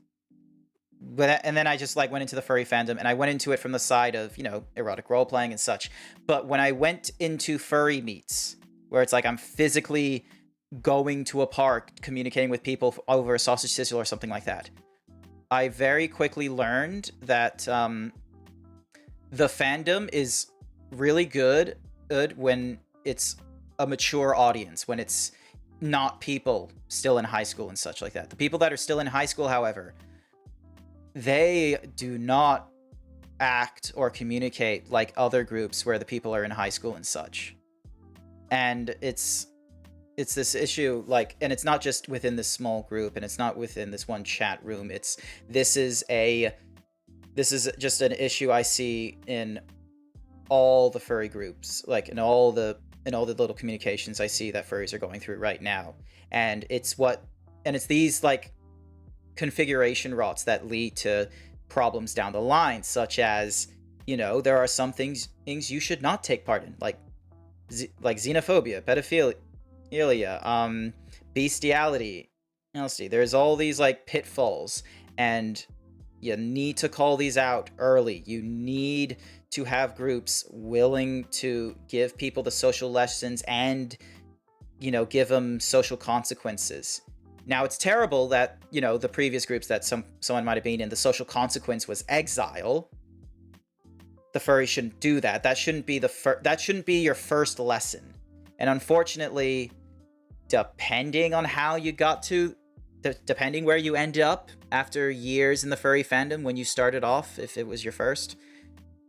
but and then I just like went into the furry fandom, and I went into it from the side of, you know, erotic role playing and such. But when I went into furry meets, where it's like I'm physically going to a park, communicating with people over a sausage sizzle or something like that, I very quickly learned that the fandom is really good when it's a mature audience, when it's not people still in high school and such like that. The people that are still in high school, however, they do not act or communicate like other groups where the people are in high school and such. And it's this issue, like, and it's not just within this small group, and it's not within this one chat room. This is just an issue I see in all the furry groups, like in all the little communications I see that furries are going through right now. And it's these like configuration rots that lead to problems down the line, such as, you know, there are some things you should not take part in, like xenophobia, pedophilia, bestiality. There's all these like pitfalls, and you need to call these out early. You need to have groups willing to give people the social lessons and, you know, give them social consequences. Now, it's terrible that, you know, the previous groups that someone might have been in, the social consequence was exile. The furry shouldn't do that. That shouldn't be that shouldn't be your first lesson. And unfortunately, depending on how you got to, depending where you end up after years in the furry fandom when you started off, if it was your first,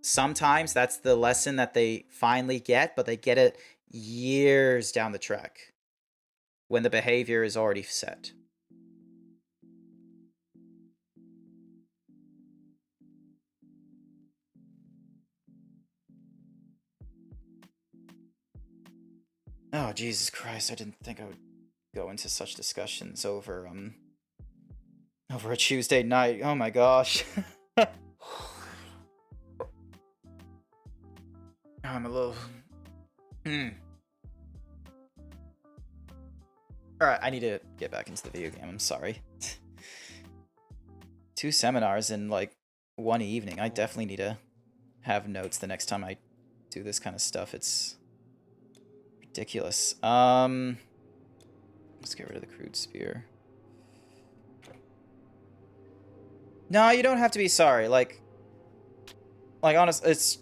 sometimes that's the lesson that they finally get, but they get it years down the track when the behavior is already set. Oh, Jesus Christ, I didn't think I would go into such discussions over a Tuesday night. Oh my gosh. I'm a little... Alright, I need to get back into the video game. I'm sorry. 2 seminars in, like, one evening. I definitely need to have notes the next time I do this kind of stuff. It's ridiculous. Let's get rid of the crude spear. No, you don't have to be sorry. Like, honest, it's...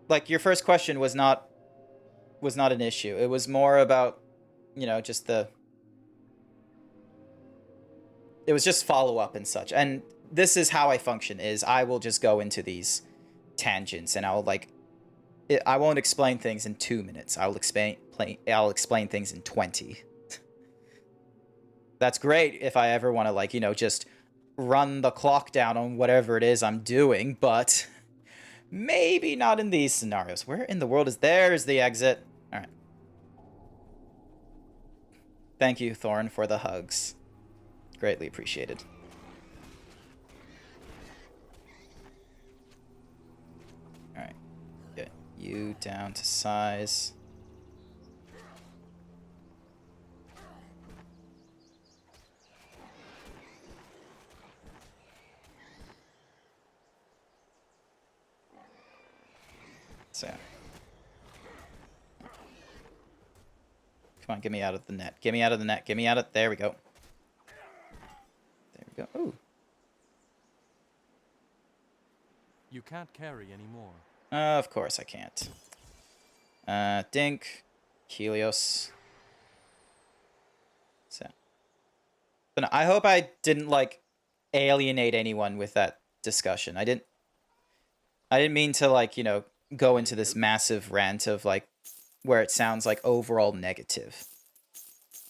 Like, your first question was not an issue. It was more about, you know, just it was just follow-up and such. And this is how I function, is I will just go into these tangents, and I'll, like... I won't explain things in 2 minutes. I'll explain things in 20. That's great if I ever want to, like, you know, just run the clock down on whatever it is I'm doing, but... maybe not in these scenarios. Where in the world is... There's the exit. Alright. Thank you, Thorn, for the hugs. Greatly appreciated. Alright. Get you down to size. So, come on, get me out of the net. Get me out of the net. Get me out of... There we go. There we go. Ooh. You can't carry anymore. Of course I can't. Dink. Helios. So. But no, I hope I didn't, like, alienate anyone with that discussion. I didn't mean to, like, you know, go into this massive rant of, like, where it sounds like overall negative.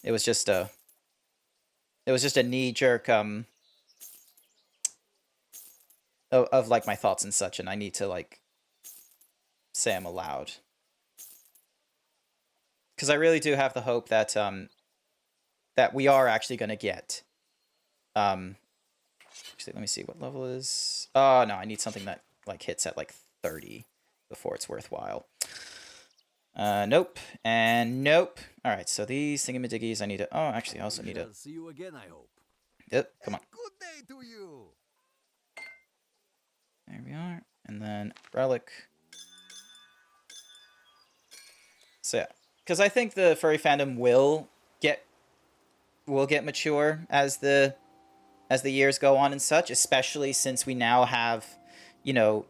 It was just a knee-jerk of like my thoughts and such, and I need to, like, say them aloud, because I really do have the hope that that we are actually going to get actually, let me see what level is... oh no, I need something that, like, hits at like 30 before it's worthwhile. Nope, and nope. Alright, so these thingamadiggies I need to... oh, actually, I also need to... See you again, I hope. Yep, come on. Good day to you. There we are. And then relic. So yeah, because I think the furry fandom will get mature as the years go on and such, especially since we now have, you know,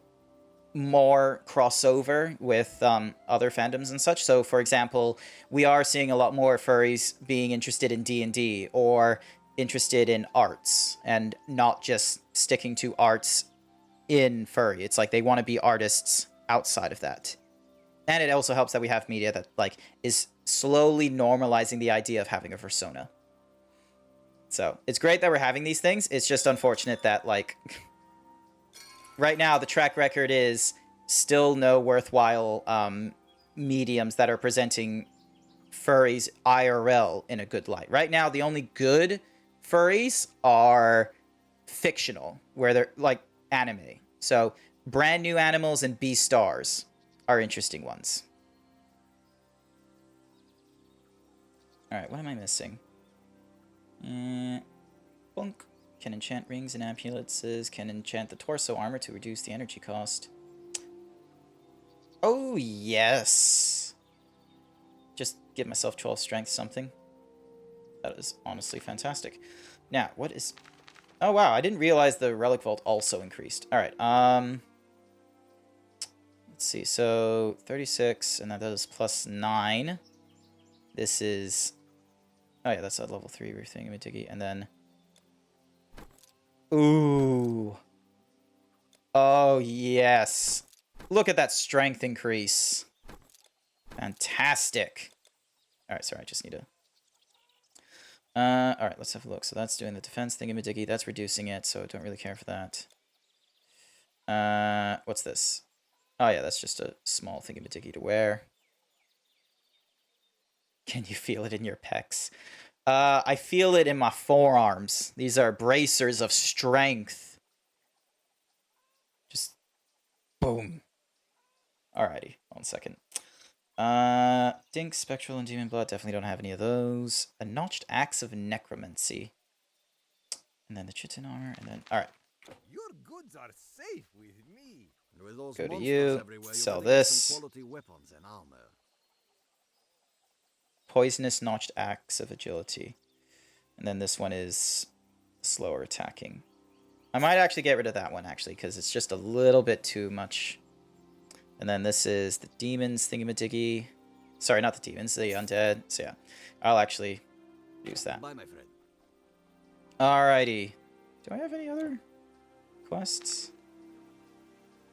more crossover with other fandoms and such. So, for example, we are seeing a lot more furries being interested in D&D or interested in arts and not just sticking to arts in furry. It's like they want to be artists outside of that. And it also helps that we have media that like is slowly normalizing the idea of having a persona. So, it's great that we're having these things. It's just unfortunate that like right now, the track record is still no worthwhile mediums that are presenting furries IRL in a good light. Right now, the only good furries are fictional, where they're like anime. So, Brand New Animals and Beastars are interesting ones. Alright, what am I missing? Bunk. Can enchant rings and amulets. Can enchant the torso armor to reduce the energy cost. Oh, yes. Just give myself 12 strength something. That is honestly fantastic. Now, what is... Oh, wow. I didn't realize the Relic Vault also increased. All right. Let's see. So, 36, and that is plus 9. This is... Oh, yeah, that's a level 3 thingy-majiggy. And then... Ooh. Oh, yes. Look at that strength increase. Fantastic. Alright, sorry, I just need to... Alright, let's have a look. So that's doing the defense thingy-majiggy. That's reducing it, so I don't really care for that. What's this? Oh, yeah, that's just a small thingy-majiggy to wear. Can you feel it in your pecs? I feel it in my forearms. These are bracers of strength. Just boom. Alrighty, 1 second. Dink, Spectral, and Demon Blood. Definitely don't have any of those. A Notched Axe of Necromancy. And then the Chitin Armor, and then... Alright. Your goods are safe with me. And with those Go to monsters you. everywhere, Sell better get this. some quality weapons and armor. Poisonous Notched Axe of Agility. And then this one is slower attacking. I might actually get rid of that one, actually, because it's just a little bit too much. And then this is the Demons thingy-majiggy. Sorry, not the Demons, the Undead. So yeah, I'll actually use that. Bye, my friend. Alrighty. Do I have any other quests?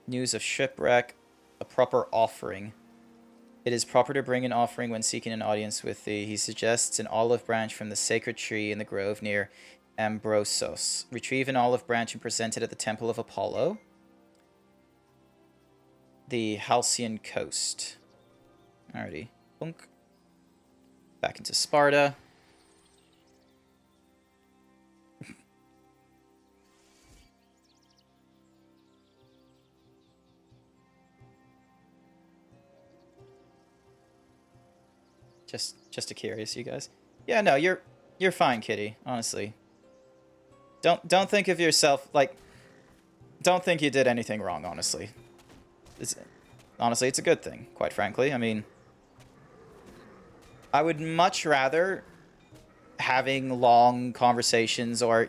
News of Shipwreck. A proper offering. It is proper to bring an offering when seeking an audience with thee. He suggests an olive branch from the sacred tree in the grove near Ambrosos. Retrieve an olive branch and present it at the Temple of Apollo. The Halcyon Coast. Alrighty. Bunk. Back into Sparta. Just to curious, you guys. Yeah, no, you're fine, Kitty. Honestly, don't think of yourself like. Don't think you did anything wrong. Honestly, honestly, it's a good thing. Quite frankly, I mean, I would much rather having long conversations or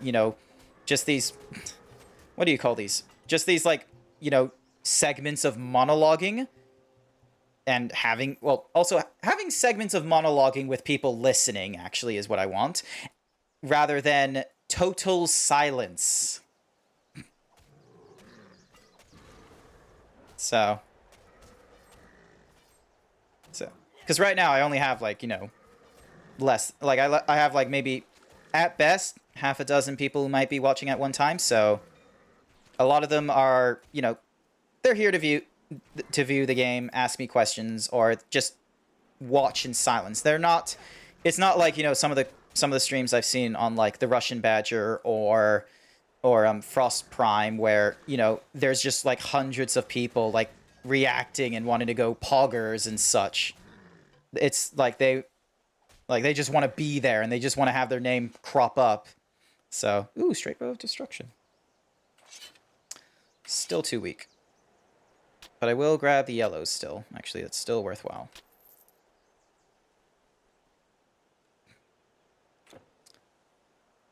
just these. What do you call these? Just these like segments of monologuing. And having segments of monologuing with people listening actually is what I want, rather than total silence. So, because right now I only have less, I have maybe at best half a dozen people who might be watching at one time. So, a lot of them are they're here to view the game, ask me questions, or just watch in silence. It's not like some of the streams I've seen on like the Russian Badger or Frost Prime, where there's just like hundreds of people like reacting and wanting to go poggers and such. It's like they just want to be there and they just want to have their name crop up So, ooh, straight bow of destruction. Still too weak. But I will grab the yellows still. Actually, it's still worthwhile.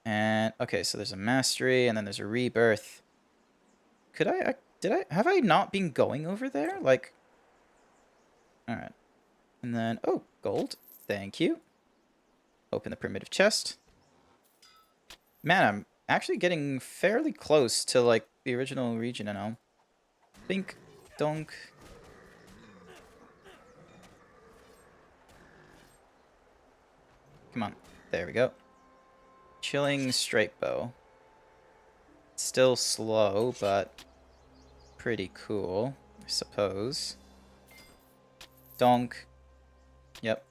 And, okay, so there's a mastery, and then there's a rebirth. Could have I not been going over there? Like, alright. And then, oh, gold. Thank you. Open the primitive chest. Man, I'm actually getting fairly close to, like, the original region and all. Bink, donk. Come on. There we go. Chilling straight bow. Still slow, but pretty cool, I suppose. Donk. Yep.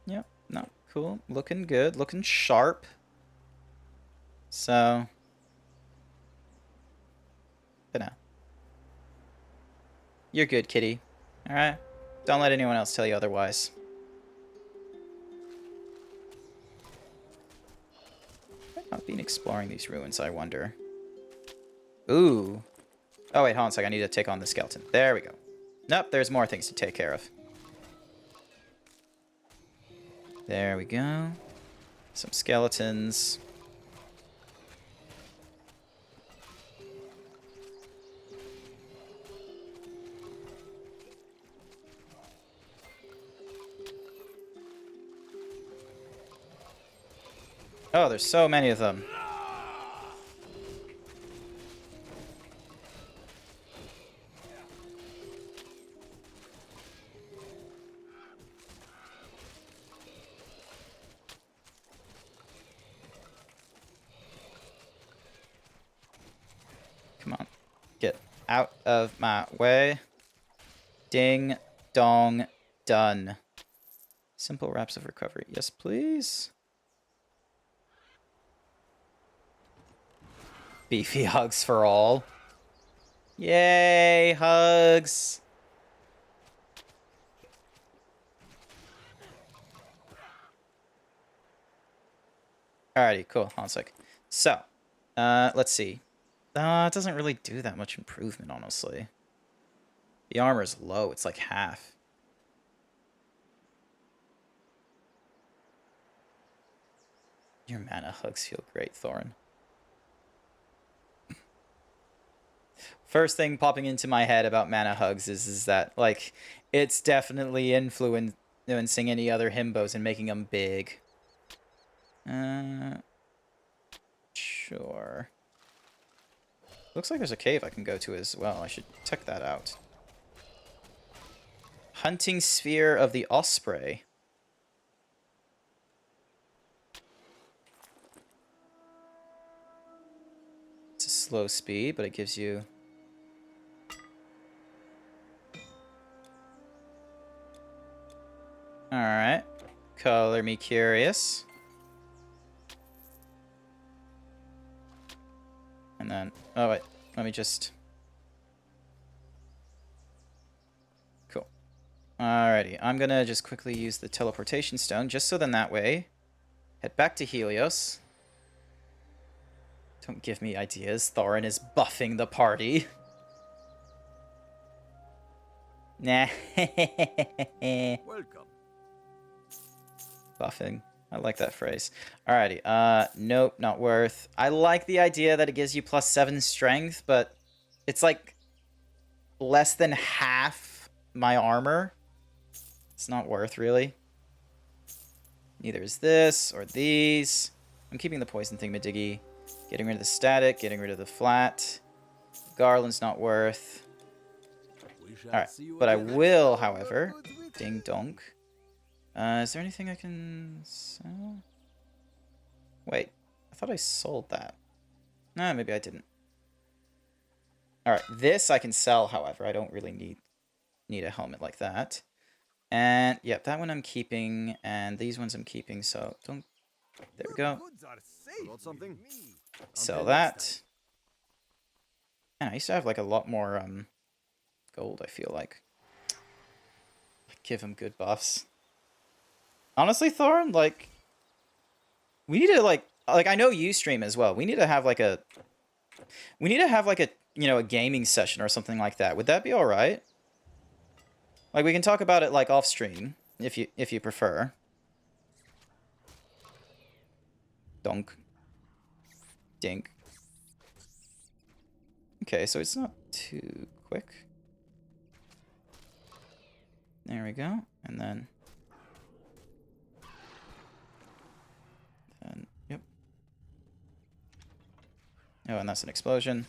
Yep, no, cool. Looking good, looking sharp. So, but no. You're good, kitty. Alright? Don't let anyone else tell you otherwise. I've not been exploring these ruins, I wonder. Ooh. Oh, wait, hold on a second. I need to take on the skeleton. There we go. Nope, there's more things to take care of. There we go. Some skeletons. Oh, there's so many of them. Come on. Get out of my way. Ding, dong, done. Simple wraps of recovery. Yes, please. Beefy hugs for all. Yay, hugs. Alrighty, cool. Hold on a sec. So, let's see. It doesn't really do that much improvement, honestly. The armor's low. It's like half. Your mana hugs feel great, Thorin. First thing popping into my head about mana hugs is that, like, it's definitely influencing any other himbos and making them big. Sure. Looks like there's a cave I can go to as well. I should check that out. Hunting Sphere of the Osprey. It's a slow speed, but it gives you... Alright. Color me curious. And then... Oh, wait. Let me just... Cool. Alrighty. I'm gonna just quickly use the teleportation stone, just so then that way... Head back to Helios. Don't give me ideas. Thorin is buffing the party. Nah. Welcome. Buffing. I like that phrase. Alrighty. Nope, not worth. I like the idea that it gives you +7 strength, but it's like less than half my armor. It's not worth, really. Neither is this or these. I'm keeping the poison thingamadiggy. Getting rid of the static, getting rid of the flat. Garland's not worth. Alright, but I will, however. Ding donk. Is there anything I can sell? Wait, I thought I sold that. Nah, maybe I didn't. Alright, this I can sell, however. I don't really need a helmet like that. And, yep, that one I'm keeping, and these ones I'm keeping, so don't... There we go. Got something? Sell that. Man, I used to have, like, a lot more, gold, I feel like. Give him good buffs. Honestly, Thorin, like, we need to, like, like I know you stream as well. We need to have like a you know, a gaming session or something like that. Would that be all right? Like we can talk about it like off stream if you prefer. Donk. Dink. Okay, so it's not too quick. There we go. And then yep. Oh, and that's an explosion.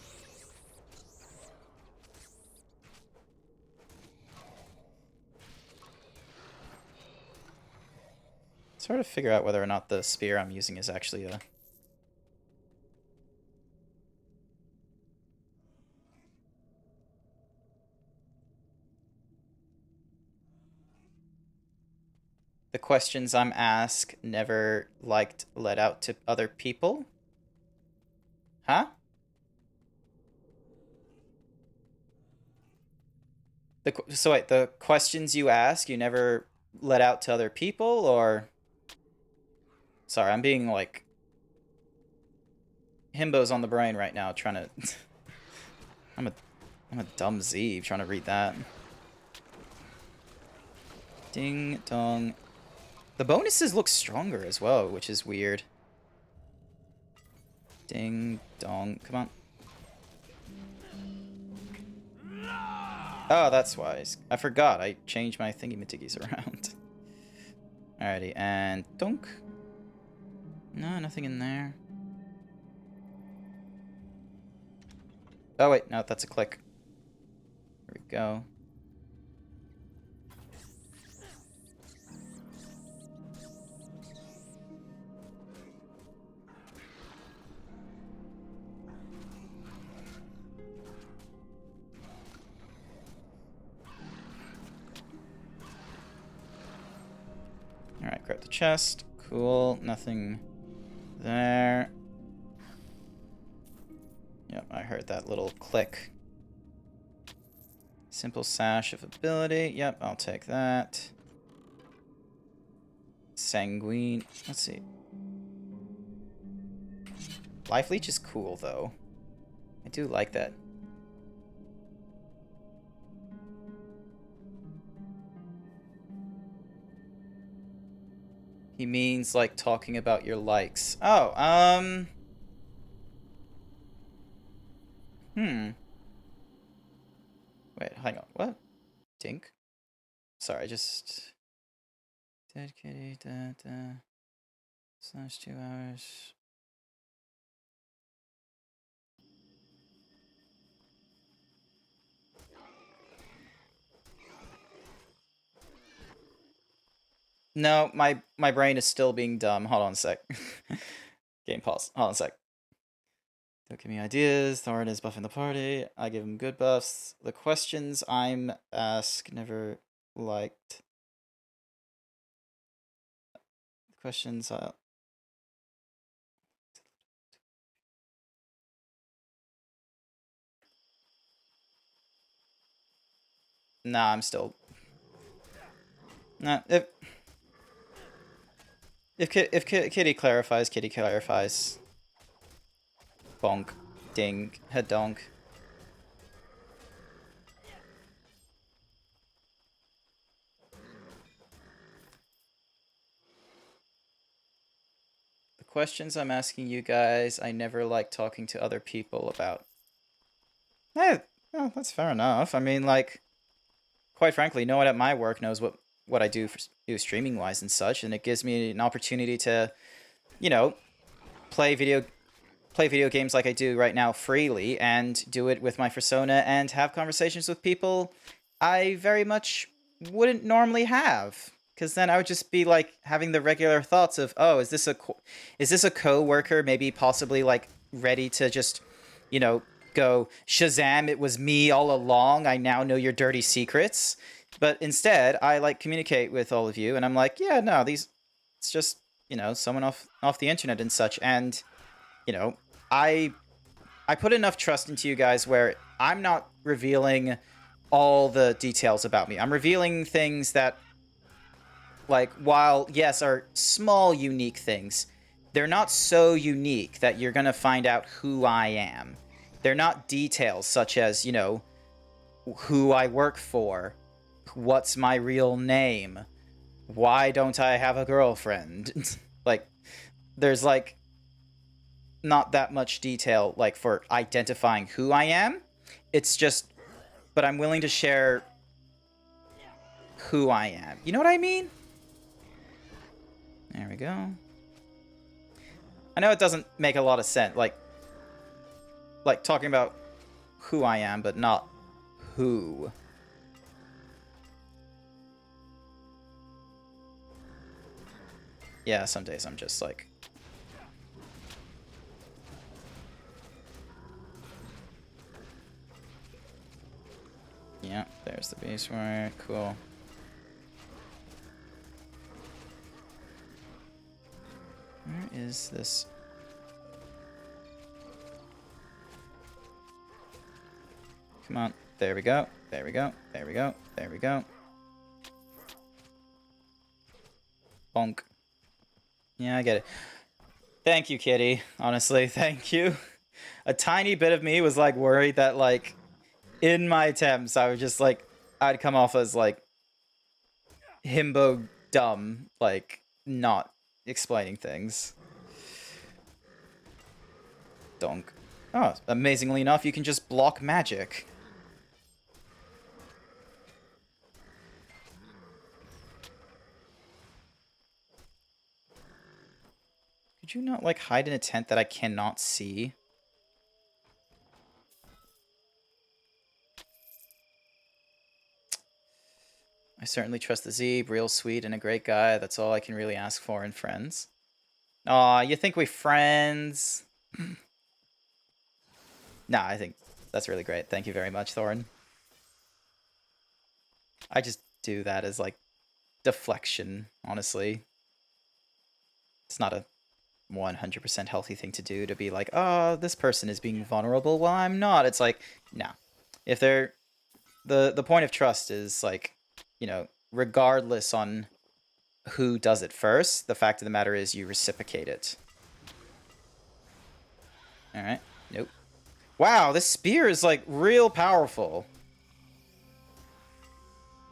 It's hard to figure out whether or not the spear I'm using is actually a... The questions I'm asked never liked let out to other people? Huh? So wait, the questions you ask you never let out to other people, or... Sorry, I'm being like... Himbo's on the brain right now trying to... I'm a dumb Zeeb trying to read that. Ding dong. The bonuses look stronger as well, which is weird. Ding dong. Come on. Oh, that's wise. I forgot. I changed my thingy-majiggies around. Alrighty, and dunk. No, nothing in there. Oh, wait. No, that's a click. There we go. Alright, grab the chest. Cool. Nothing there. Yep, I heard that little click. Simple sash of ability. Yep, I'll take that. Sanguine. Let's see. Life Leech is cool, though. I do like that. He means, like, talking about your likes. Oh, Wait, hang on. What? Dink? Sorry, just... Dead kitty, slash 2 hours. No, my brain is still being dumb. Hold on a sec. Game pause. Hold on a sec. Don't give me ideas. Thorin is buffing the party. I give him good buffs. The questions I'm asked never liked. The questions I'll... Nah, I'm still... Nah, if Kitty clarifies, Kitty clarifies. Bonk. Ding. Head donk. The questions I'm asking you guys, I never like talking to other people about. Eh, well, that's fair enough. I mean, like, quite frankly, no one at my work knows what I do streaming wise and such, and it gives me an opportunity to, you know, play video games like I do right now freely, and do it with my persona and have conversations with people I very much wouldn't normally have, because then I would just be like having the regular thoughts of, oh, is this a co-worker maybe possibly like ready to just, you know, go Shazam, it was me all along, I now know your dirty secrets. But instead, I like communicate with all of you, and I'm like, yeah, no, it's just, you know, someone off the internet and such, and, you know, I put enough trust into you guys where I'm not revealing all the details about me. I'm revealing things that, like, while, yes, are small, unique things, they're not so unique that you're gonna find out who I am. They're not details such as, you know, who I work for, what's my real name, why don't I have a girlfriend? Like, there's like not that much detail like for identifying who I am. It's just, but I'm willing to share who I am. You know what I mean? There we go. I know it doesn't make a lot of sense, like talking about who I am, but not who. Yeah, some days I'm just like... Yeah, there's the base wire. Cool. Where is this? Come on. There we go. There we go. There we go. There we go. Bonk. Yeah, I get it. Thank you, Kitty. Honestly, thank you. A tiny bit of me was like worried that like in my attempts I would just like I'd come off as like himbo dumb, like not explaining things. Donk. Oh, amazingly enough, you can just block magic. Could you not, like, hide in a tent that I cannot see? I certainly trust the Zeeb, real sweet and a great guy. That's all I can really ask for in friends. Aw, you think we friends? Nah, I think that's really great. Thank you very much, Thorin. I just do that as, like, deflection, honestly. It's not a 100% healthy thing to do, to be like, oh, this person is being vulnerable while I'm not. It's like, no. If they're... The point of trust is, like, you know, regardless on who does it first, the fact of the matter is you reciprocate it. Alright. Nope. Wow, this spear is, like, real powerful.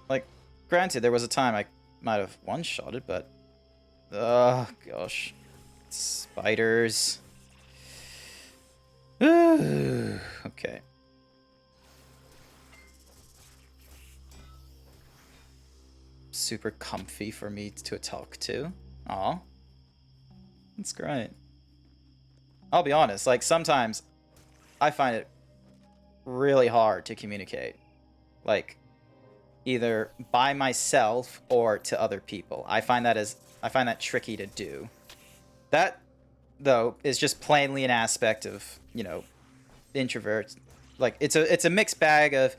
Like, granted, there was a time I might have one-shotted, but... Oh, gosh. Spiders. Okay. Super comfy for me to talk to. Aw. That's great. I'll be honest, like, sometimes I find it really hard to communicate. Like, either by myself or to other people. I find that tricky to do. That, though, is just plainly an aspect of, you know, introverts. Like, it's a mixed bag of,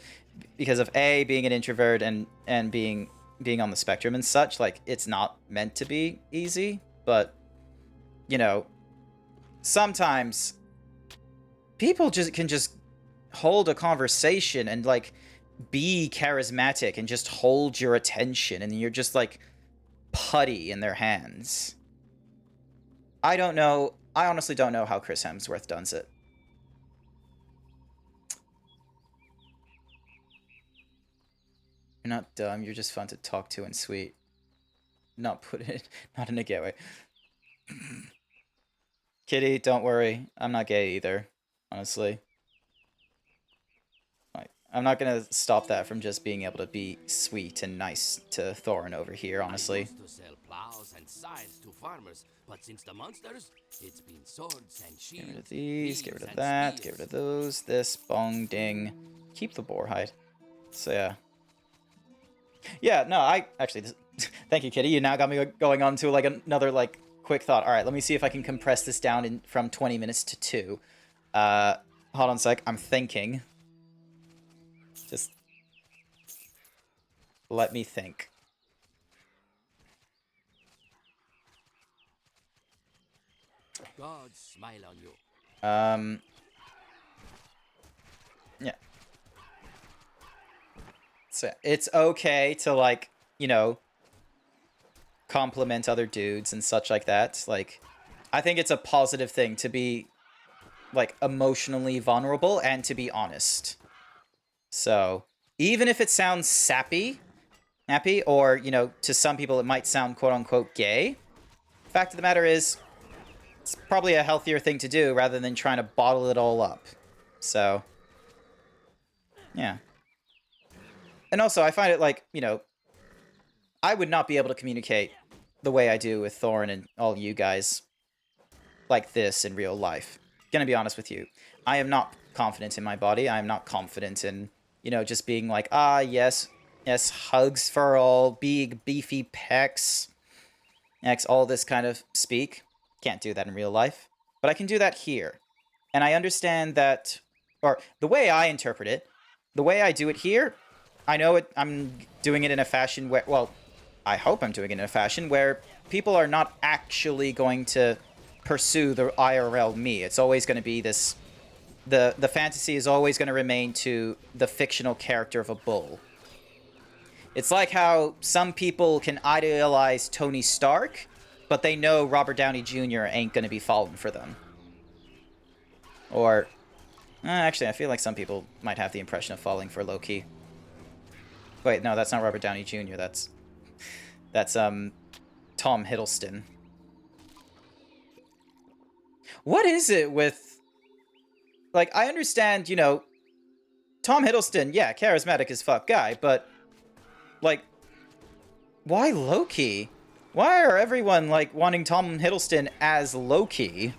because of A, being an introvert and being on the spectrum and such. Like, it's not meant to be easy, but, you know, sometimes people can just hold a conversation and, like, be charismatic and just hold your attention, and you're just, like, putty in their hands. I don't know. I honestly don't know how Chris Hemsworth does it. You're not dumb. You're just fun to talk to and sweet. Not in a gay way. Kitty, don't worry. I'm not gay either, honestly. Like, I'm not gonna stop that from just being able to be sweet and nice to Thorin over here, honestly. I used to sell plows and scythes to farmers, but since the monsters, it's been swords and shields. Get rid of these, get rid of that, get rid of those, this, bong, ding. Keep the boar hide. So, yeah. Yeah, no, I actually... Thank you, Kitty. You now got me going on to, like, another, like, quick thought. Alright, let me see if I can compress this down from 20 minutes to 2. Hold on a sec. I'm thinking. Just... let me think. God smile on you. Yeah. So it's okay to, like, you know, compliment other dudes and such like that. Like, I think it's a positive thing to be, like, emotionally vulnerable and to be honest. So, even if it sounds sappy, or, you know, to some people it might sound quote-unquote gay, fact of the matter is, it's probably a healthier thing to do rather than trying to bottle it all up. So, yeah. And also, I find it like, you know, I would not be able to communicate the way I do with Thorn and all you guys like this in real life. Gonna be honest with you. I am not confident in my body. I am not confident in, you know, just being like, ah, yes, hugs for all, big, beefy pecs, all this kind of speak. Can't do that in real life. But I can do that here. And I understand that, or the way I interpret it, the way I do it here, I know I'm doing it in a fashion where, well, I hope I'm doing it in a fashion where people are not actually going to pursue the IRL me. It's always going to be this, the fantasy is always going to remain to the fictional character of a bull. It's like how some people can idealize Tony Stark, but they know Robert Downey Jr. ain't going to be falling for them. Or, actually, I feel like some people might have the impression of falling for Loki. Wait, no, that's not Robert Downey Jr. That's Tom Hiddleston. What is it with, like, I understand, you know, Tom Hiddleston, yeah, charismatic as fuck guy, but, like, why Loki? Why are everyone, like, wanting Tom Hiddleston as Loki?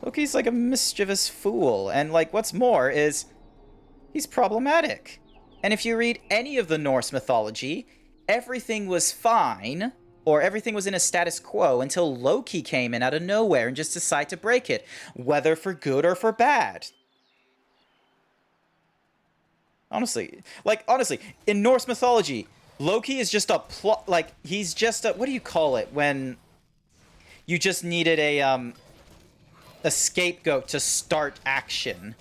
Loki's, like, a mischievous fool, and, like, what's more is, he's problematic. And if you read any of the Norse mythology, everything was fine, or everything was in a status quo until Loki came in out of nowhere and just decided to break it, whether for good or for bad. Honestly, in Norse mythology, Loki is just a plot, like, he's just a, what do you call it when you just needed a scapegoat to start action?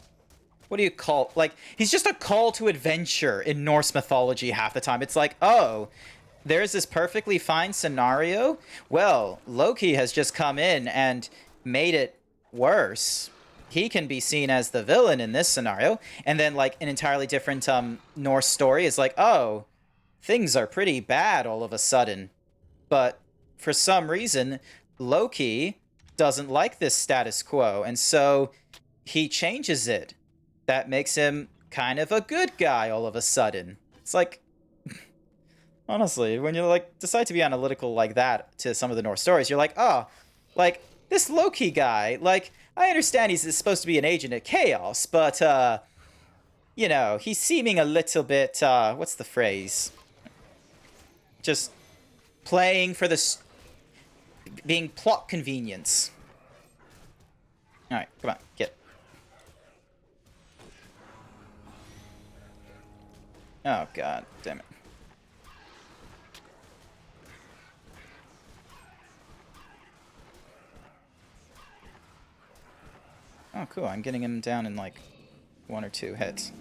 What do you call, like, he's just a call to adventure in Norse mythology half the time. It's like, oh, there's this perfectly fine scenario. Well, Loki has just come in and made it worse. He can be seen as the villain in this scenario. And then, like, an entirely different Norse story is like, oh, things are pretty bad all of a sudden. But for some reason, Loki doesn't like this status quo. And so he changes it. That makes him kind of a good guy all of a sudden. It's like, honestly, when you, like, decide to be analytical like that to some of the Norse stories, you're like, oh, like, this Loki guy, like, I understand he's supposed to be an agent of chaos, but, you know, he's seeming a little bit, what's the phrase? Just playing for this, being plot convenience. Alright, come on, get. Oh, god damn it. Oh, cool. I'm getting him down in, like, 1 or 2 hits.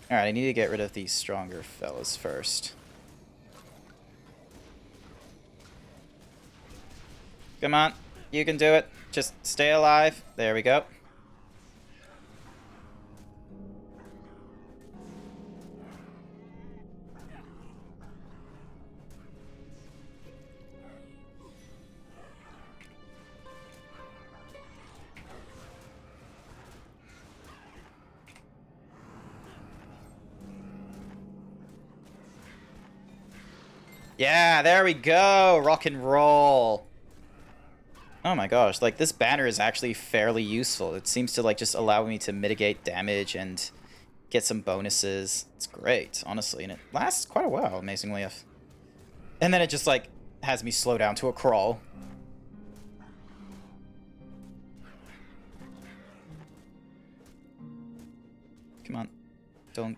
Alright, I need to get rid of these stronger fellas first. Come on, you can do it. Just stay alive. There we go. Yeah, there we go. Rock and roll. Oh my gosh, like, this banner is actually fairly useful. It seems to, like, just allow me to mitigate damage and get some bonuses. It's great, honestly, and it lasts quite a while, amazingly enough. And then it just, like, has me slow down to a crawl. Come on. Dunk.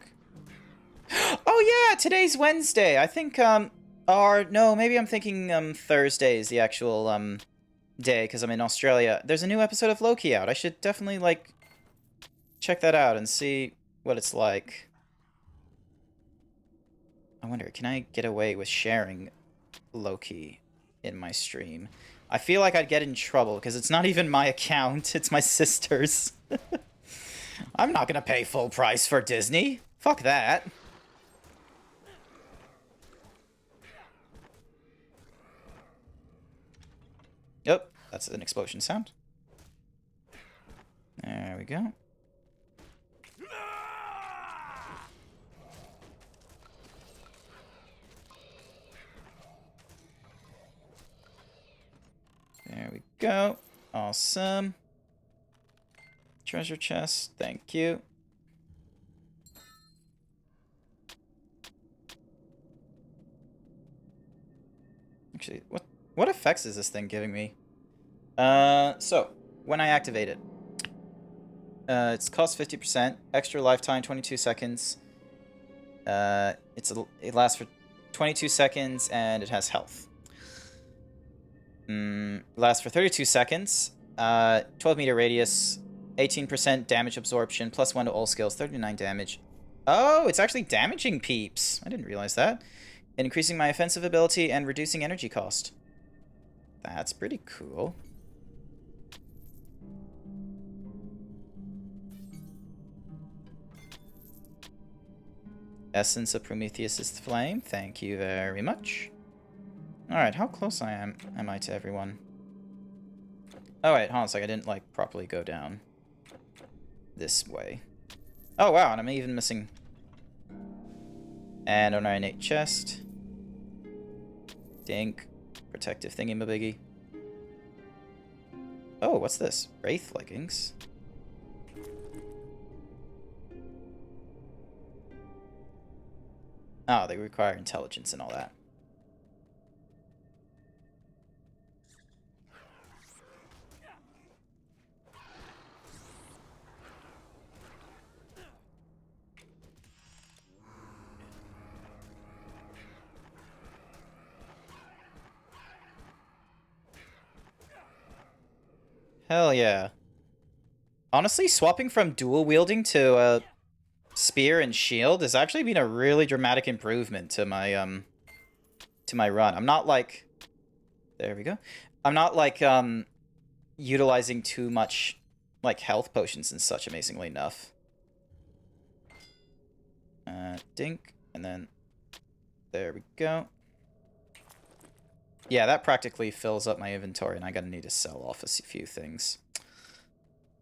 Oh yeah, today's Wednesday. I think, Or no, maybe I'm thinking Thursday is the actual day because I'm in Australia. There's a new episode of Loki out. I should definitely like check that out and see what it's like. I wonder, can I get away with sharing Loki in my stream? I feel like I'd get in trouble because it's not even my account, it's my sister's. I'm not gonna pay full price for Disney. Fuck that. Yep, that's an explosion sound. There we go. There we go. Awesome. Treasure chest, thank you. Actually, what effects is this thing giving me? So when I activate it, it's cost 50%, extra lifetime 22 seconds. It lasts for 22 seconds and it has health. Lasts for 32 seconds. 12-meter radius, 18% damage absorption, +1 to all skills, 39 damage. Oh, it's actually damaging peeps. I didn't realize that. Increasing my offensive ability and reducing energy cost. That's pretty cool. Essence of Prometheus' Flame. Thank you very much. Alright, how close am I to everyone? Oh wait, hold on a sec, I didn't like properly go down this way. Oh wow, and I'm even missing and an innate chest. Dink. Protective thingy-mabiggy. Oh, what's this? Wraith leggings. Oh, they require intelligence and all that. Hell yeah. Honestly, swapping from dual wielding to spear and shield has actually been a really dramatic improvement to my run. I'm not like, there we go. I'm not like utilizing too much like health potions and such, amazingly enough. Dink, and then there we go. Yeah, that practically fills up my inventory, and I'm gonna need to sell off a few things.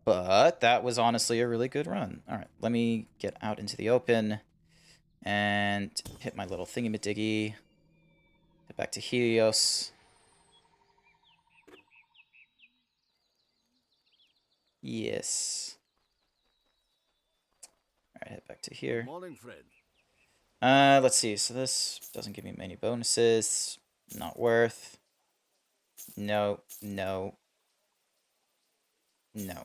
But that was honestly a really good run. Alright, let me get out into the open and hit my little thingy-madiggy. Head back to Helios. Yes. Alright, head back to here. Morning, friend. Let's see. So this doesn't give me many bonuses. Not worth. No, no. No.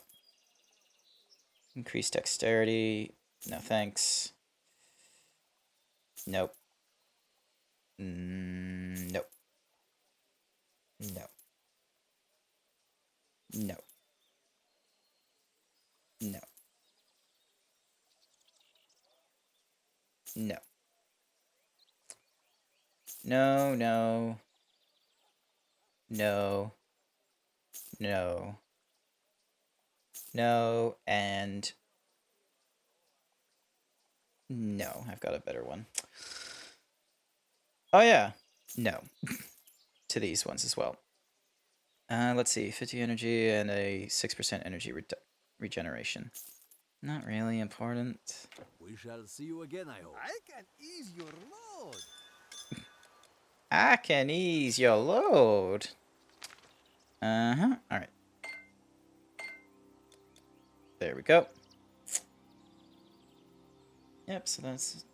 Increased dexterity. No thanks. Nope. Nope. No. No. No. No. No, no. No. No. No, and no. I've got a better one. Oh yeah. No. To these ones as well. Let's see. 50 energy and a 6% energy regeneration. Not really important. We shall see you again, I hope. I can ease your load. I can ease your load. Uh-huh. Alright. There we go. Yep, so that's...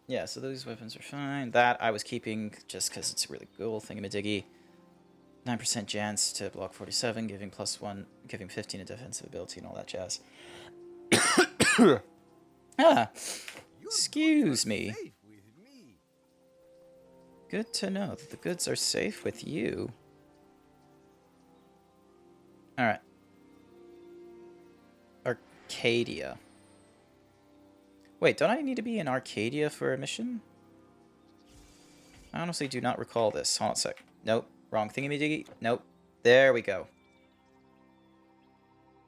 Yeah, so those weapons are fine. That I was keeping just because it's a really cool thingamadiggy. 9% chance to block 47, giving +1, giving 15 to defensive ability and all that jazz. Ah, excuse me. Good to know that the goods are safe with you. Alright. Arcadia. Wait, don't I need to be in Arcadia for a mission? I honestly do not recall this. Hold on a sec. Nope. Wrong thingy-majiggy. Nope. There we go.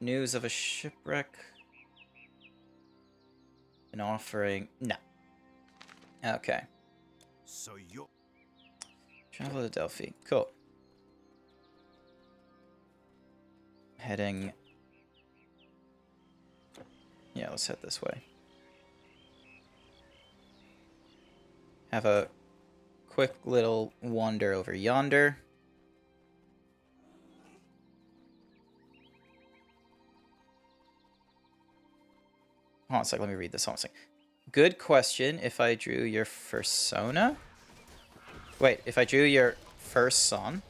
News of a shipwreck. An offering. No. Okay. So you... Travel to Delphi. Cool. Heading... Yeah, let's head this way. Have a quick little wander over yonder. Hold on a sec, let me read this. Hold on a sec. Good question if I drew your persona. Wait, if I drew your first son.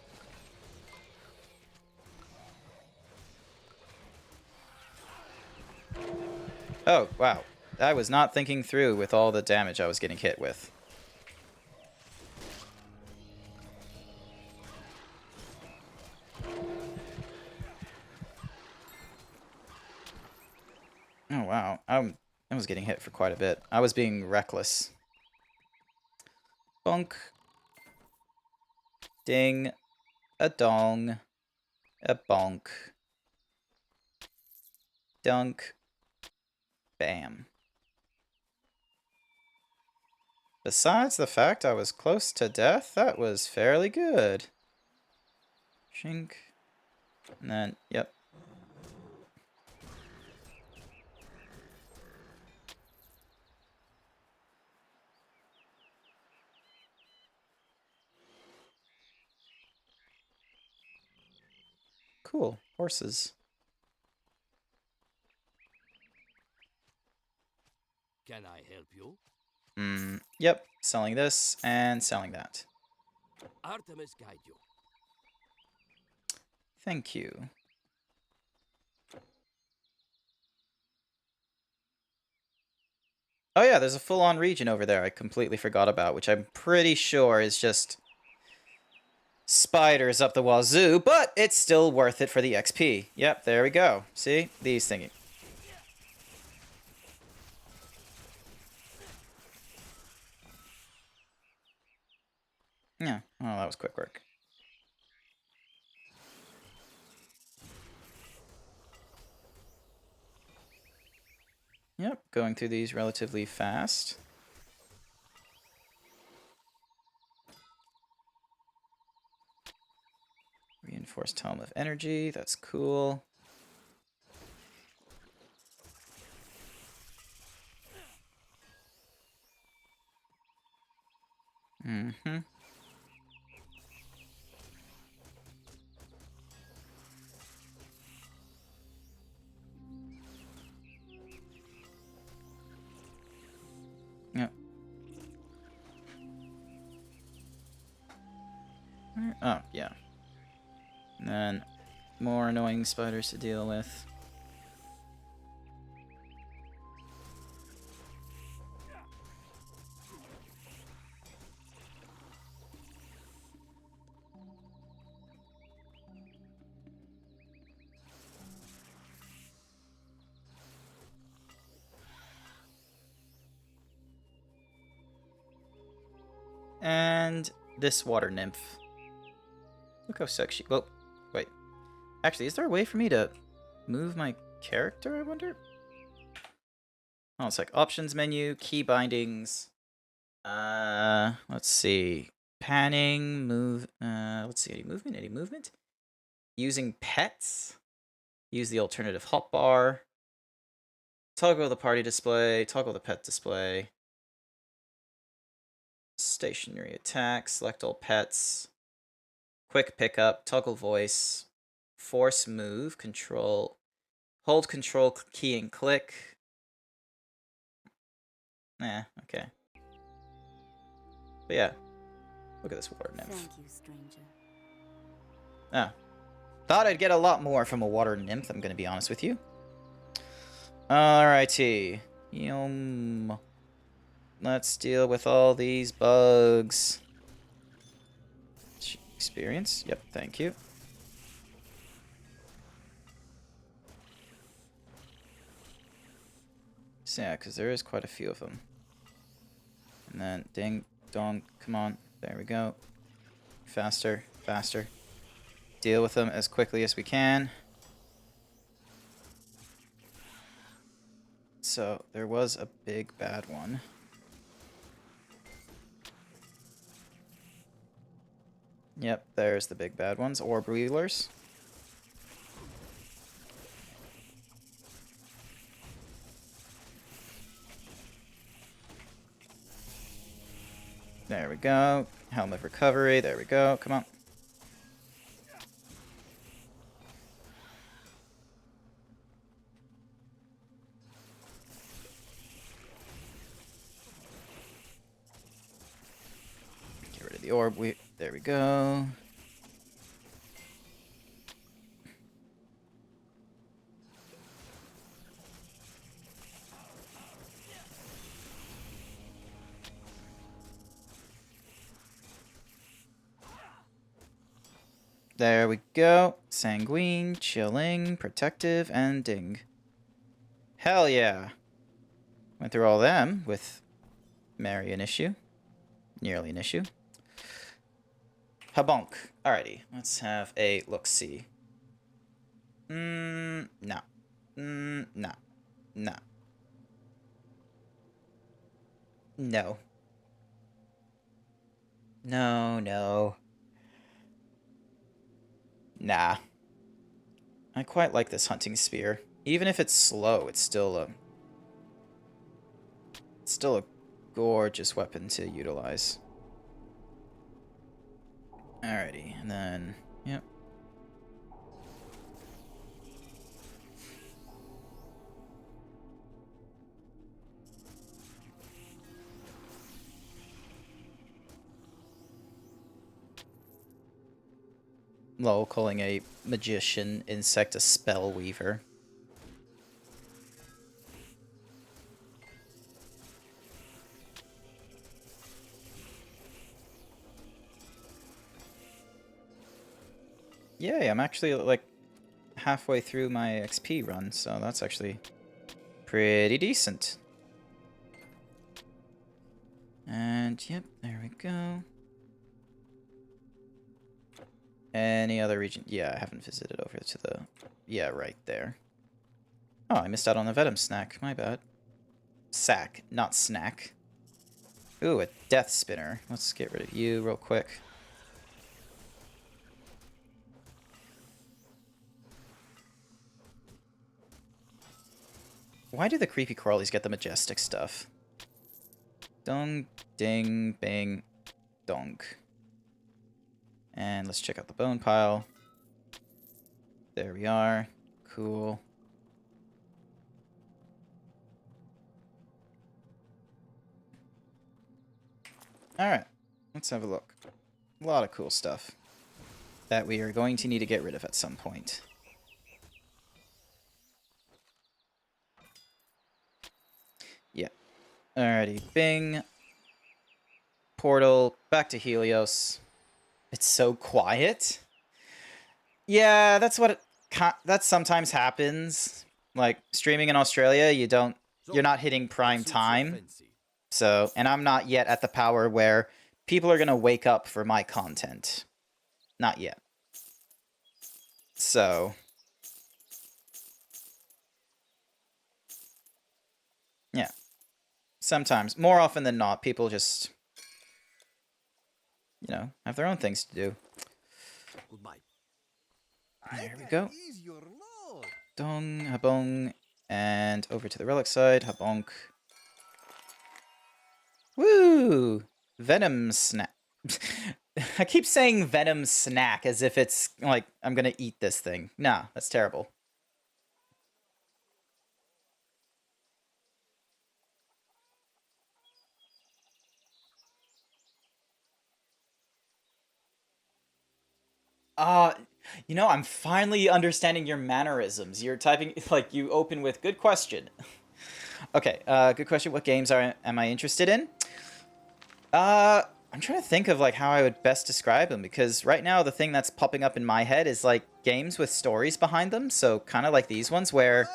Oh, wow. I was not thinking through with all the damage I was getting hit with. Oh, wow. I was getting hit for quite a bit. I was being reckless. Bonk. Ding. A dong. A bonk. Dunk. Bam. Besides the fact I was close to death, that was fairly good. Shink. And then, yep. Cool. Horses. Can I help you? Yep. Selling this and selling that. Artemis guide you. Thank you. Oh yeah, there's a full-on region over there I completely forgot about, which I'm pretty sure is just spiders up the wazoo, but it's still worth it for the XP. Yep, there we go. See? These thingy. Yeah, oh, that was quick work. Yep, going through these relatively fast. Reinforced Helm of Energy, that's cool. Mm-hmm. Yep. Oh, yeah. And then more annoying spiders to deal with. And this water nymph. Look how sexy. Oh, wait. Actually, is there a way for me to move my character, I wonder? Oh, it's like options menu, key bindings. Let's see. Panning, move, let's see, any movement, any movement? Using pets. Use the alternative hotbar. Toggle the party display, toggle the pet display. Stationary attack, select all pets. Quick pickup, toggle voice. Force move, control. Hold control key and click. Okay. But yeah. Look at this water nymph. Thank you, stranger. Oh. Thought I'd get a lot more from a water nymph, I'm gonna be honest with you. Alrighty. Let's deal with all these bugs. Experience. Yep, thank you. So yeah, because there is quite a few of them. And then ding, dong, come on. There we go. Faster, faster. Deal with them as quickly as we can. So there was a big bad one. Yep, there's the big bad ones. Orb Wheelers. There we go. Helm of Recovery. There we go. Come on. Get rid of the orb. There we go. There we go. Sanguine, Chilling, Protective, and Ding. Hell yeah. Went through all them with Mary an issue. Nearly an issue. Habonk. Alrighty, let's have a look-see. No. No. No. No. No, no. Nah. I quite like this hunting spear. Even if it's slow, it's still a gorgeous weapon to utilize. Alrighty, and then yep. Lol, calling a magician insect a spell weaver. Yay, I'm actually like halfway through my XP run, so that's actually pretty decent. And yep, there we go. Any other region? Yeah, I haven't visited over to the... Yeah, right there. Oh, I missed out on the Venom snack. My bad. Sack, not snack. Ooh, a Death Spinner. Let's get rid of you real quick. Why do the creepy crawlies get the majestic stuff? Dong, ding, bang, donk. And let's check out the bone pile. There we are. Cool. Alright, let's have a look. A lot of cool stuff that we are going to need to get rid of at some point. Yeah. Alrighty, Bing. Portal, back to Helios. It's so quiet. Yeah, that's what that sometimes happens. Like streaming in Australia, you're not hitting prime time. So, and I'm not yet at the power where people are going to wake up for my content. Not yet. So, yeah. Sometimes, more often than not, people just, you know, have their own things to do. Goodbye. There we go. Dong, habong, and over to the relic side, habonk. Woo! Venom snack. I keep saying venom snack as if it's like I'm gonna eat this thing. Nah, that's terrible. You know, I'm finally understanding your mannerisms. You're typing, like, you open with, good question. Okay, good question. What games am I interested in? I'm trying to think of like how I would best describe them, because right now the thing that's popping up in my head is like games with stories behind them. So kind of like these ones where,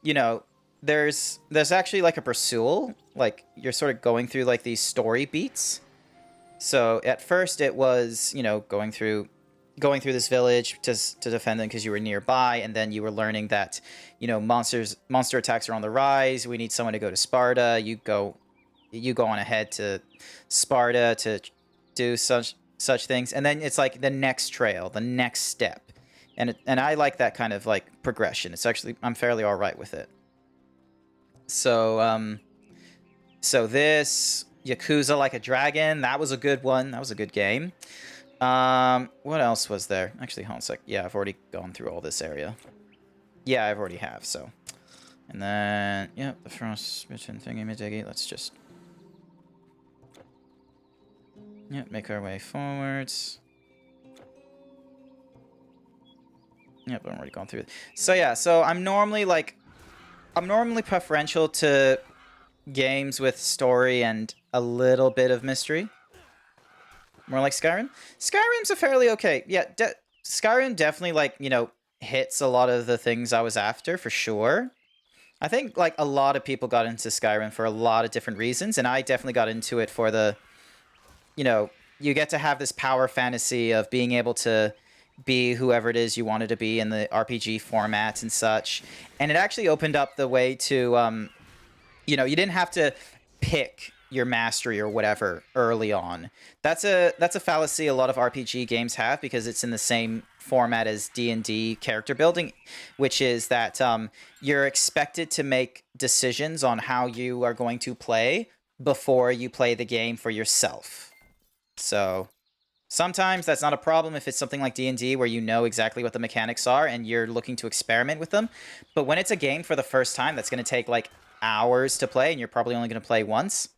you know, there's actually like a pursual, like you're sort of going through like these story beats. So at first it was, you know, going through this village to defend them because you were nearby, and then you were learning that, you know, monster attacks are on the rise. We need someone to go to Sparta. You go on ahead to Sparta to do such things, and then it's like the next trail, the next step, and I like that kind of like progression. It's actually, I'm fairly all right with it. So so this Yakuza Like a Dragon, that was a good one. That was a good game. What else was there? Actually, hold on a sec. Yeah, I've already gone through all this area. Yeah, I've already have, so. And then, yeah, the frostbitten thingy-majiggy. Let's just... yeah, make our way forwards. Yep, I've already gone through it. So yeah, so I'm normally preferential to games with story and a little bit of mystery. More like Skyrim. Skyrim's a fairly okay. Yeah, Skyrim definitely, like, you know, hits a lot of the things I was after, for sure. I think, like, a lot of people got into Skyrim for a lot of different reasons, and I definitely got into it for the, you know, you get to have this power fantasy of being able to be whoever it is you wanted to be in the RPG formats and such. And it actually opened up the way to, you know, you didn't have to pick your mastery or whatever early on. That's a fallacy a lot of RPG games have, because it's in the same format as D&D character building, which is that you're expected to make decisions on how you are going to play before you play the game for yourself. So sometimes that's not a problem if it's something like D&D where you know exactly what the mechanics are and you're looking to experiment with them. But when it's a game for the first time that's going to take like hours to play and you're probably only going to play once,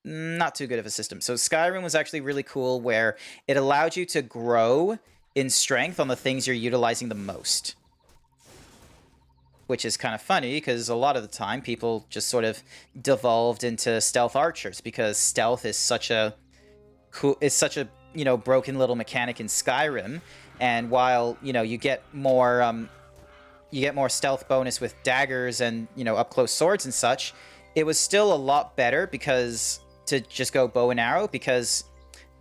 not too good of a system. So Skyrim was actually really cool, where it allowed you to grow in strength on the things you're utilizing the most. Which is kind of funny, because a lot of the time people just sort of devolved into stealth archers, because stealth is such a you know, broken little mechanic in Skyrim. And while, you know, you get more stealth bonus with daggers and, you know, up close swords and such, it was still a lot better because to just go bow and arrow, because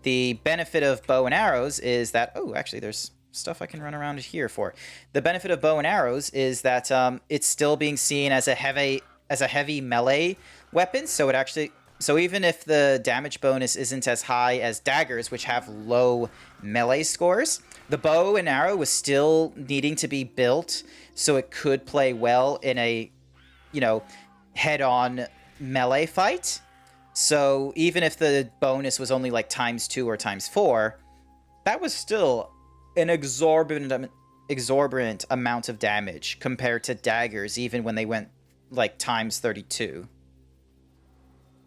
the benefit of bow and arrows is that, oh, actually there's stuff I can run around here for. The benefit of bow and arrows is that it's still being seen as a heavy melee weapon, so it actually, so even if the damage bonus isn't as high as daggers, which have low melee scores, the bow and arrow was still needing to be built so it could play well in a, you know, head-on melee fight. So even if the bonus was only like ×2 or ×4, that was still an exorbitant amount of damage compared to daggers, even when they went like ×32.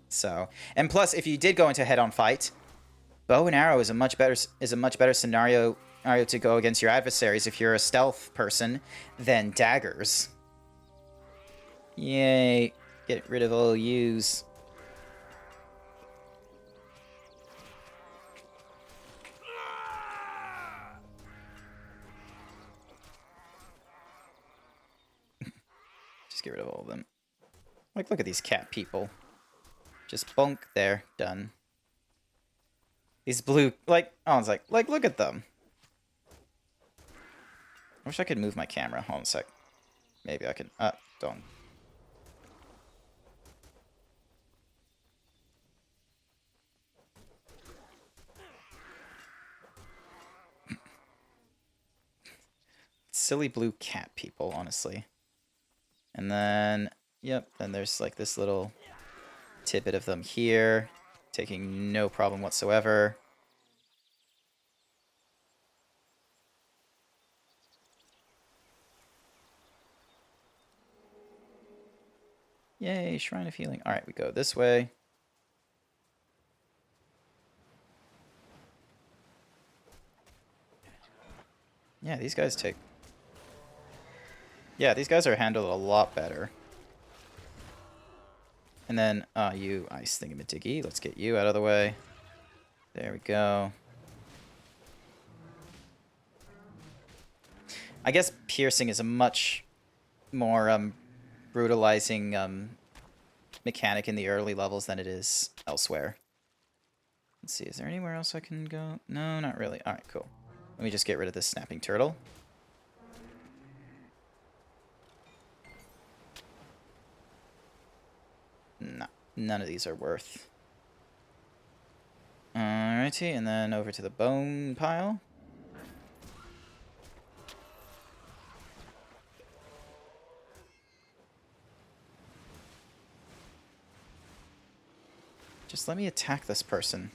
So, and plus, if you did go into head-on fight, bow and arrow is a much better scenario to go against your adversaries if you're a stealth person than daggers. Yay! Get rid of all yous. Just get rid of all of them. Like, look at these cat people. Just bonk there, done. These blue, like, oh, it's like, look at them. I wish I could move my camera. Hold on a sec. Maybe I can, don't. Silly blue cat people, honestly. And then, yep, then there's like this little tidbit of them here, taking no problem whatsoever. Yay, Shrine of Healing. Alright, we go this way. Yeah, these guys take... yeah, these guys are handled a lot better. And then, you ice thingamadiggy. Let's get you out of the way. There we go. I guess piercing is a much more brutalizing mechanic in the early levels than it is elsewhere. Let's see, is there anywhere else I can go? No, not really. Alright, cool. Let me just get rid of this snapping turtle. No, none of these are worth. Alrighty, and then over to the bone pile. Just let me attack this person.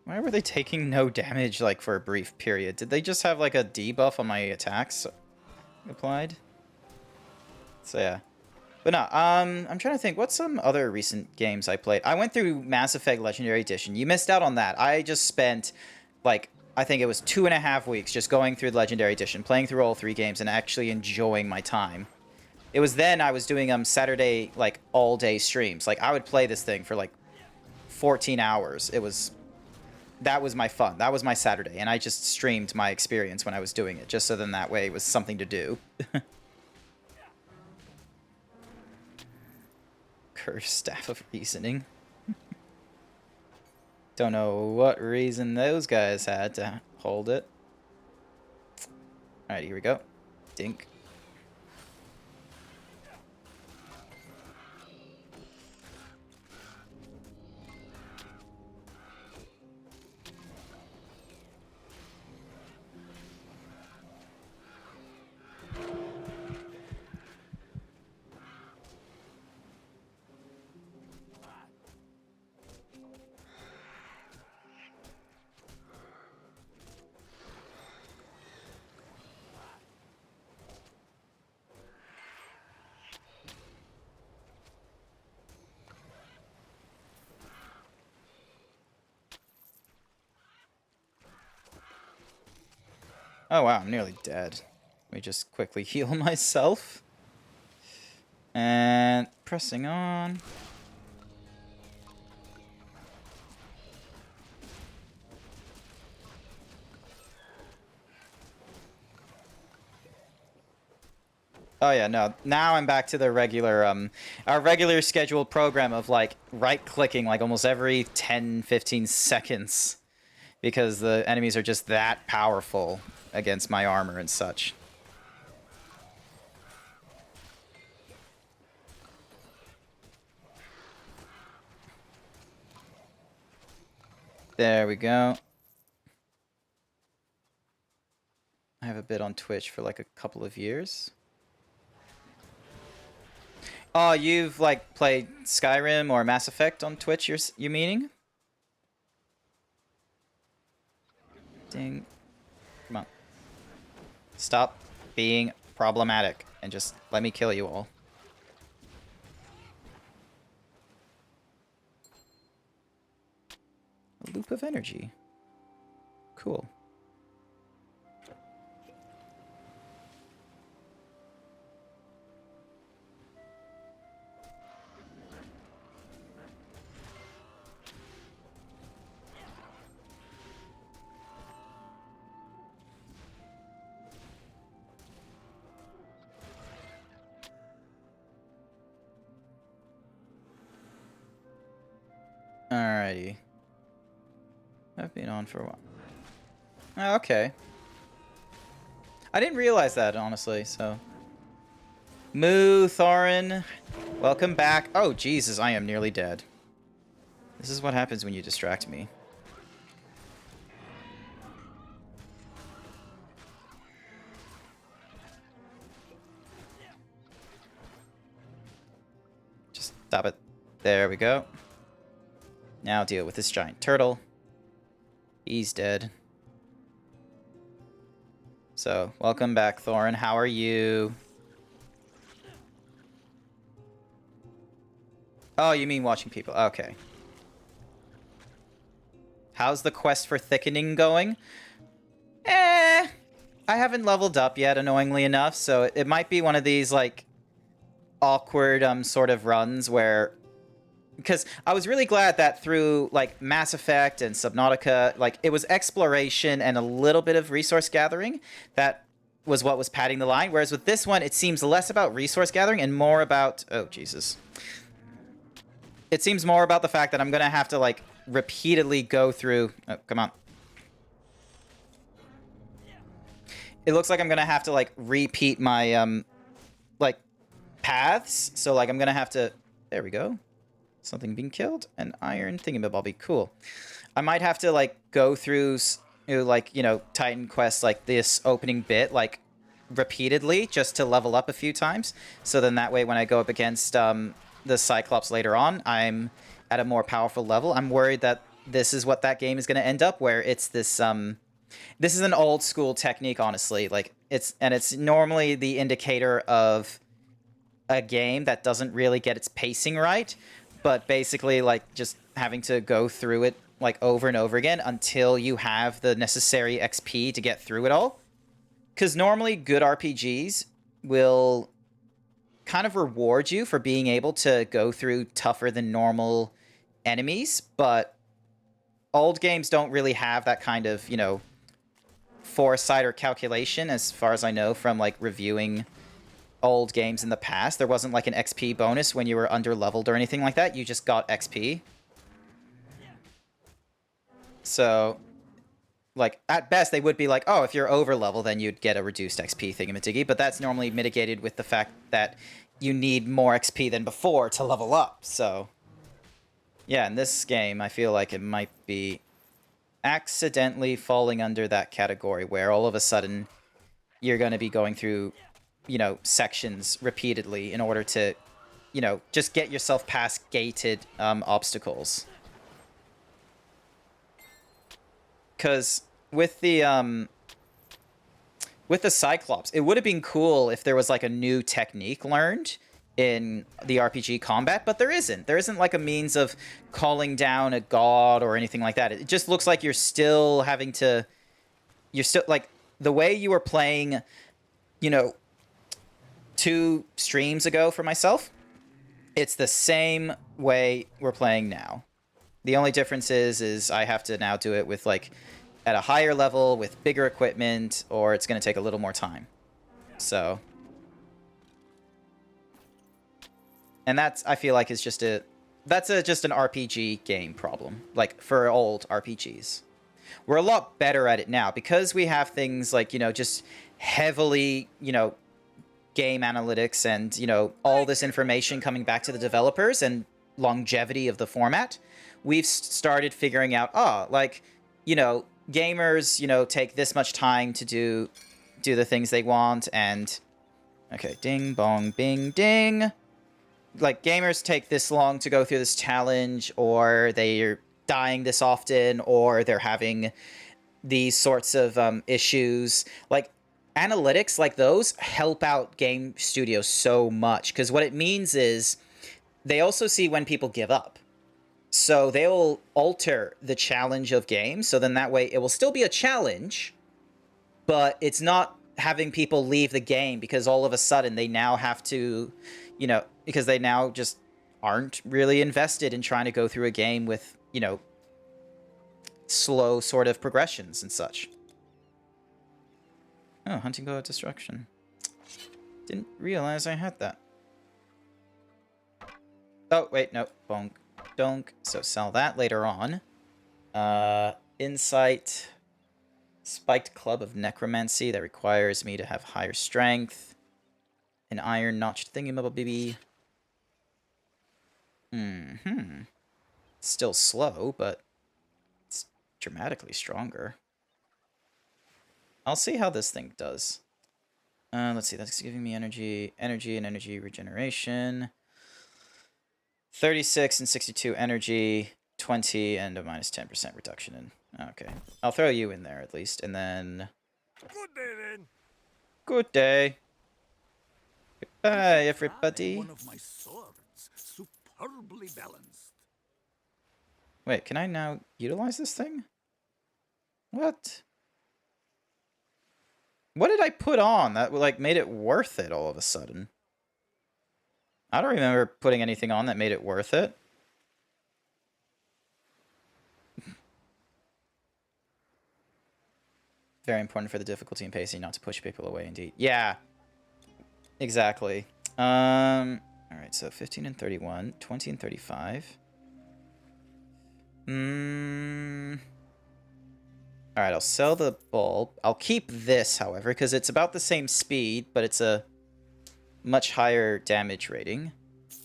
Why were they taking no damage, like, for a brief period? Did they just have, like, a debuff on my attacks applied? So, yeah. But no, I'm trying to think, what's some other recent games I played? I went through Mass Effect Legendary Edition. You missed out on that. I just spent, like, I think it was 2.5 weeks just going through the Legendary Edition, playing through all 3 games, and actually enjoying my time. It was then I was doing Saturday, like, all-day streams. Like, I would play this thing for, like, 14 hours. That was my fun. That was my Saturday, and I just streamed my experience when I was doing it, just so then that way it was something to do. Cursed Staff of Reasoning. Don't know what reason those guys had to hold it. Alright, here we go. Dink. Oh wow, I'm nearly dead. Let me just quickly heal myself. And pressing on. Oh yeah, no. Now I'm back to the regular, our regular scheduled program of, like, right-clicking, like, almost every 10, 15 seconds. Because the enemies are just that powerful against my armor and such. There we go. I have a bit on Twitch for like a couple of years. Oh, you've like played Skyrim or Mass Effect on Twitch, you meaning? Ding. Come on. Stop being problematic and just let me kill you all. A loop of energy. Cool. Alrighty. I've been on for a while. Oh, okay. I didn't realize that, honestly, so. Moo, Thorin. Welcome back. Oh, Jesus, I am nearly dead. This is what happens when you distract me. Just stop it. There we go. Now deal with this giant turtle. He's dead. So, welcome back, Thorin. How are you? Oh, you mean watching people. Okay. How's the quest for thickening going? I haven't leveled up yet, annoyingly enough, so it might be one of these, like, awkward sort of runs where, because I was really glad that through like Mass Effect and Subnautica, like it was exploration and a little bit of resource gathering that was what was padding the line. Whereas with this one, it seems less about resource gathering and more about, oh Jesus, it seems more about the fact that I'm gonna have to like repeatedly go through. Oh, come on. It looks like I'm gonna have to like repeat my like paths. So like I'm gonna have to. There we go. Something being killed. An iron thingamabobby. Cool. I might have to like go through like, you know, Titan quests like this opening bit like repeatedly just to level up a few times. So then that way when I go up against the Cyclops later on, I'm at a more powerful level. I'm worried that this is what that game is going to end up, where it's this this is an old school technique, honestly. Like it's normally the indicator of a game that doesn't really get its pacing right, but basically like just having to go through it like over and over again until you have the necessary XP to get through it all. Because normally good RPGs will kind of reward you for being able to go through tougher than normal enemies, but old games don't really have that kind of, you know, foresight or calculation, as far as I know from like reviewing old games in the past. There wasn't like an XP bonus when you were under-leveled or anything like that. You just got XP. So, like, at best, they would be like, oh, if you're over-level, then you'd get a reduced XP thingamadiggy, but that's normally mitigated with the fact that you need more XP than before to level up, so... Yeah, in this game, I feel like it might be accidentally falling under that category where all of a sudden you're going to be going through, you know, sections repeatedly in order to, you know, just get yourself past gated obstacles. Because with the Cyclops, it would have been cool if there was like a new technique learned in the RPG combat, but there isn't. There isn't like a means of calling down a god or anything like that. It just looks like you're still having to... You're still... Like, the way you were playing, you know, 2 streams ago for myself, it's the same way we're playing now. The only difference is I have to now do it with, like, at a higher level, with bigger equipment, or it's going to take a little more time. So... And that's, I feel like, is just a... That's just an RPG game problem. Like, for old RPGs. We're a lot better at it now. Because we have things like, you know, just heavily, you know, game analytics and, you know, all this information coming back to the developers and longevity of the format. We've started figuring out, like, you know, gamers, you know, take this much time to do the things they want, and... Okay, ding, bong, bing, ding... Like, gamers take this long to go through this challenge, or they're dying this often, or they're having these sorts of issues. Like, analytics like those help out game studios so much, because what it means is they also see when people give up. So they'll alter the challenge of games, so then that way it will still be a challenge, but it's not having people leave the game because all of a sudden they now have to, you know, because they now just aren't really invested in trying to go through a game with, you know, slow sort of progressions and such. Oh, Hunting Bow of Destruction. Didn't realize I had that. Oh, wait, no. Bonk. Donk. So sell that later on. Insight. Spiked Club of Necromancy. That requires me to have higher strength. An iron notched thingamabobby. Still slow, but it's dramatically stronger. I'll see how this thing does. Let's see, that's giving me energy and energy regeneration. 36 and 62 energy, 20 and a minus 10% reduction in. Okay, I'll throw you in there at least, and then... Good day, then. Good day. Goodbye, everybody. One of my swords, superbly balanced. Wait, can I now utilize this thing? What? What did I put on that like made it worth it all of a sudden? I don't remember putting anything on that made it worth it. Very important for the difficulty and pacing not to push people away, indeed. Yeah. Exactly. Alright, so 15 and 31, 20 and 35. Alright, I'll sell the bulb. I'll keep this, however, because it's about the same speed, but it's a much higher damage rating.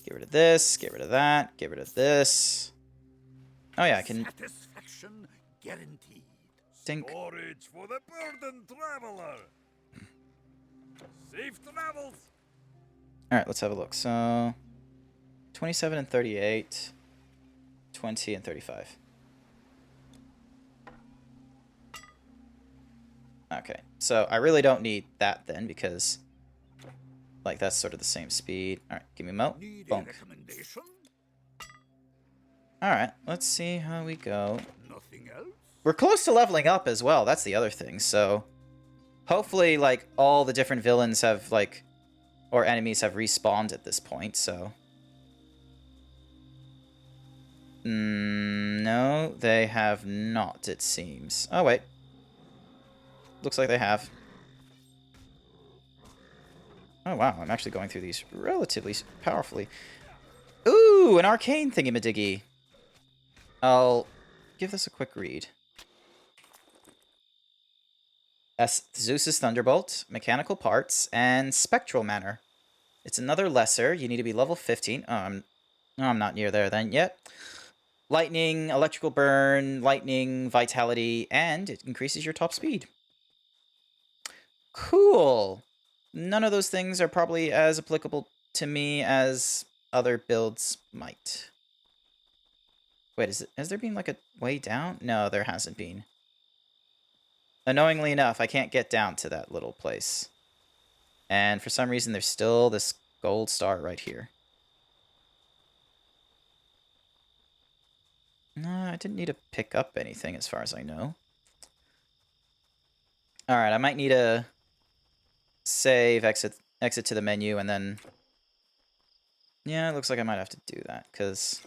Get rid of this, get rid of that, get rid of this. Oh yeah, I can... Satisfaction guaranteed. Dink. Storage for the burdened traveler. Safe travels. Alright, let's have a look. So, 27 and 38, 20 and 35. Okay, so I really don't need that then, because, like, that's sort of the same speed. Alright, give me mo. Need a Bonk. recommendation? Alright, let's see how we go. Nothing else? We're close to leveling up as well, that's the other thing, so... Hopefully, like, all the different villains have, like... Or enemies have respawned at this point, so... No, they have not, it seems. Oh, wait. Looks like they have. Oh, wow, I'm actually going through these relatively powerfully. Ooh, an arcane thingy-majiggy. I'll give this a quick read. Zeus's Thunderbolt, Mechanical Parts, and Spectral Manner. It's another lesser. You need to be level 15. I'm not near there then yet. Lightning, Electrical Burn, Lightning, Vitality, and it increases your top speed. Cool. None of those things are probably as applicable to me as other builds might. Wait, has there been like a way down? No, there hasn't been. Annoyingly enough, I can't get down to that little place. And for some reason, there's still this gold star right here. No, I didn't need to pick up anything as far as I know. Alright, I might need to save, exit to the menu, and then... Yeah, it looks like I might have to do that, because...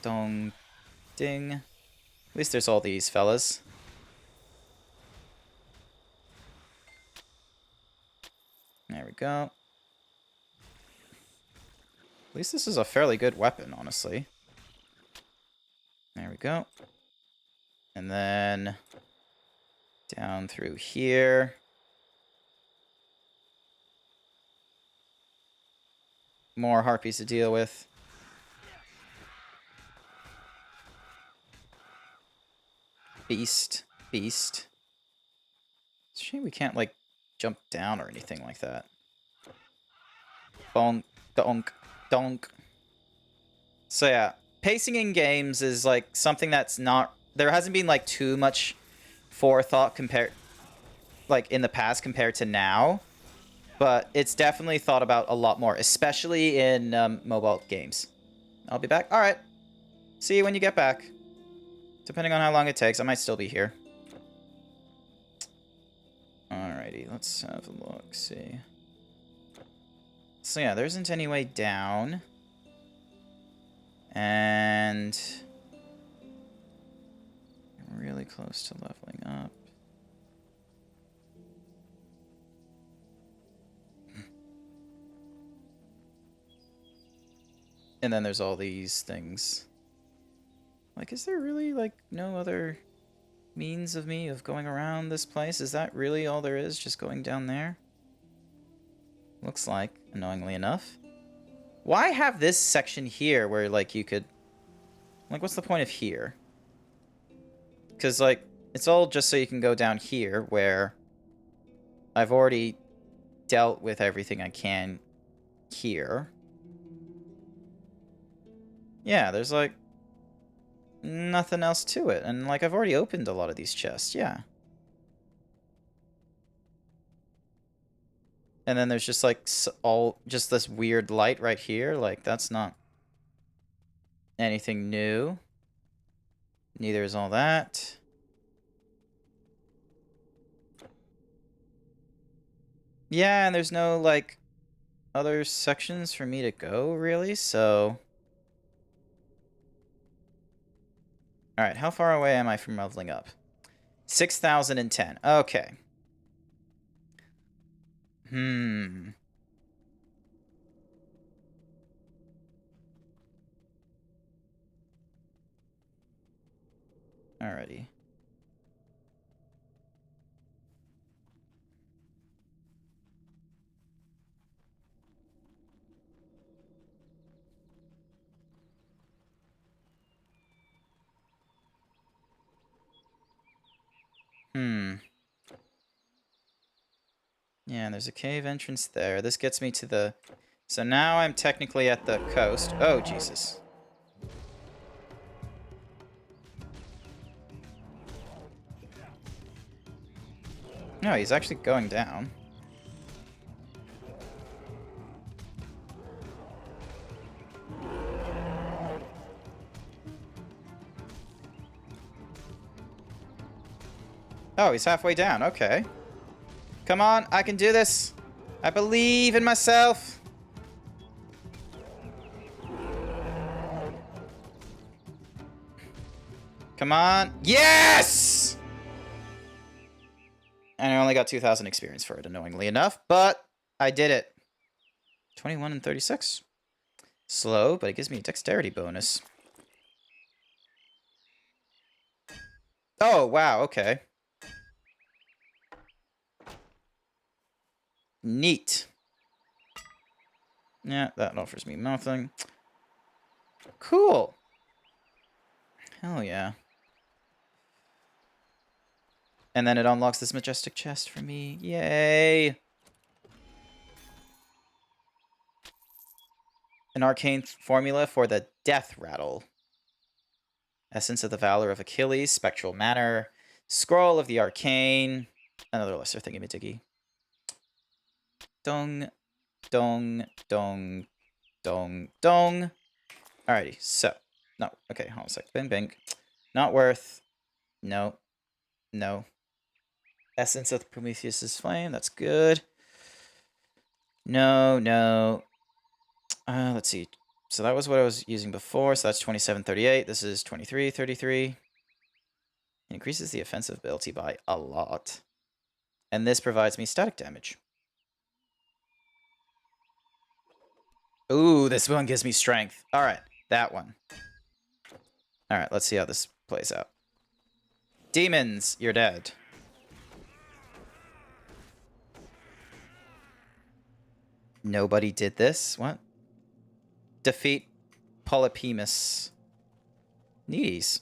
Dong. Ding. At least there's all these fellas. There we go. At least this is a fairly good weapon, honestly. There we go. And then... down through here. More harpies to deal with. Beast. Beast. It's a shame we can't, like, jump down or anything like that. Bonk. Donk. Donk. So yeah, pacing in games is, like, something that's not... There hasn't been, like, too much forethought compared... Like, in the past compared to now. But it's definitely thought about a lot more, especially in mobile games. I'll be back. Alright. See you when you get back. Depending on how long it takes, I might still be here. Alrighty, let's have a look, see. So yeah, there isn't any way down. And... I'm really close to leveling up. And then there's all these things. Like, is there really, like, no other means of me of going around this place? Is that really all there is, just going down there? Looks like, annoyingly enough. Why have this section here where, like, you could... Like, what's the point of here? Because, like, it's all just so you can go down here, where I've already dealt with everything I can here. Yeah, there's, like, nothing else to it. And, like, I've already opened a lot of these chests, yeah. And then there's just, like, just this weird light right here. Like, that's not anything new. Neither is all that. Yeah, and there's no, like, other sections for me to go, really, so... Alright, how far away am I from leveling up? 6,010. Okay. Alrighty. Yeah, there's a cave entrance there. This gets me to the... So now I'm technically at the coast. Oh, Jesus. No, he's actually going down. Oh, he's halfway down. Okay. Come on, I can do this. I believe in myself. Come on. Yes! And I only got 2,000 experience for it, annoyingly enough, but I did it. 21 and 36. Slow, but it gives me a dexterity bonus. Oh, wow, okay. Neat. Yeah, that offers me nothing. Cool. Hell yeah. And then it unlocks this majestic chest for me. Yay! An arcane formula for the death rattle. Essence of the valor of Achilles, spectral manner, scroll of the arcane, another lesser thingy-majiggy. Dong, dong, dong, dong, dong. Alrighty, so. No, okay, hold on a sec. Bing, bing. Not worth. No. No. Essence of Prometheus's flame, that's good. No, no. Let's see. So that was what I was using before, so that's 2738. This is 2333. It increases the offensive ability by a lot. And this provides me static damage. Ooh, this one gives me strength. Alright, that one. Alright, let's see how this plays out. Demons, you're dead. Nobody did this? What? Defeat Polyphemus. Needies.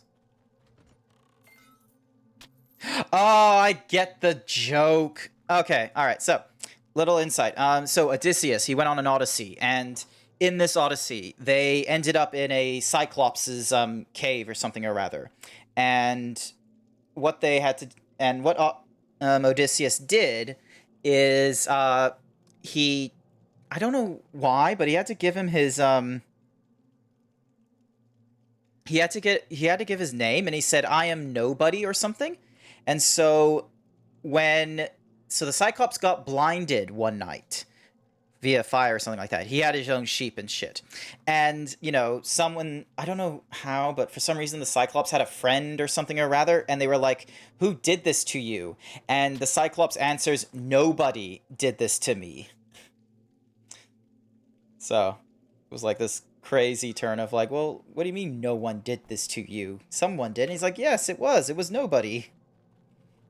Oh, I get the joke. Okay, alright, so, little insight. So Odysseus, he went on an odyssey, and in this odyssey, they ended up in a Cyclops' cave or something or rather. And what they had to... And what Odysseus did is he... I don't know why, but he had to give him his he had to give his name, and he said, "I am nobody" or something. And so the Cyclops got blinded one night via fire or something like that. He had his own sheep and shit. And, you know, someone, I don't know how, but for some reason the Cyclops had a friend or something or rather, and they were like, "Who did this to you?" And the Cyclops answers, "Nobody did this to me." So, it was like this crazy turn of like, well, what do you mean no one did this to you? Someone did. And he's like, yes, it was. It was nobody.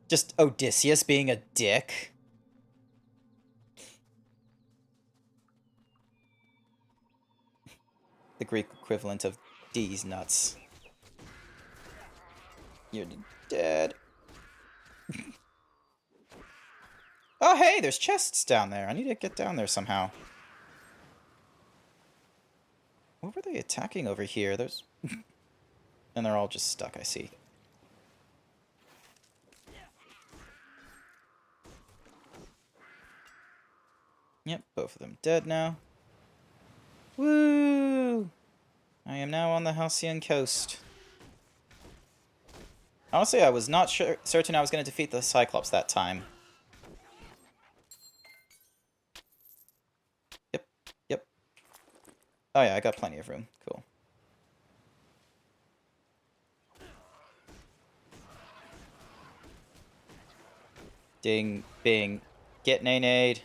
Just Odysseus being a dick. The Greek equivalent of D's nuts. You're dead. Oh, hey, there's chests down there. I need to get down there somehow. What were they attacking over here? There's... And they're all just stuck, I see. Yep, both of them dead now. Woo! I am now on the Halcyon coast. Honestly, I was not certain I was going to defeat the Cyclops that time. Yep, Oh yeah, I got plenty of room. Cool. Ding, bing. Get nade.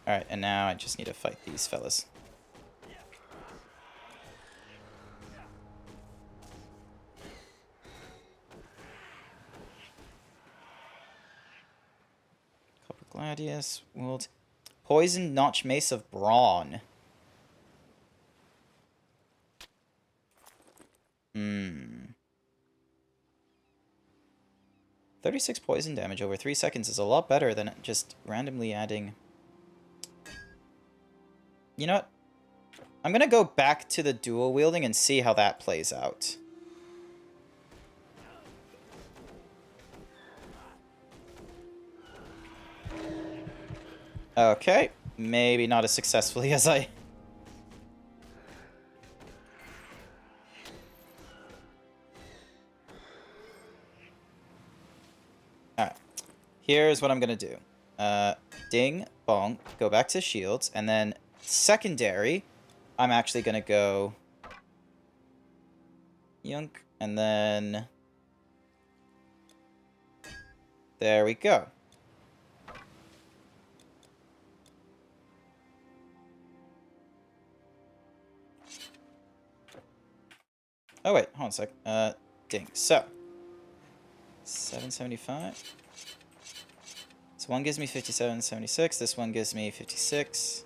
Alright, and now I just need to fight these fellas. Copper Gladius. Wold. Poison Notch Mace of Brawn. 36 poison damage over 3 seconds is a lot better than just randomly adding... You know what? I'm gonna go back to the dual wielding and see how that plays out. Okay, maybe not as successfully as I... Alright, here's what I'm gonna do. Ding, bonk, go back to shields, and then secondary, I'm actually gonna go... Yunk, and then... There we go. Oh wait, hold on a sec. Ding. So, 775. So one gives me 57.76. This one gives me 56.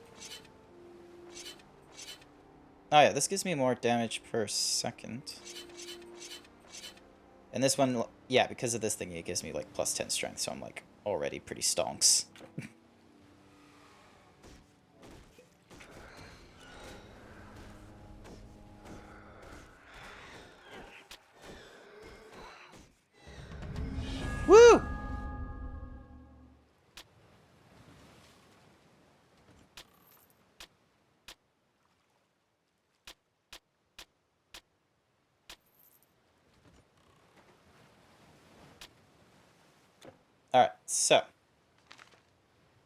Oh yeah, this gives me more damage per second. And this one, yeah, because of this thing, it gives me like plus 10 strength, so I'm like already pretty stonks. Woo! Alright, so.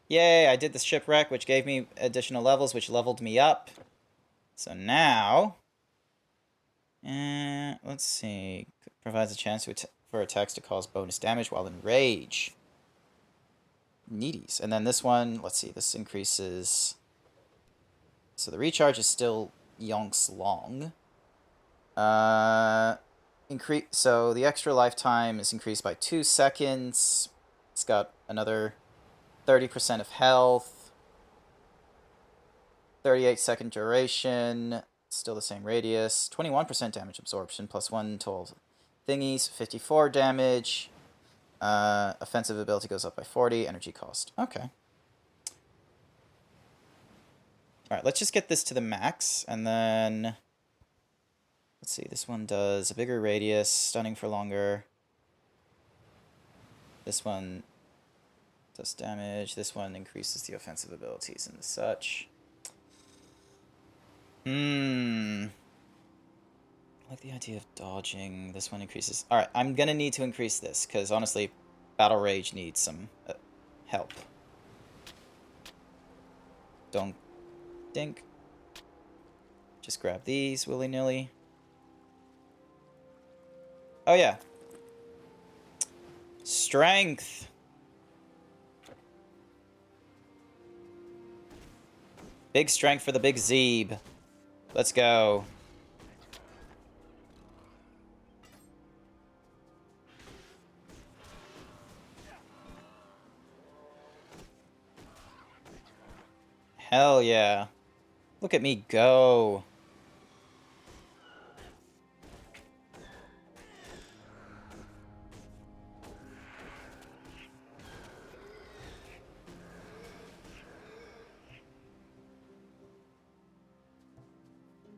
Yay, I did the shipwreck, which gave me additional levels, which leveled me up. So now... let's see. Provides a chance for attacks to cause bonus damage while in rage. Needies. And then this one, let's see, this increases... So the recharge is still yonks long. So the extra lifetime is increased by 2 seconds. It's got another 30% of health. 38-second duration. Still the same radius. 21% damage absorption plus 1 total thingies. 54 damage. Offensive ability goes up by 40. Energy cost. Okay. Alright, let's just get this to the max. And then... Let's see, this one does a bigger radius. Stunning for longer. This one does damage. This one increases the offensive abilities and such. I like the idea of dodging. This one increases... Alright, I'm gonna need to increase this, because honestly, Battle Rage needs some help. Don't dink. Just grab these willy-nilly. Oh yeah. Strength. Big strength for the big Zeeb. Let's go. Hell yeah. Look at me go.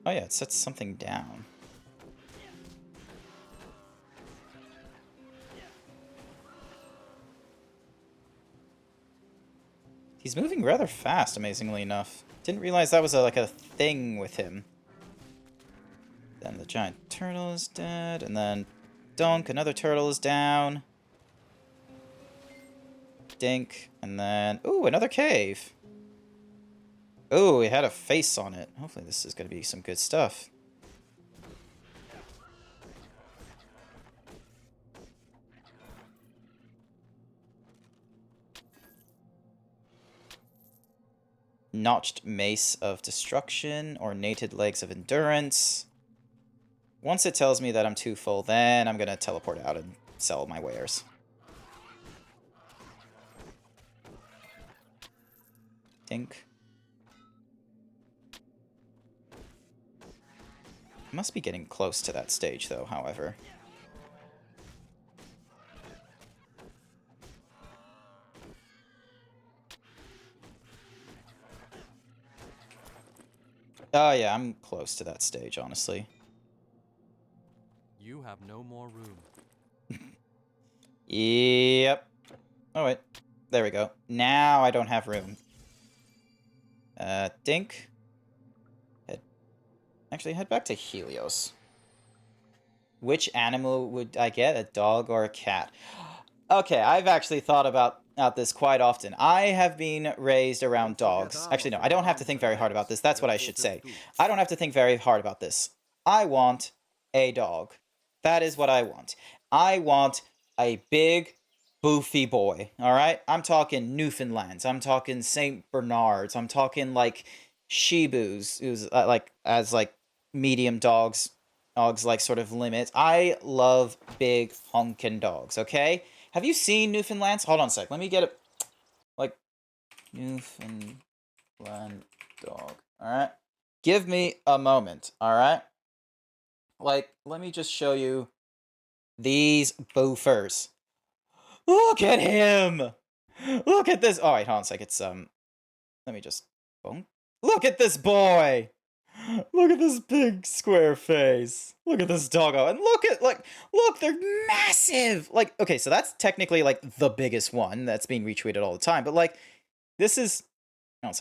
Oh yeah, it sets something down. He's moving rather fast, amazingly enough. Didn't realize that was like a thing with him. Then the giant turtle is dead, and then dunk, another turtle is down. Dink, and then... Ooh, another cave. Oh, it had a face on it. Hopefully this is going to be some good stuff. Notched Mace of Destruction, Ornated Legs of Endurance. Once it tells me that I'm too full, then I'm going to teleport out and sell my wares. Tink. Must be getting close to that stage, though, however. Oh, yeah, I'm close to that stage, honestly. You have no more room. Yep. Oh, wait. There we go. Now I don't have room. Dink. Actually, head back to Helios. Which animal would I get? A dog or a cat? Okay, I've actually thought about this quite often. I have been raised around dogs. Actually, no, I don't have to think very hard about this. That's what I should say. I don't have to think very hard about this. I want a dog. That is what I want. I want a big, boofy boy, all right? I'm talking Newfoundlands. I'm talking St. Bernards. I'm talking, like, Shibus, who's, like, medium dogs, like, sort of limit. I love big, honkin' dogs, okay? Have you seen Newfoundlands? Hold on a sec. Let me get it. Like, Newfoundland dog. Alright? Give me a moment, alright? Like, let me just show you these boofers. Look at him! Look at this. Alright, hold on a sec. It's, let me just. Boom. Look at this boy! Look at this big square face. Look at this doggo. And look, they're massive. Like, okay, so that's technically, like, the biggest one that's being retweeted all the time. But, like, this is, no, it's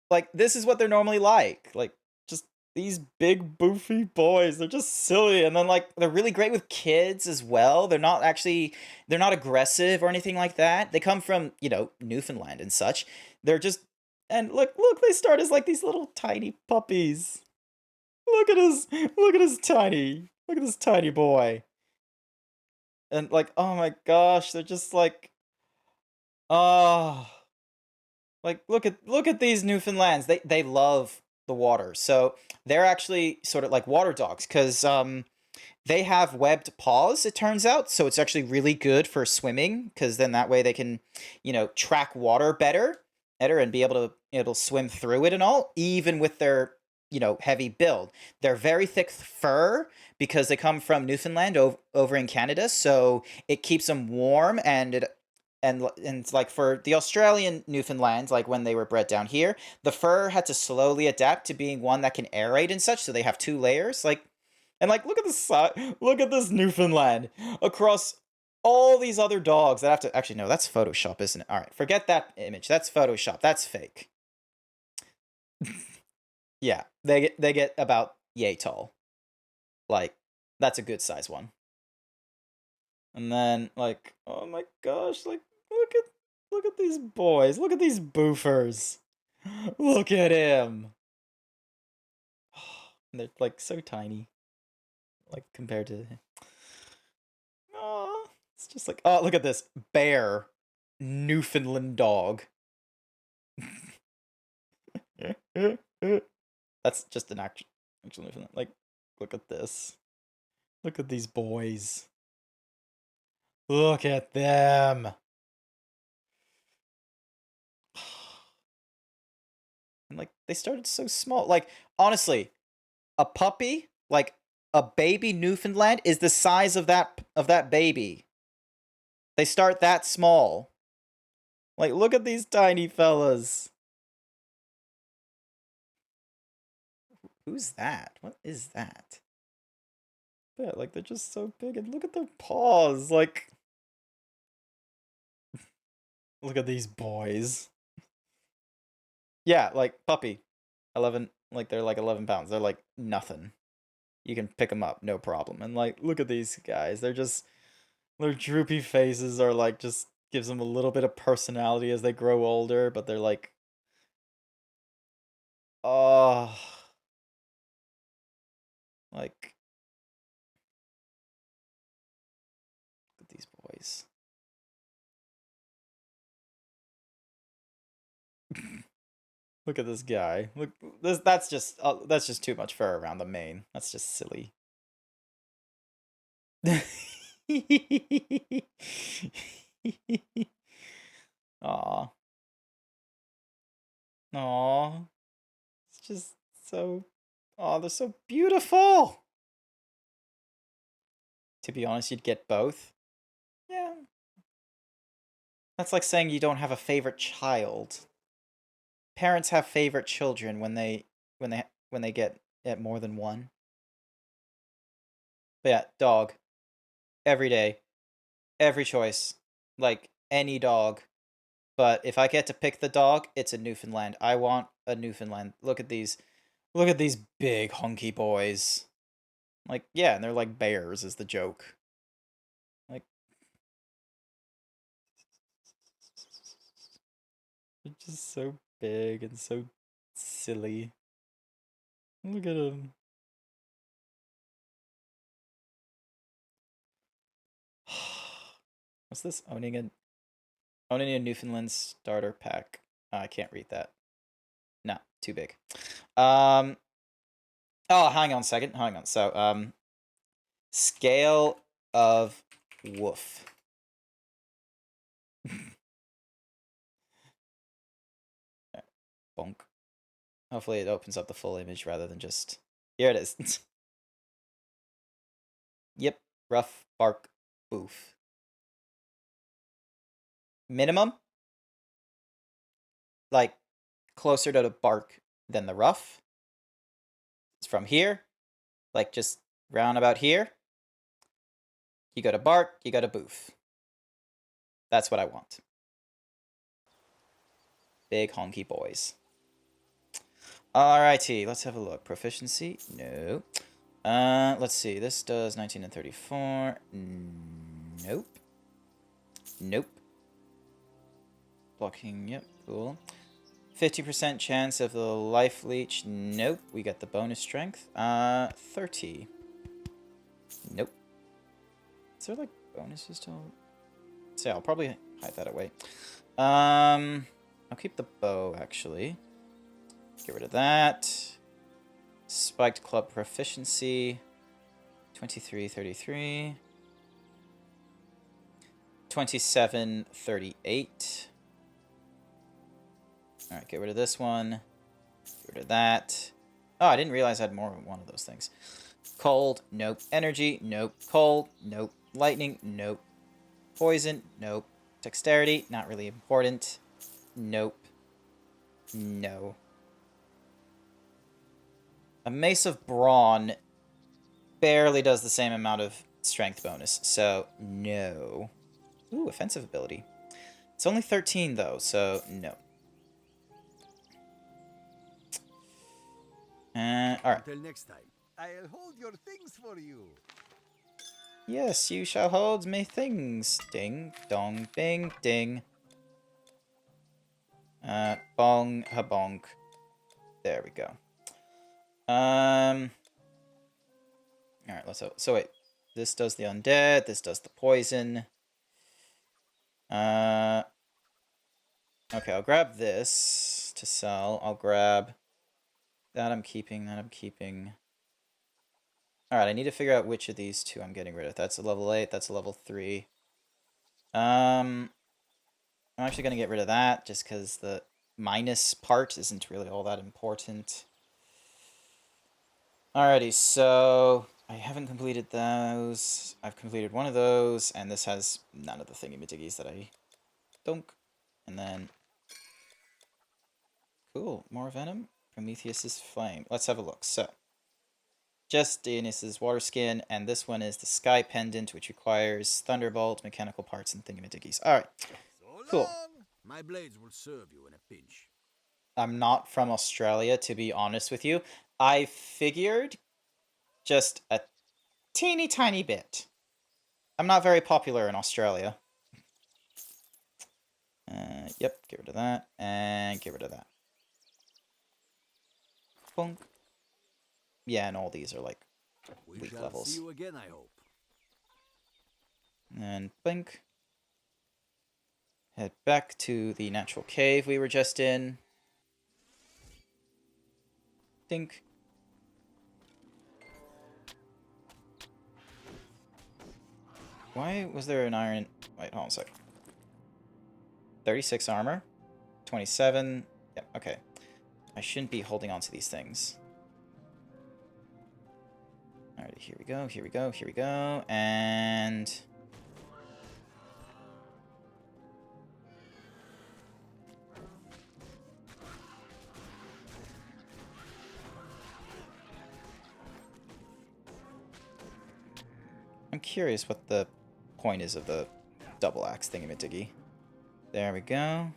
like, this is what they're normally like. Like, just these big, boofy boys. They're just silly. And then, like, they're really great with kids as well. They're not aggressive or anything like that. They come from, you know, Newfoundland and such. They're just, and look, they start as, like, these little tiny puppies. Look at this tiny boy. And, like, oh my gosh, they're just like, oh, like, look at these Newfoundlands. They love the water. So they're actually sort of like water dogs, because they have webbed paws, it turns out. So it's actually really good for swimming, because then that way they can, you know, track water better and be able to swim through it and all, even with their, you know, heavy build. They're very thick fur because they come from Newfoundland over in Canada, so it keeps them warm, and like for the Australian Newfoundlands, like when they were bred down here, the fur had to slowly adapt to being one that can aerate and such, so they have 2 layers. Like, and like, look at this Newfoundland across all these other dogs that have to, actually, no, that's Photoshop, isn't it? All right, forget that image. That's Photoshop. That's fake. Yeah, they get about yay tall. Like, that's a good size one. And then, like, oh my gosh, like, look at these boys. Look at these boofers. Look at him. They're, like, so tiny. Like, compared to him. Oh, it's just like, oh, look at this. Bear. Newfoundland dog. That's just an actual Newfoundland. Like, look at this. Look at these boys. Look at them. And, like, they started so small. Like, honestly, a puppy, like, a baby Newfoundland is the size of that baby. They start that small. Like, look at these tiny fellas. Who's that? What is that? Yeah, like, they're just so big, and look at their paws, like... Look at these boys. Yeah, like, puppy. 11, like, they're like 11 pounds. They're like nothing. You can pick them up, no problem. And, like, look at these guys. They're just... Their droopy faces are, like, just gives them a little bit of personality as they grow older, but they're, like... Oh. Like. Look at these boys. Look at this guy. Look, that's just too much fur around the mane. That's just silly. Aw. Aw. It's just so... Aw, they're so beautiful! To be honest, you'd get both. Yeah. That's like saying you don't have a favorite child. Parents have favorite children when they get more than one. But yeah, dog. Every day. Every choice. Like, any dog. But if I get to pick the dog, it's a Newfoundland. I want a Newfoundland. Look at these. Look at these big hunky boys. Like, yeah, and they're like bears is the joke. Like, they're just so big and so silly. Look at them. What's this? Owning a Newfoundland starter pack. I can't read that. No, too big. Oh, hang on a second. Hang on. So, scale of woof. Bonk. Hopefully it opens up the full image rather than just... Here it is. Yep. Rough bark boof. Minimum? Like, closer to the bark than the rough. It's from here. Like, just round about here. You go to bark, you go to boof. That's what I want. Big honky boys. Alrighty, let's have a look. Proficiency? No. Let's see. This does 19 and 34. Nope. Nope. Blocking, yep, cool. 50% chance of the life leech. Nope. We got the bonus strength. 30. Nope. Is there like bonuses to... So yeah, I'll probably hide that away. I'll keep the bow actually. Get rid of that. Spiked club proficiency. 23, 33. 27, 38. Alright, get rid of this one. Get rid of that. Oh, I didn't realize I had more than one of those things. Cold, nope. Energy, nope. Cold, nope. Lightning, nope. Poison, nope. Dexterity, not really important. Nope. No. A Mace of Brawn barely does the same amount of strength bonus, so no. Ooh, offensive ability. It's only 13 though, so no. Alright. Until next time. I'll hold your things for you. Yes, you shall hold me things. Ding, dong, bing, ding. Bong, ha-bonk. There we go. Alright, so wait. This does the undead, this does the poison. Okay, I'll grab this to sell. I'll grab that I'm keeping, that I'm keeping. Alright, I need to figure out which of these two I'm getting rid of. That's a level 8, that's a level 3. I'm actually going to get rid of that, just because the minus part isn't really all that important. Alrighty, so I haven't completed those. I've completed one of those, and this has none of the thingy-majiggies that I don't. And then... Cool, more venom. Prometheus's flame. Let's have a look. So, Justine's water skin, and this one is the Sky Pendant, which requires Thunderbolt, mechanical parts, and thingy-majiggies. Alright, cool. My blades will serve you in a pinch. I'm not from Australia, to be honest with you. I figured just a teeny tiny bit. I'm not very popular in Australia. Yep, get rid of that, and get rid of that. Bonk. Yeah, and all these are like We weak shall levels. see you again, I hope. And blink. Head back to the natural cave we were just in. Dink. Why was there an iron... Wait, hold on a sec. 36 armor. 27. Yep, okay. I shouldn't be holding on to these things. Alright, here we go, here we go, here we go. And... I'm curious what the point is of the double axe thingamadiggy. There we go.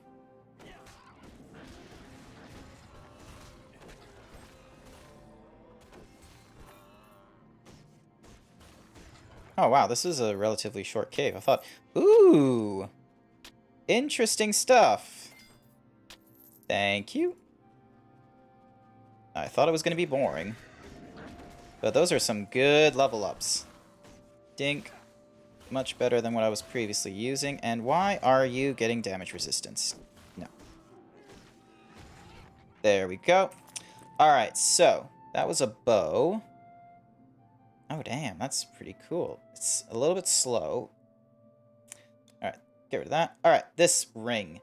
Oh wow, this is a relatively short cave. I thought, ooh, interesting stuff. Thank you. I thought it was going to be boring. But those are some good level ups. Dink. Much better than what I was previously using. And why are you getting damage resistance? No. There we go. Alright, so that was a bow. Oh, damn, that's pretty cool. It's a little bit slow. Alright, get rid of that. Alright, this ring.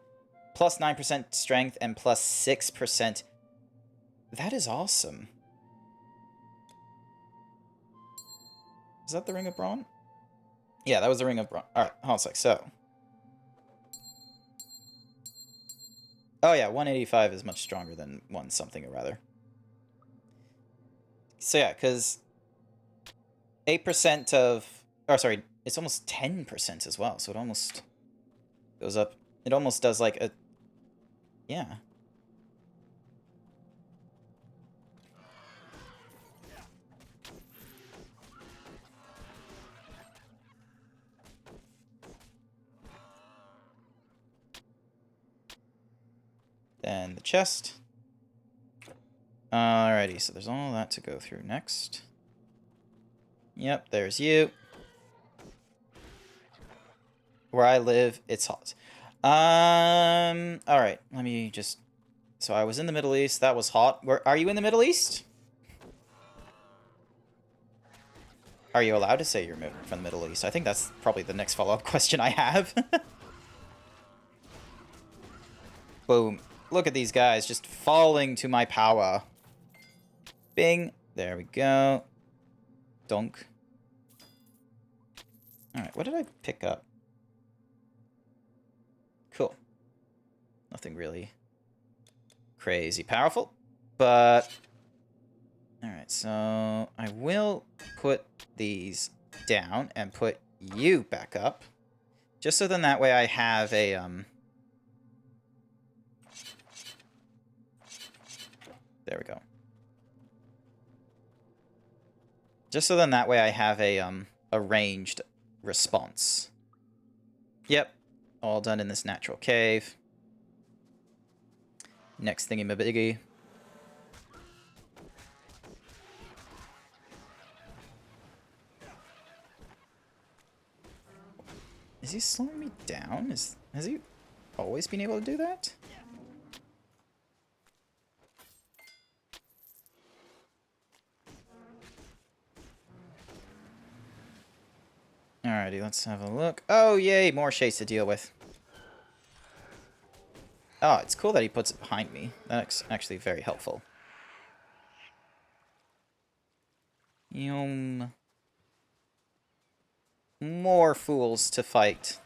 Plus 9% strength and plus 6%. That is awesome. Is that the Ring of Brawn? Yeah, that was the Ring of Brawn. Alright, hold on a sec. So. Oh yeah, 185 is much stronger than 1 something or rather. So yeah, because 8% of... Oh, sorry, it's almost 10% as well. So it almost goes up. It almost does like a... Yeah. Then the chest. Alrighty, so there's all that to go through next. Yep, there's you. Where I live, it's hot. Alright, let me just... So I was in the Middle East, that was hot. Where are you in the Middle East? Are you allowed to say you're from the Middle East? I think that's probably the next follow-up question I have. Boom. Look at these guys just falling to my power. Bing. There we go. Dunk. Alright, what did I pick up? Cool. Nothing really crazy powerful, but... Alright, so I will put these down and put you back up. Just so then that way I have a, There we go. Just so then that way I have a ranged response. Yep. All done in this natural cave. Next thingy-mabiggy. Is he slowing me down? Has he always been able to do that? Alrighty, let's have a look. Oh, yay, more shades to deal with. Oh, it's cool that he puts it behind me. That's actually very helpful. Yum. More fools to fight.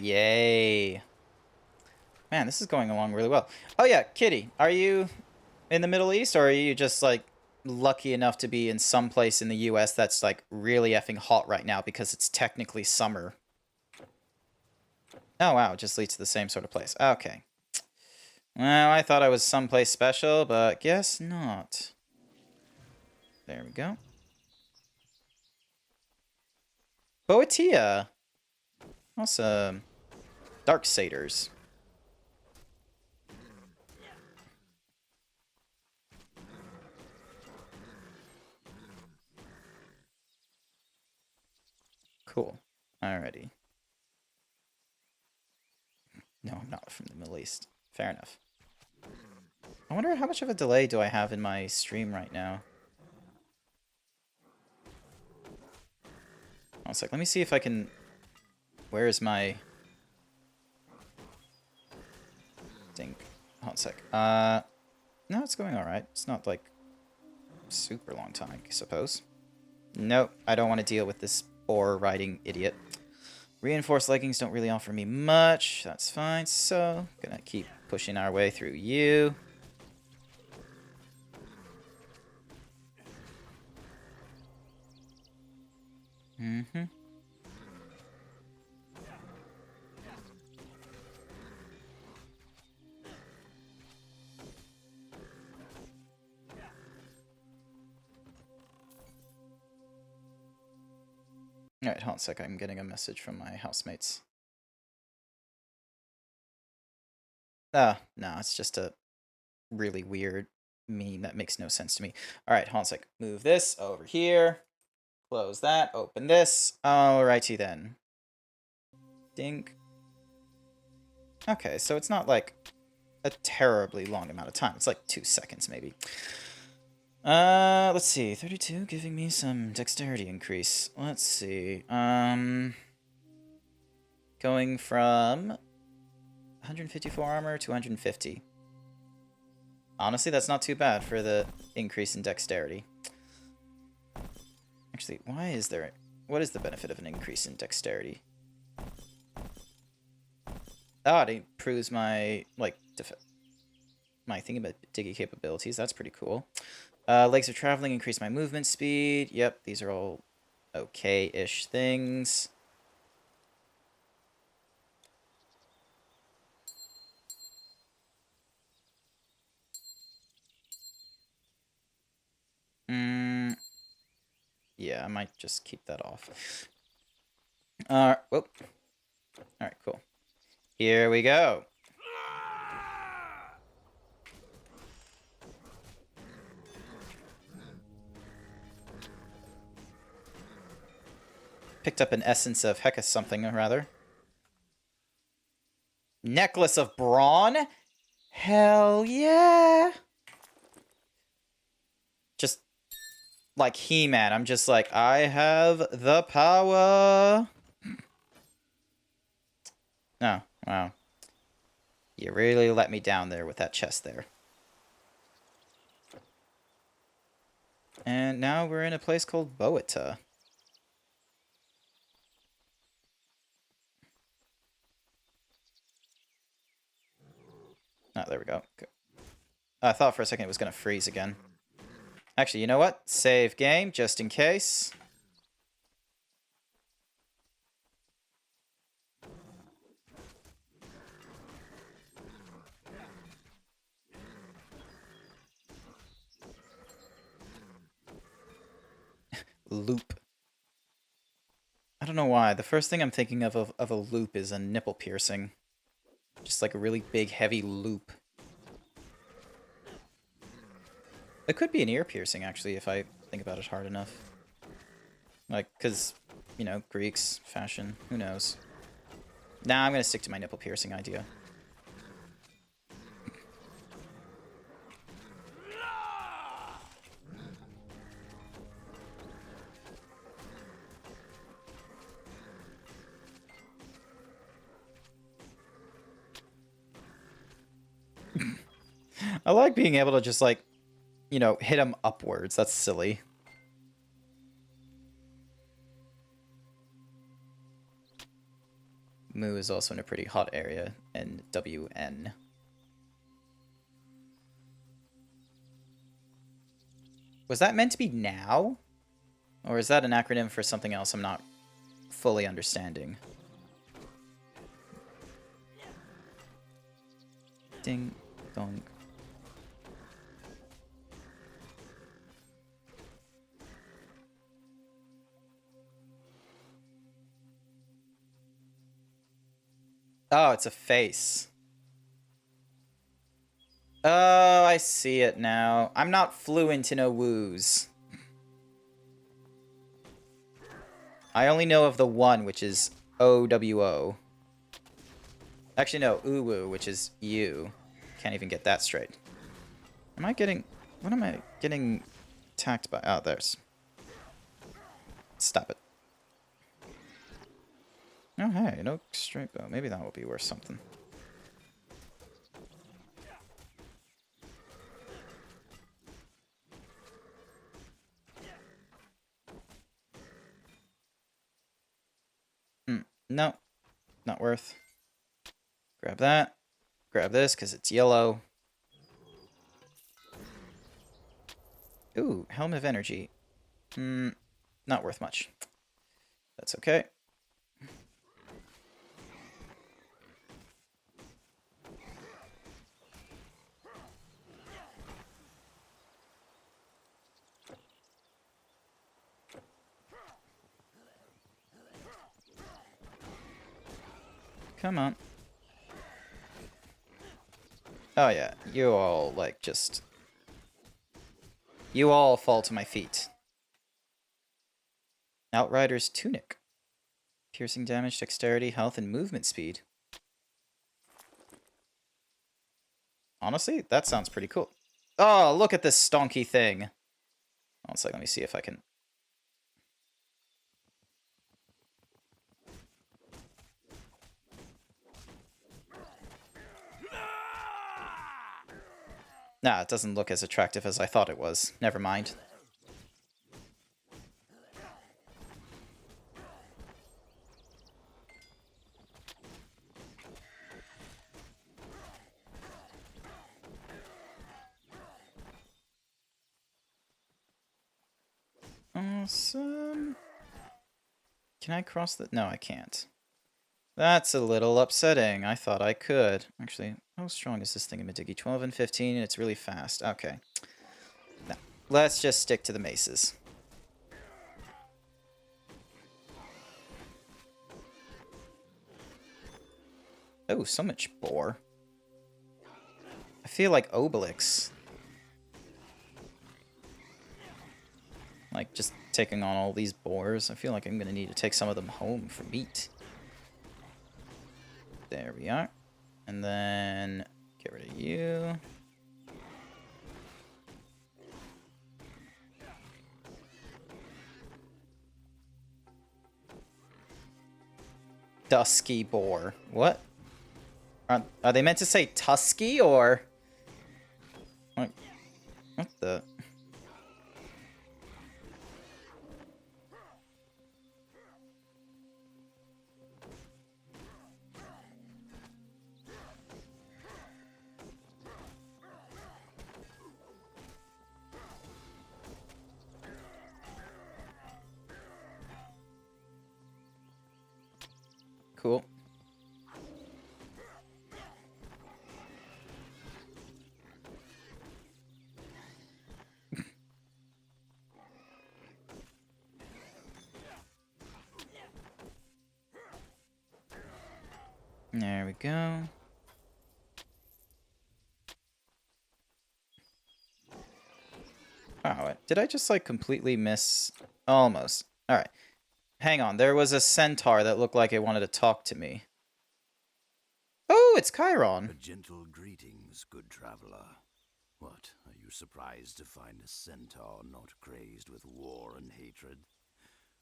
Yay. Man, this is going along really well. Oh yeah, Kitty, are you in the Middle East, or are you just, like, lucky enough to be in some place in the US that's, like, really effing hot right now because it's technically summer? Oh, wow. It just leads to the same sort of place. Okay. Well, I thought I was someplace special, but guess not. There we go. Boetia. Awesome. Dark Satyrs. Cool. Alrighty. No, I'm not from the Middle East. Fair enough. I wonder how much of a delay do I have in my stream right now? One sec. Let me see if I can... Where is my... Dink. Hold on a sec. No, it's going alright. It's not, like, super long time, I suppose. Nope, I don't want to deal with this riding idiot. Reinforced leggings don't really offer me much. That's fine. So, gonna keep pushing our way through you. Mm-hmm. Alright, hold on a sec. I'm getting a message from my housemates. Ah, no, it's just a really weird meme that makes no sense to me. Alright, hold on a sec. Move this over here. Close that. Open this. Alrighty then. Dink. Okay, so it's not like a terribly long amount of time. It's like 2 seconds, maybe. Let's see. 32, giving me some dexterity increase. Let's see. Going from 154 armor to 150. Honestly, that's not too bad for the increase in dexterity. Actually, why is there... What is the benefit of an increase in dexterity? Oh, it improves my, like, my thingy-diggy capabilities. That's pretty cool. Legs of traveling increase my movement speed. Yep, these are all okay-ish things. Yeah, I might just keep that off. Whoop. Alright, cool. Here we go. Picked up an essence of Hecka something or rather. Necklace of Brawn? Hell yeah! Just like He-Man, I'm just like, I have the power. Oh, wow. You really let me down there with that chest there. And now we're in a place called Boetia. Oh, there we go. Okay. I thought for a second it was going to freeze again. Actually, you know what? Save game, just in case. Loop. I don't know why. The first thing I'm thinking of a loop is a nipple piercing. Just like a really big, heavy loop. It could be an ear piercing, actually, if I think about it hard enough. Like, because, you know, Greeks, fashion, who knows. Nah, I'm going to stick to my nipple piercing idea. I like being able to just, like, you know, hit him upwards. That's silly. Mu is also in a pretty hot area, NWN. Was that meant to be now? Or is that an acronym for something else I'm not fully understanding? Ding dong. Oh, it's a face. Oh, I see it now. I'm not fluent in Owoos. I only know of the one, which is OWO. Actually, no, Uwu, which is U. Can't even get that straight. Am I getting... What am I getting attacked by? Oh, there's... Stop it. Oh, hey, an oak straight bow. Maybe that will be worth something. No, not worth. Grab that. Grab this, because it's yellow. Ooh, Helm of Energy. Not worth much. That's okay. Come on. Oh yeah, you all, like, just... You all fall to my feet. Outrider's Tunic. Piercing damage, dexterity, health, and movement speed. Honestly, that sounds pretty cool. Oh, look at this stonky thing. One sec, let me see if I can... Nah, it doesn't look as attractive as I thought it was. Never mind. Awesome. Can I cross the... No, I can't. That's a little upsetting. I thought I could. Actually, how strong is this thing in Medigi? 12 and 15, and it's really fast. Okay. No. Let's just stick to the maces. Oh, so much boar. I feel like Obelix. Like, just taking on all these boars. I feel like I'm going to need to take some of them home for meat. There we are. And then get rid of you. Dusky boar. What? Are they meant to say tusky or... What the... Cool. There we go. Wow, did I just, like, completely miss... Almost. Alright. Hang on, there was a centaur that looked like it wanted to talk to me. Oh, it's Chiron. Gentle greetings, good traveler. What, are you surprised to find a centaur not crazed with war and hatred?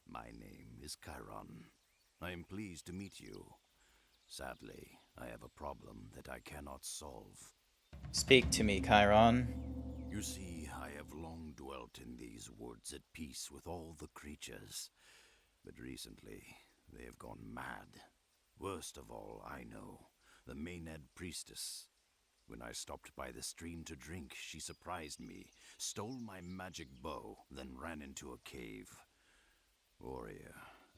My name is Chiron. I am pleased to meet you. Sadly, I have a problem that I cannot solve. Speak to me, Chiron. You see, I have long dwelt in these woods at peace with all the creatures. But recently, they have gone mad. Worst of all, I know, the Maenad priestess. When I stopped by the stream to drink, she surprised me, stole my magic bow, then ran into a cave. Warrior,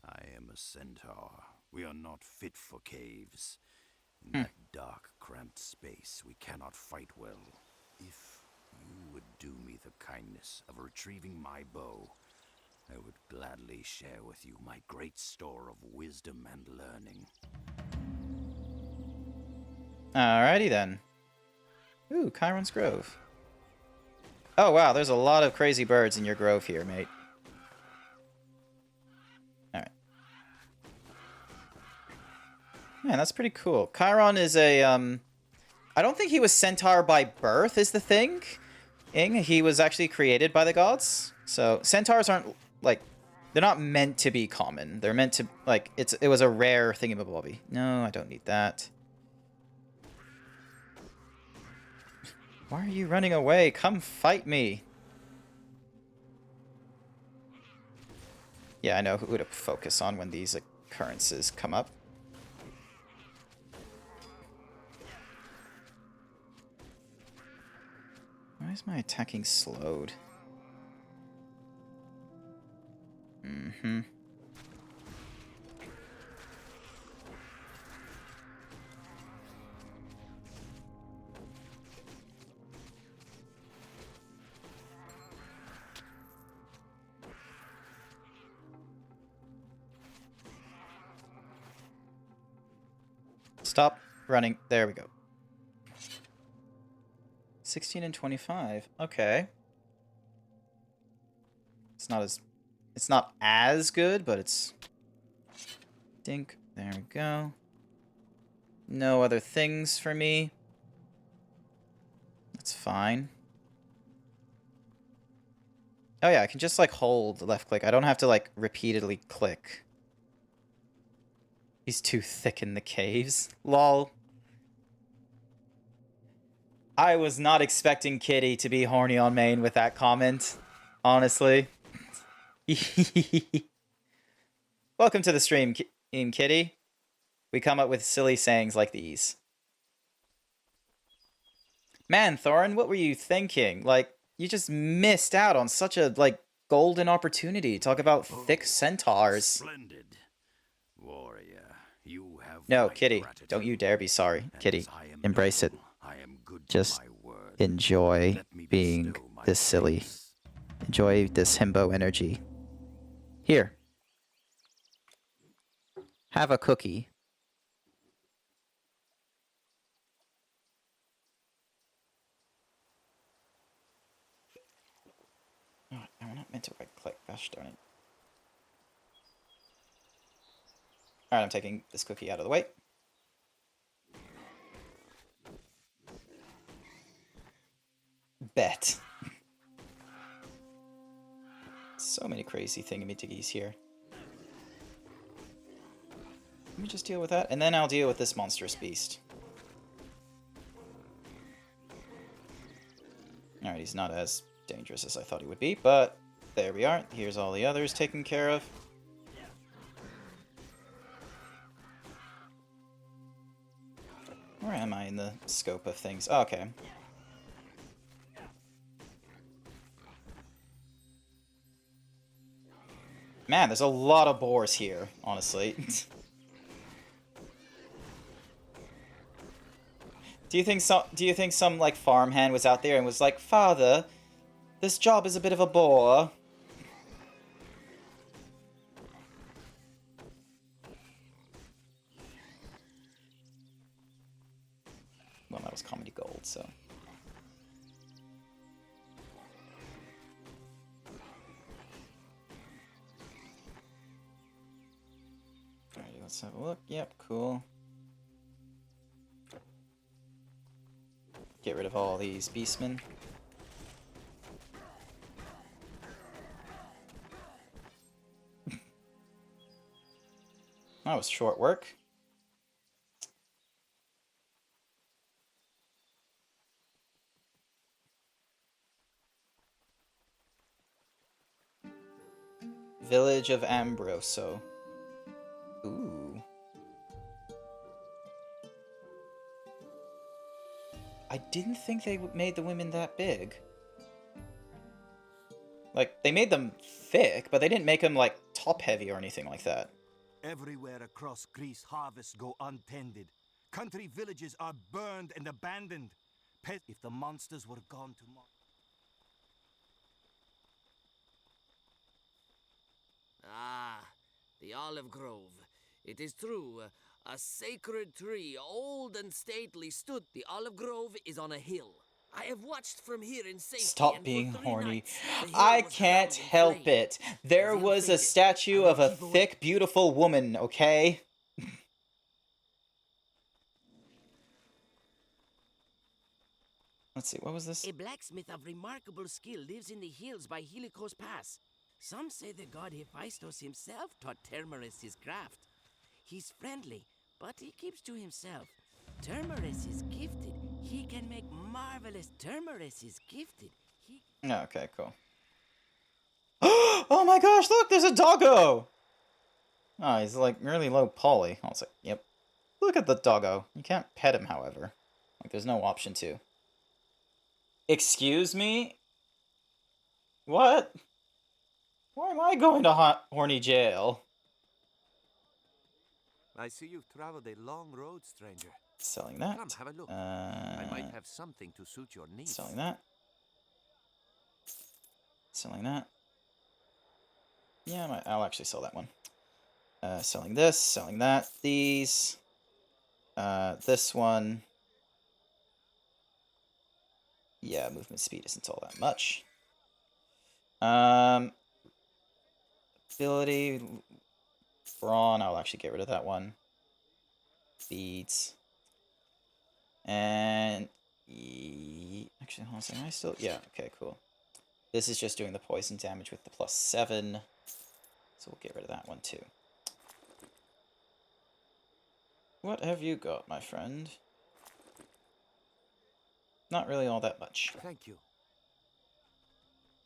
I am a centaur. We are not fit for caves. In that dark, cramped space, we cannot fight well. If you would do me the kindness of retrieving my bow, I would gladly share with you my great store of wisdom and learning. Alrighty then. Ooh, Chiron's Grove. Oh wow, there's a lot of crazy birds in your grove here, mate. Alright. Man, that's pretty cool. Chiron is a, I don't think he was centaur by birth is the thing. He was actually created by the gods. So, centaurs aren't, like, they're not meant to be common. They're meant to, like, it was a rare thingamabobby. No, I don't need that. Why are you running away? Come fight me. Yeah, I know who to focus on when these occurrences come up. Why is my attacking slowed? Mm-hmm. Stop running. There we go. 16 and 25. Okay. It's not as good, but it's dink. There we go. No other things for me. That's fine. Oh yeah, I can just like hold left click. I don't have to like repeatedly click. He's too thick in the caves. Lol. I was not expecting Kitty to be horny on main with that comment. Honestly. Welcome to the stream, Kitty. We come up with silly sayings like these. Man, Thorin, what were you thinking? Like, you just missed out on such a, like, golden opportunity. Talk about thick centaurs. Splendid. Warrior, you have No, my Kitty, gratitude. don't you dare be sorry. And Kitty, as I am embrace it. noble, I am good to Just my word. enjoy Let me being bestow my this silly. thanks. Enjoy this himbo energy. Here. Have a cookie. Oh, I'm not meant to right click. Gosh darn it. Alright, I'm taking this cookie out of the way. Bet. So many crazy thingamajiggies here. Let me just deal with that, and then I'll deal with this monstrous beast. Alright, he's not as dangerous as I thought he would be, but there we are. Here's all the others taken care of. Where am I in the scope of things? Oh, okay. Man, there's a lot of boars here, honestly. Do you think some like farmhand was out there and was like, "Father, this job is a bit of a bore." Well, that was comedy gold, so. Alright, let's have a look. Yep, cool. Get rid of all these beastmen. That was short work. Village of Ambroso. Ooh. I didn't think they made the women that big. Like, they made them thick, but they didn't make them, like, top-heavy or anything like that. Everywhere across Greece, harvests go untended. Country villages are burned and abandoned. If the monsters were gone tomorrow. Ah, the olive grove. It is true. A sacred tree, old and stately, stood. The olive grove is on a hill. I have watched from here in safety. Stop and being for 3 horny. nights, the hill I was can't drowned in help flame. it. There As was a ill-fated. statue I will of a keep away. thick, beautiful woman, okay? Let's see, what was this? A blacksmith of remarkable skill lives in the hills by Helicos Pass. Some say the god Hephaestus himself taught Termerus his craft. He's friendly, but he keeps to himself. Termerus is gifted. He can make marvelous. Termerus is gifted. He... Okay, cool. Oh my gosh, look, there's a doggo! Oh, he's like really low poly. I was like, yep. Look at the doggo. You can't pet him, however. Like, there's no option to. Excuse me? What? Why am I going to horny jail? I see you've traveled a long road, stranger. Selling that. Come, have a look. I might Uh, have something to suit your needs. selling that. Selling that. Yeah, I'll actually sell that one. Selling this, selling that. These. This one. Yeah, movement speed isn't all that much. Ability. Brawn, I'll actually get rid of that one. Beads. And... Actually, hold on a second. Am I still... Yeah, okay, cool. This is just doing the poison damage with the +7. So we'll get rid of that one too. What have you got, my friend? Not really all that much. Thank you.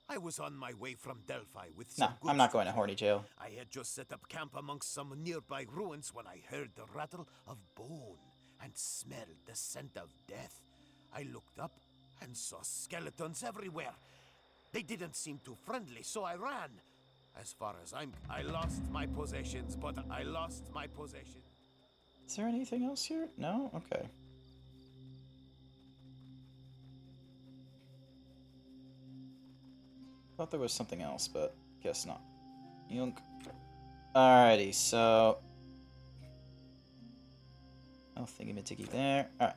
I was on my way from Delphi with No, some goods I'm not going to horny jail. I had just set up camp amongst some nearby ruins when I heard the rattle of bone and smelled the scent of death. I looked up and saw skeletons everywhere. They didn't seem too friendly, so I ran. As far as I lost my possessions, but I lost my possessions. Is there anything else here? No? Okay. Thought there was something else, but guess not. Yunk. Alrighty, so... Oh, thingy-majiggy there. Alright.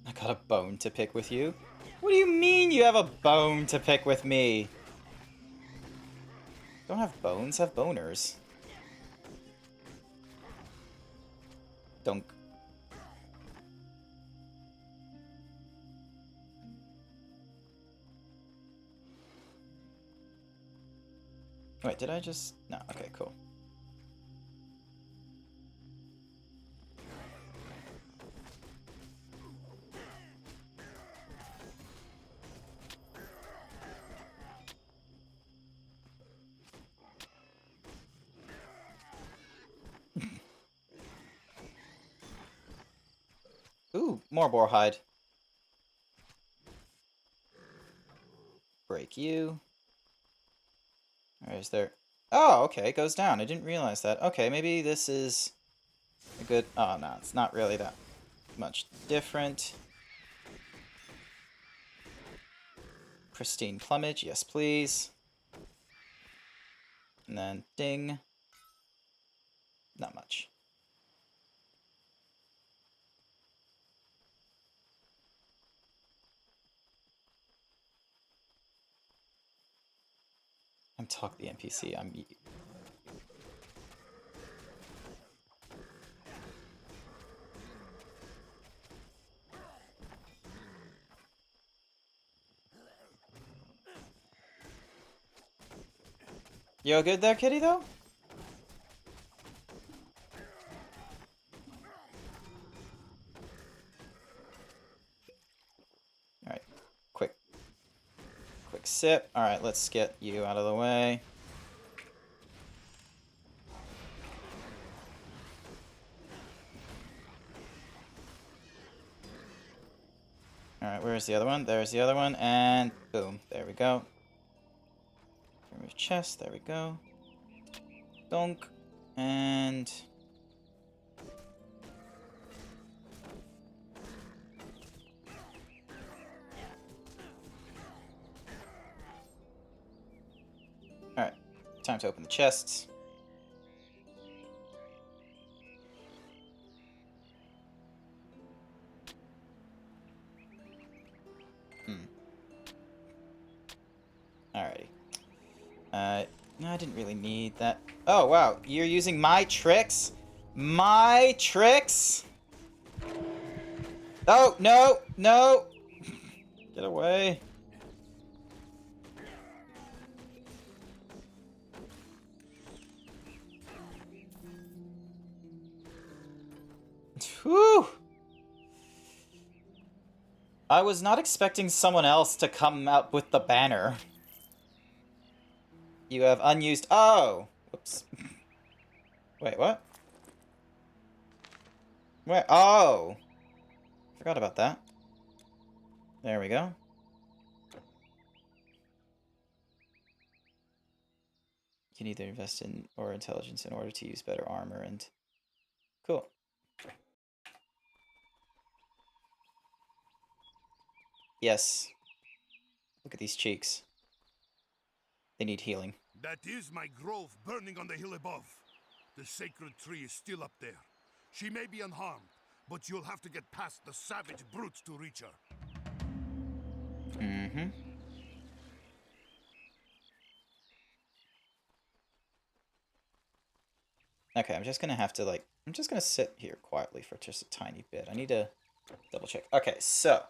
I got a bone to pick with you? What do you mean you have a bone to pick with me? Don't have bones, have boners. Dunk. Wait, did I just... No, okay, cool. Ooh, more boar hide. Break you. Or is there... Oh, okay, it goes down. I didn't realize that. Okay, maybe this is a good... Oh, no, it's not really that much different. Pristine plumage, yes please. And then ding. Not much. I'm talk the NPC. I'm... You good there, kitty, though? Alright. Quick sip. Alright, let's get you out of the way. Alright, where's the other one? There's the other one, and boom. There we go. Remove chest, there we go. Donk. And... Alright. Time to open the chests. Alrighty. No, I didn't really need that. Oh, wow. You're using my tricks? My tricks? Oh, no! No! Get away. Whew! I was not expecting someone else to come up with the banner. You have unused... Oh! Whoops. Wait, what? Where? Oh! Forgot about that. There we go. You can either invest in or intelligence in order to use better armor and... Cool. Yes. Look at these cheeks. They need healing. That is my grove burning on the hill above. The sacred tree is still up there. She may be unharmed, but you'll have to get past the savage brutes to reach her. Mm-hmm. Okay, I'm just gonna have to, like... I'm just gonna sit here quietly for just a tiny bit. I need to double check. Okay, so...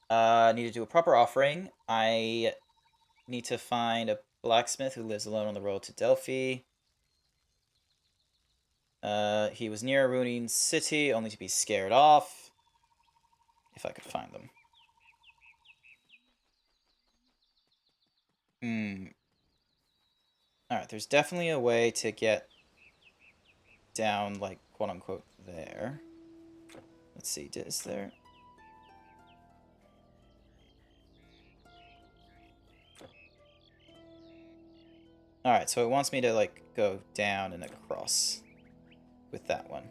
I need to do a proper offering. I need to find a blacksmith who lives alone on the road to Delphi. He was near a ruining city, only to be scared off. If I could find them. Alright, there's definitely a way to get down, like, quote-unquote, there. Let's see, is there... Alright, so it wants me to, like, go down and across with that one.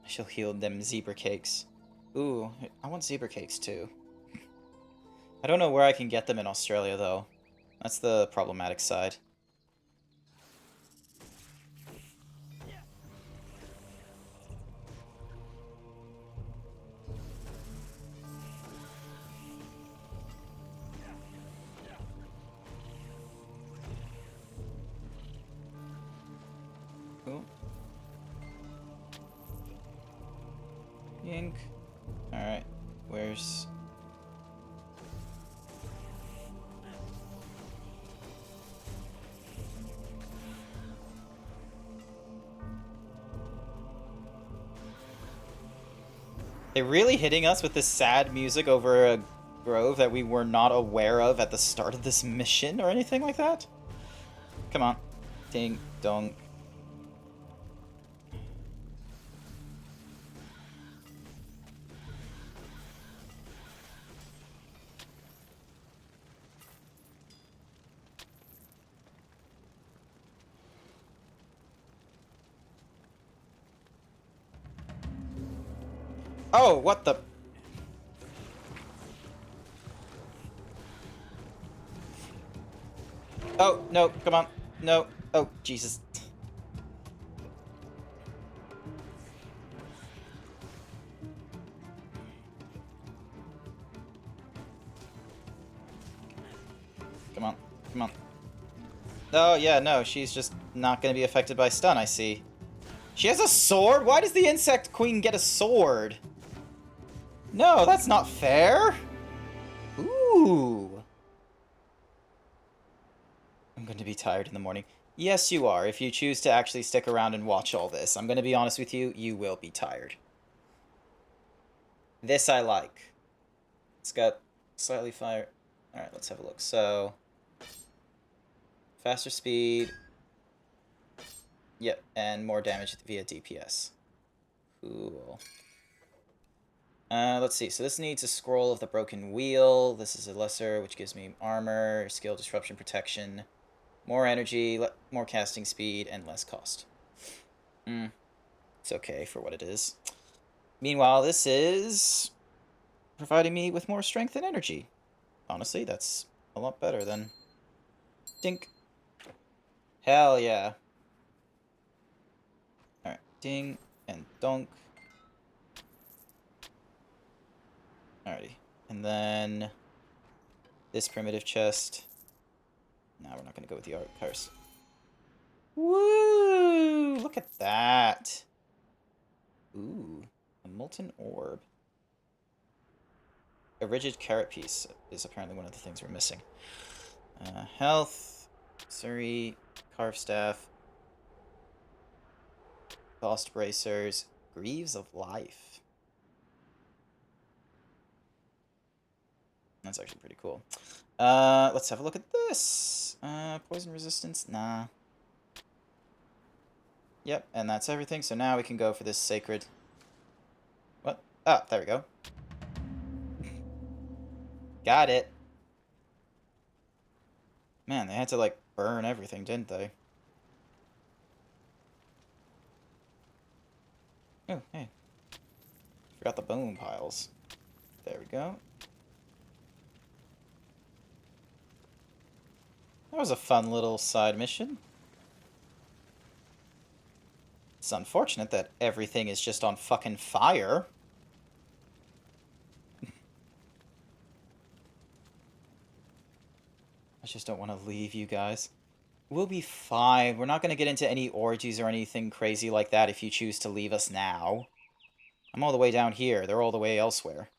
I shall heal them zebra cakes. Ooh, I want zebra cakes too. I don't know where I can get them in Australia, though. That's the problematic side. Cool. Ink. Alright, where's... They're really hitting us with this sad music over a grove that we were not aware of at the start of this mission or anything like that? Come on. Ding, dong. Oh, what the... Oh, no, come on. No. Oh, Jesus. Come on, come on. Oh, yeah, no, she's just not going to be affected by stun, I see. She has a sword? Why does the insect queen get a sword? No, that's not fair. Ooh. I'm going to be tired in the morning. Yes, you are. If you choose to actually stick around and watch all this, I'm going to be honest with you, you will be tired. This I like. It's got slightly fire. Alright, let's have a look. So, faster speed. Yep, and more damage via DPS. Cool. Let's see. So this needs a scroll of the broken wheel. This is a lesser, which gives me armor, skill, disruption, protection, More energy, more casting speed, and less cost. It's okay for what it is. Meanwhile, this is providing me with more strength and energy. Honestly, that's a lot better than... Dink. Hell yeah. Alright, ding and donk. Alrighty. And then this primitive chest. No, we're not going to go with the art curse. Woo! Look at that. Ooh, a molten orb. A rigid carrot piece is apparently one of the things we're missing. Health, Suri, carve staff, lost bracers, greaves of life. That's actually pretty cool. Let's have a look at this. Poison resistance, nah. Yep, and that's everything. So now we can go for this sacred. What? Ah, there we go. Got it. Man, they had to, like, burn everything, didn't they? Oh, hey. Forgot the bone piles. There we go. That was a fun little side mission. It's unfortunate that everything is just on fucking fire. I just don't want to leave you guys. We'll be fine. We're not going to get into any orgies or anything crazy like that if you choose to leave us now. I'm all the way down here. They're all the way elsewhere.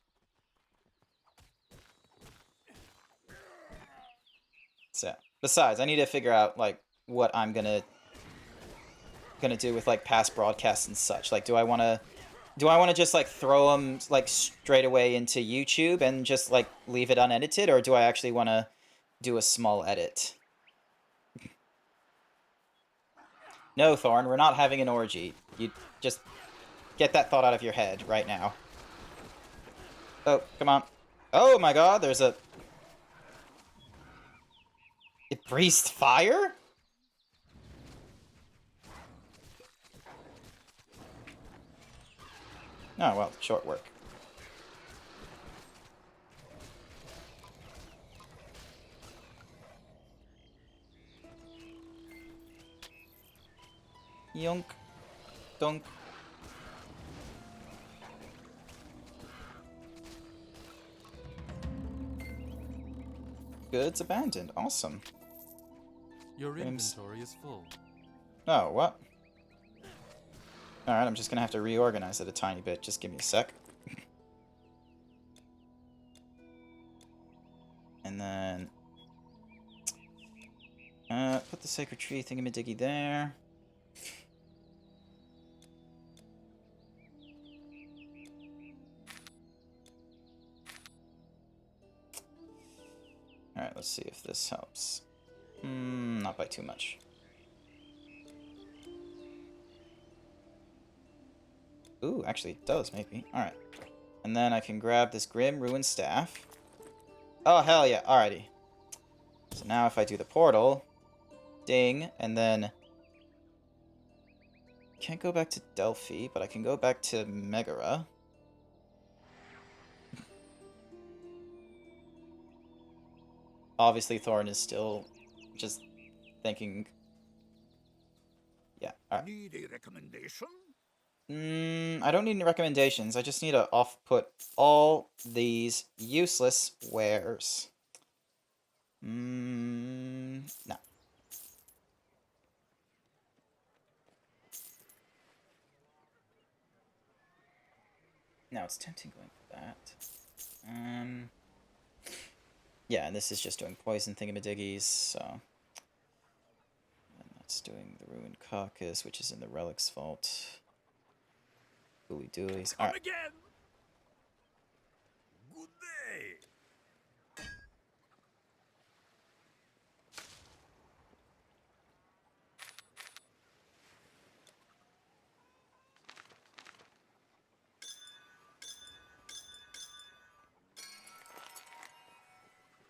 So, besides, I need to figure out, like, what I'm gonna do with, like, past broadcasts and such. Like, do I want to just, like, throw them, like, straight away into YouTube and just, like, leave it unedited? Or do I actually want to do a small edit? No, Thorn, we're not having an orgy. You just get that thought out of your head right now. Oh, come on. Oh my god, there's a... It breathed fire? Oh, well, short work. Yonk. Donk. Goods abandoned. Awesome. Your inventory is full. Oh, what? Alright, I'm just gonna have to reorganize it a tiny bit. Just give me a sec. And then... put the sacred tree thingamadiggy there. Alright, let's see if this helps. Not by too much. Ooh, actually it does, maybe. Alright. And then I can grab this Grim Ruin Staff. Oh, hell yeah. Alrighty. So now if I do the portal... Ding, and then... Can't go back to Delphi, but I can go back to Megara. Obviously, Thorn is still just thinking... Yeah, alright. Need a recommendation? I don't need any recommendations. I just need to off-put all these useless wares. No. Now it's tempting going for that. Yeah, and this is just doing poison thingamadiggies, so... And that's doing the Ruined Carcass, which is in the Relics Vault. Gooey doolies. Come Alright. again! Good day!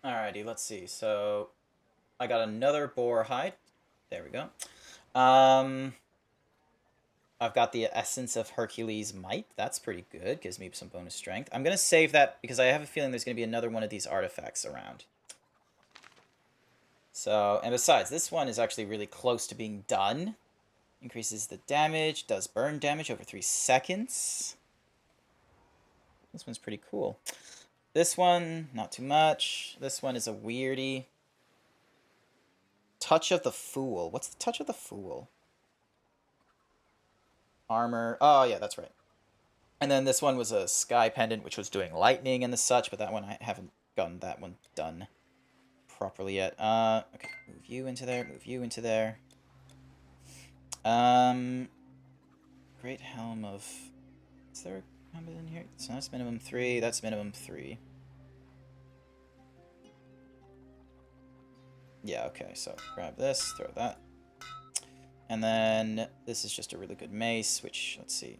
Alrighty, let's see. So, I got another boar hide. There we go. I've got the Essence of Hercules Might. That's pretty good. Gives me some bonus strength. I'm going to save that because I have a feeling there's going to be another one of these artifacts around. So, and besides, this one is actually really close to being done. Increases the damage, does burn damage over 3 seconds. This one's pretty cool. This one, not too much. This one is a weirdie. Touch of the Fool. What's the Touch of the Fool? Armor. Oh, yeah, that's right. And then this one was a Sky Pendant, which was doing lightning and the such, but that one, I haven't gotten that one done properly yet. Okay, move you into there, move you into there. Great Helm of... Is there a helmet in here? So that's minimum 3, that's minimum 3. Yeah, okay, so grab this, throw that. And then this is just a really good mace, which, let's see,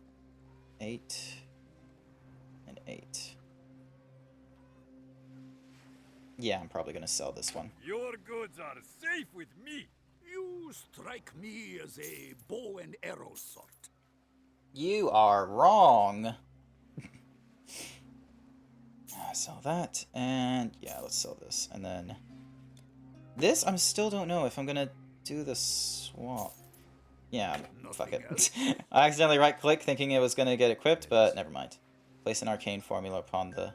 8 and 8. Yeah, I'm probably going to sell this one. Your goods are safe with me. You strike me as a bow and arrow sort. You are wrong. Sell that, and yeah, let's sell this. And then this, I still don't know if I'm going to do the swap. Yeah, fuck it. I accidentally right-clicked thinking it was going to get equipped, but never mind. Place an arcane formula upon the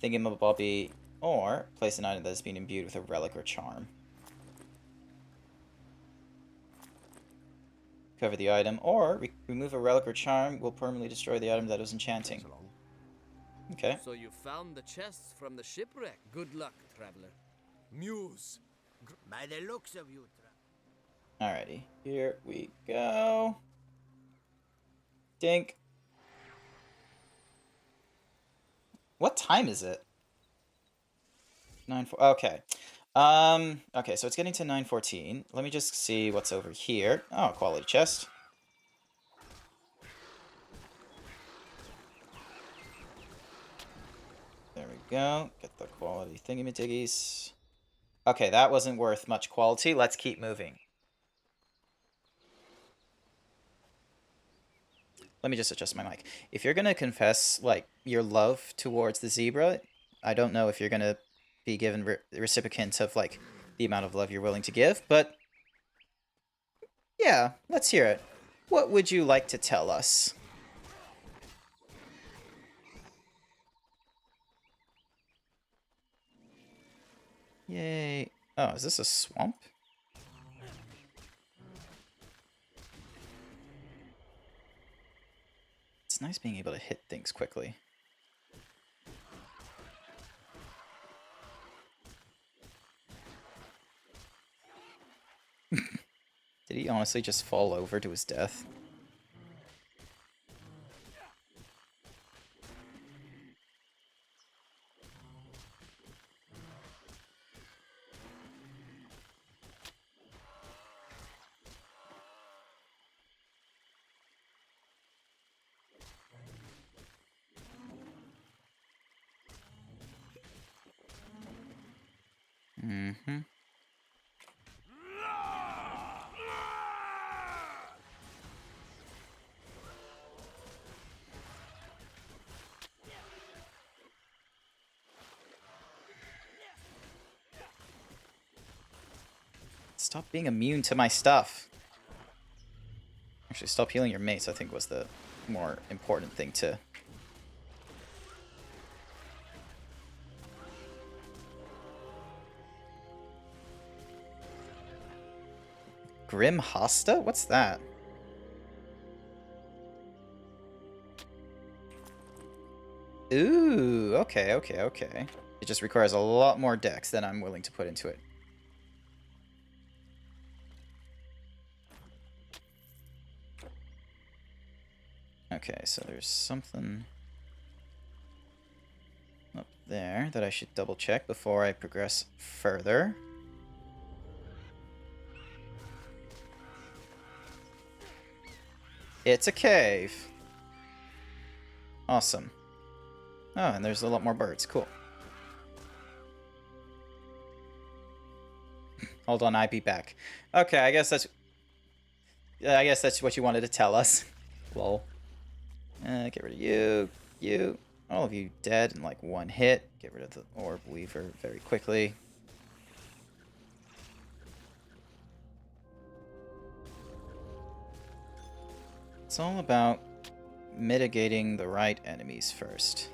thingamabobby, or place an item that has been imbued with a relic or charm. Cover the item, or remove a relic or charm will permanently destroy the item that was enchanting. Okay. So you found the chests from the shipwreck. Good luck, traveler. Muse. By the looks of you, Alrighty, here we go. Dink. What time is it? 9:04. Okay. Okay, so it's getting to 9:14. Let me just see what's over here. Oh, quality chest. There we go. Get the quality thingamajiggies. Okay, that wasn't worth much quality. Let's keep moving. Let me just adjust my mic. If you're going to confess, like, your love towards the zebra, I don't know if you're going to be given the recipient of, like, the amount of love you're willing to give, but yeah, let's hear it. What would you like to tell us? Yay. Oh, is this a swamp? It's nice being able to hit things quickly. Did he honestly just fall over to his death? Mm-hmm. Stop being immune to my stuff. Actually, stop healing your mates, I think, was the more important thing to... Grim Hosta? What's that? Ooh, okay, okay, okay. It just requires a lot more dex than I'm willing to put into it. Okay, so there's something up there that I should double check before I progress further. It's a cave. Awesome. Oh, and there's a lot more birds. Cool. Hold on, I be back. Okay, I guess that's what you wanted to tell us. Lol. Get rid of you. You. All of you dead in like one hit. Get rid of the Orb Weaver very quickly. It's all about mitigating the right enemies first.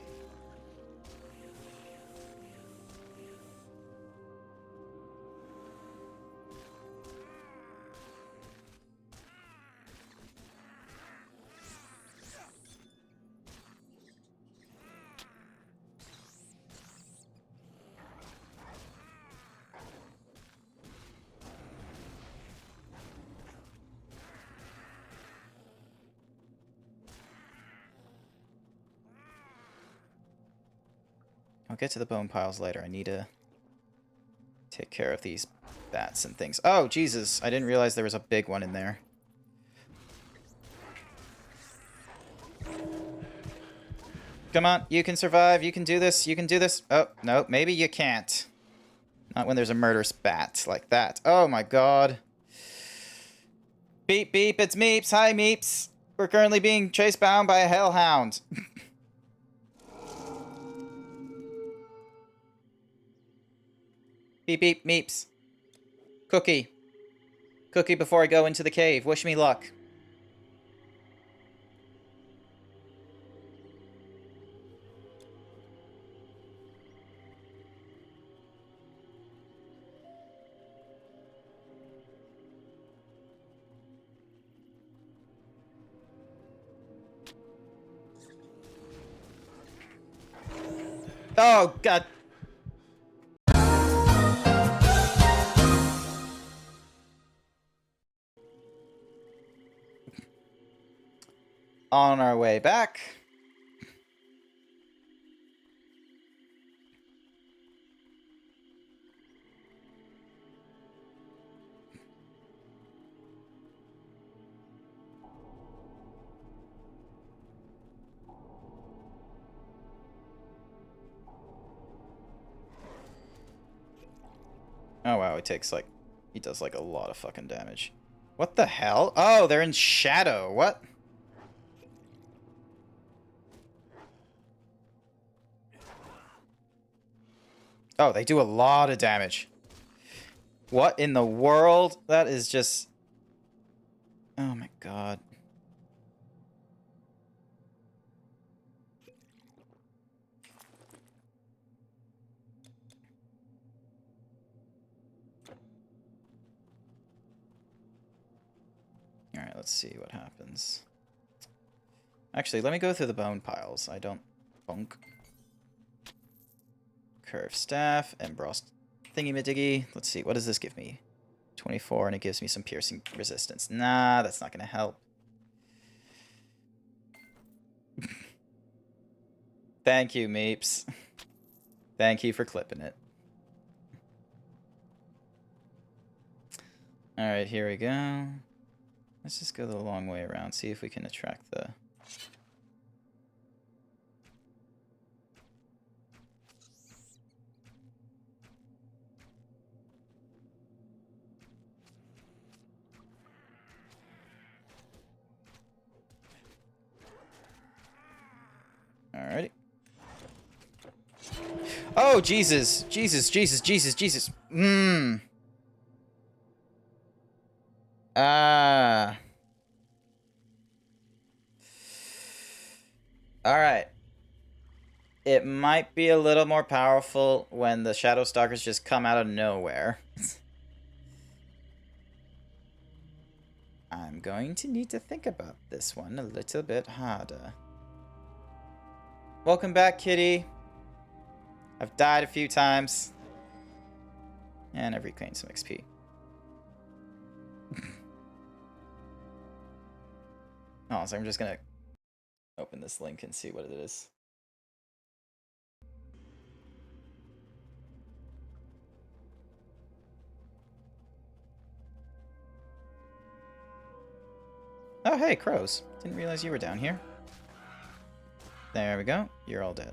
I'll get to the bone piles later. I need to take care of these bats and things. Oh, Jesus. I didn't realize there was a big one in there. Come on. You can survive. You can do this. You can do this. Oh, no. Maybe you can't. Not when there's a murderous bat like that. Oh, my God. Beep, beep. It's Meeps. Hi, Meeps. We're currently being chased bound by a hellhound. Beep, beep, Meeps. Cookie. Cookie before I go into the cave. Wish me luck. Oh, God. On our way back. Oh wow, it takes like, he does like a lot of fucking damage. What the hell? Oh, they're in shadow. What? Oh, they do a lot of damage. What in the world? That is just... Oh my God. Alright, let's see what happens. Actually, let me go through the bone piles. I don't... Bonk. Curve staff, embossed thingy-majiggy. Let's see, what does this give me? 24, and it gives me some piercing resistance. Nah, that's not gonna help. Thank you, Meeps. Thank you for clipping it. Alright, here we go. Let's just go the long way around, see if we can attract the... Alrighty. Oh, Jesus. Jesus, Jesus, Jesus, Jesus. Mmm. Ah. Alright. It might be a little more powerful when the Shadow Stalkers just come out of nowhere. I'm going to need to think about this one a little bit harder. Welcome back, Kitty. I've died a few times. And I've reclaimed some XP. Oh, so I'm just gonna open this link and see what it is. Oh, hey, crows. Didn't realize you were down here. There we go. You're all dead.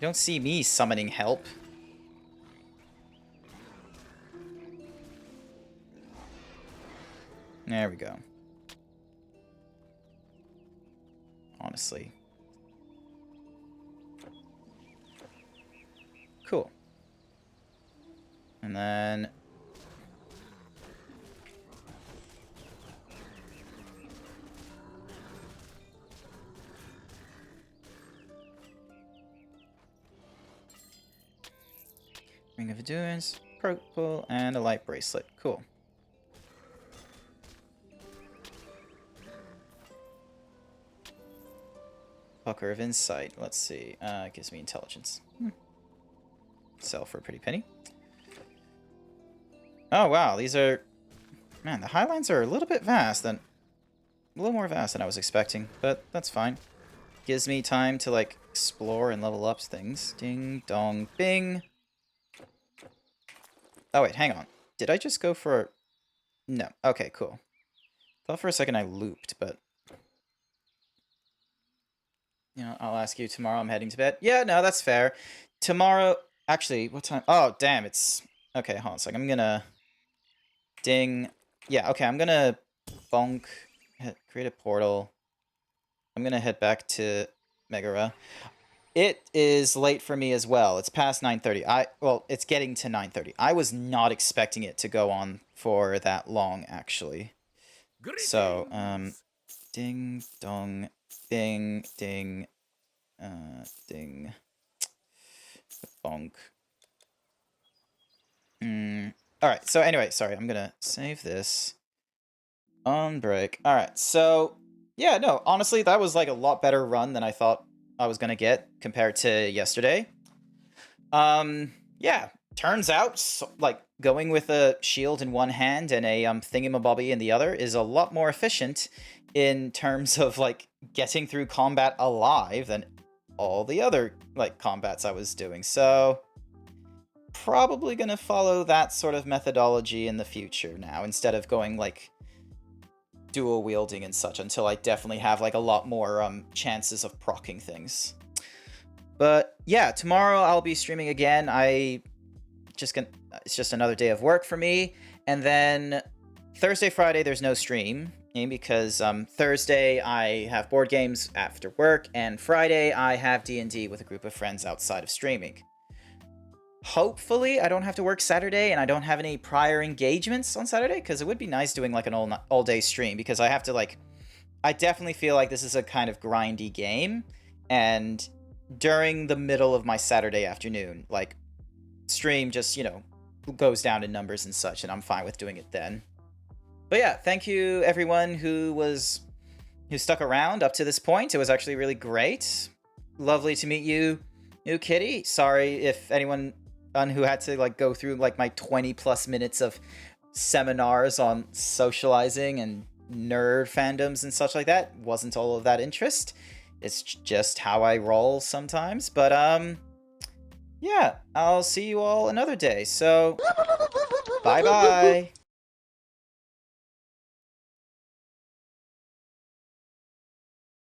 You don't see me summoning help. There we go. Honestly. Cool. And then... Ring of Endurance, purple, and a light bracelet. Cool. Pucker of Insight. Let's see. It gives me intelligence. Sell for a pretty penny. Oh, wow. These are... Man, the Highlands are a little bit vast. A little more vast than I was expecting, but that's fine. Gives me time to, like, explore and level up things. Ding, dong, bing. Oh, wait, hang on. Did I just go for... No. Okay, cool. Thought for a second I looped, but... You know, I'll ask you tomorrow. I'm heading to bed. Yeah, no, that's fair. Tomorrow... Actually, what time? Oh, damn, it's... Okay, hold on a second. I'm gonna... Ding. Yeah, okay, I'm gonna... Bonk. Create a portal. I'm gonna head back to Megara. It is late for me as well. It's past 9:30. Well, it's getting to 9:30. I was not expecting it to go on for that long, actually. So, ding, dong, ding, ding, ding, bonk. Alright, so anyway, sorry, I'm gonna save this. On break. Alright, so, yeah, no, honestly, that was like a lot better run than I thought I was gonna get compared to yesterday. Yeah, turns out, so, like, going with a shield in one hand and a thingamabobby in the other is a lot more efficient in terms of, like, getting through combat alive than all the other, like, combats I was doing. So, probably gonna follow that sort of methodology in the future now, instead of going, like, dual wielding and such, until I definitely have, like, a lot more chances of proccing things. But yeah, tomorrow I'll be streaming again. It's just another day of work for me. And then Thursday, Friday, there's no stream, because Thursday I have board games after work, and Friday I have D&D with a group of friends outside of streaming. Hopefully I don't have to work Saturday and I don't have any prior engagements on Saturday, because it would be nice doing like an all day stream, because I have to, like, I definitely feel like this is a kind of grindy game, and during the middle of my Saturday afternoon, like, stream just, you know, goes down in numbers and such, and I'm fine with doing it then. But yeah, thank you everyone who stuck around up to this point. It was actually really great. Lovely to meet you, New Kitty. Sorry if anyone who had to, like, go through, like, my 20+ minutes of seminars on socializing and nerd fandoms and such like that wasn't all of that interest. It's just how I roll sometimes. But yeah, I'll see you all another day. So bye bye.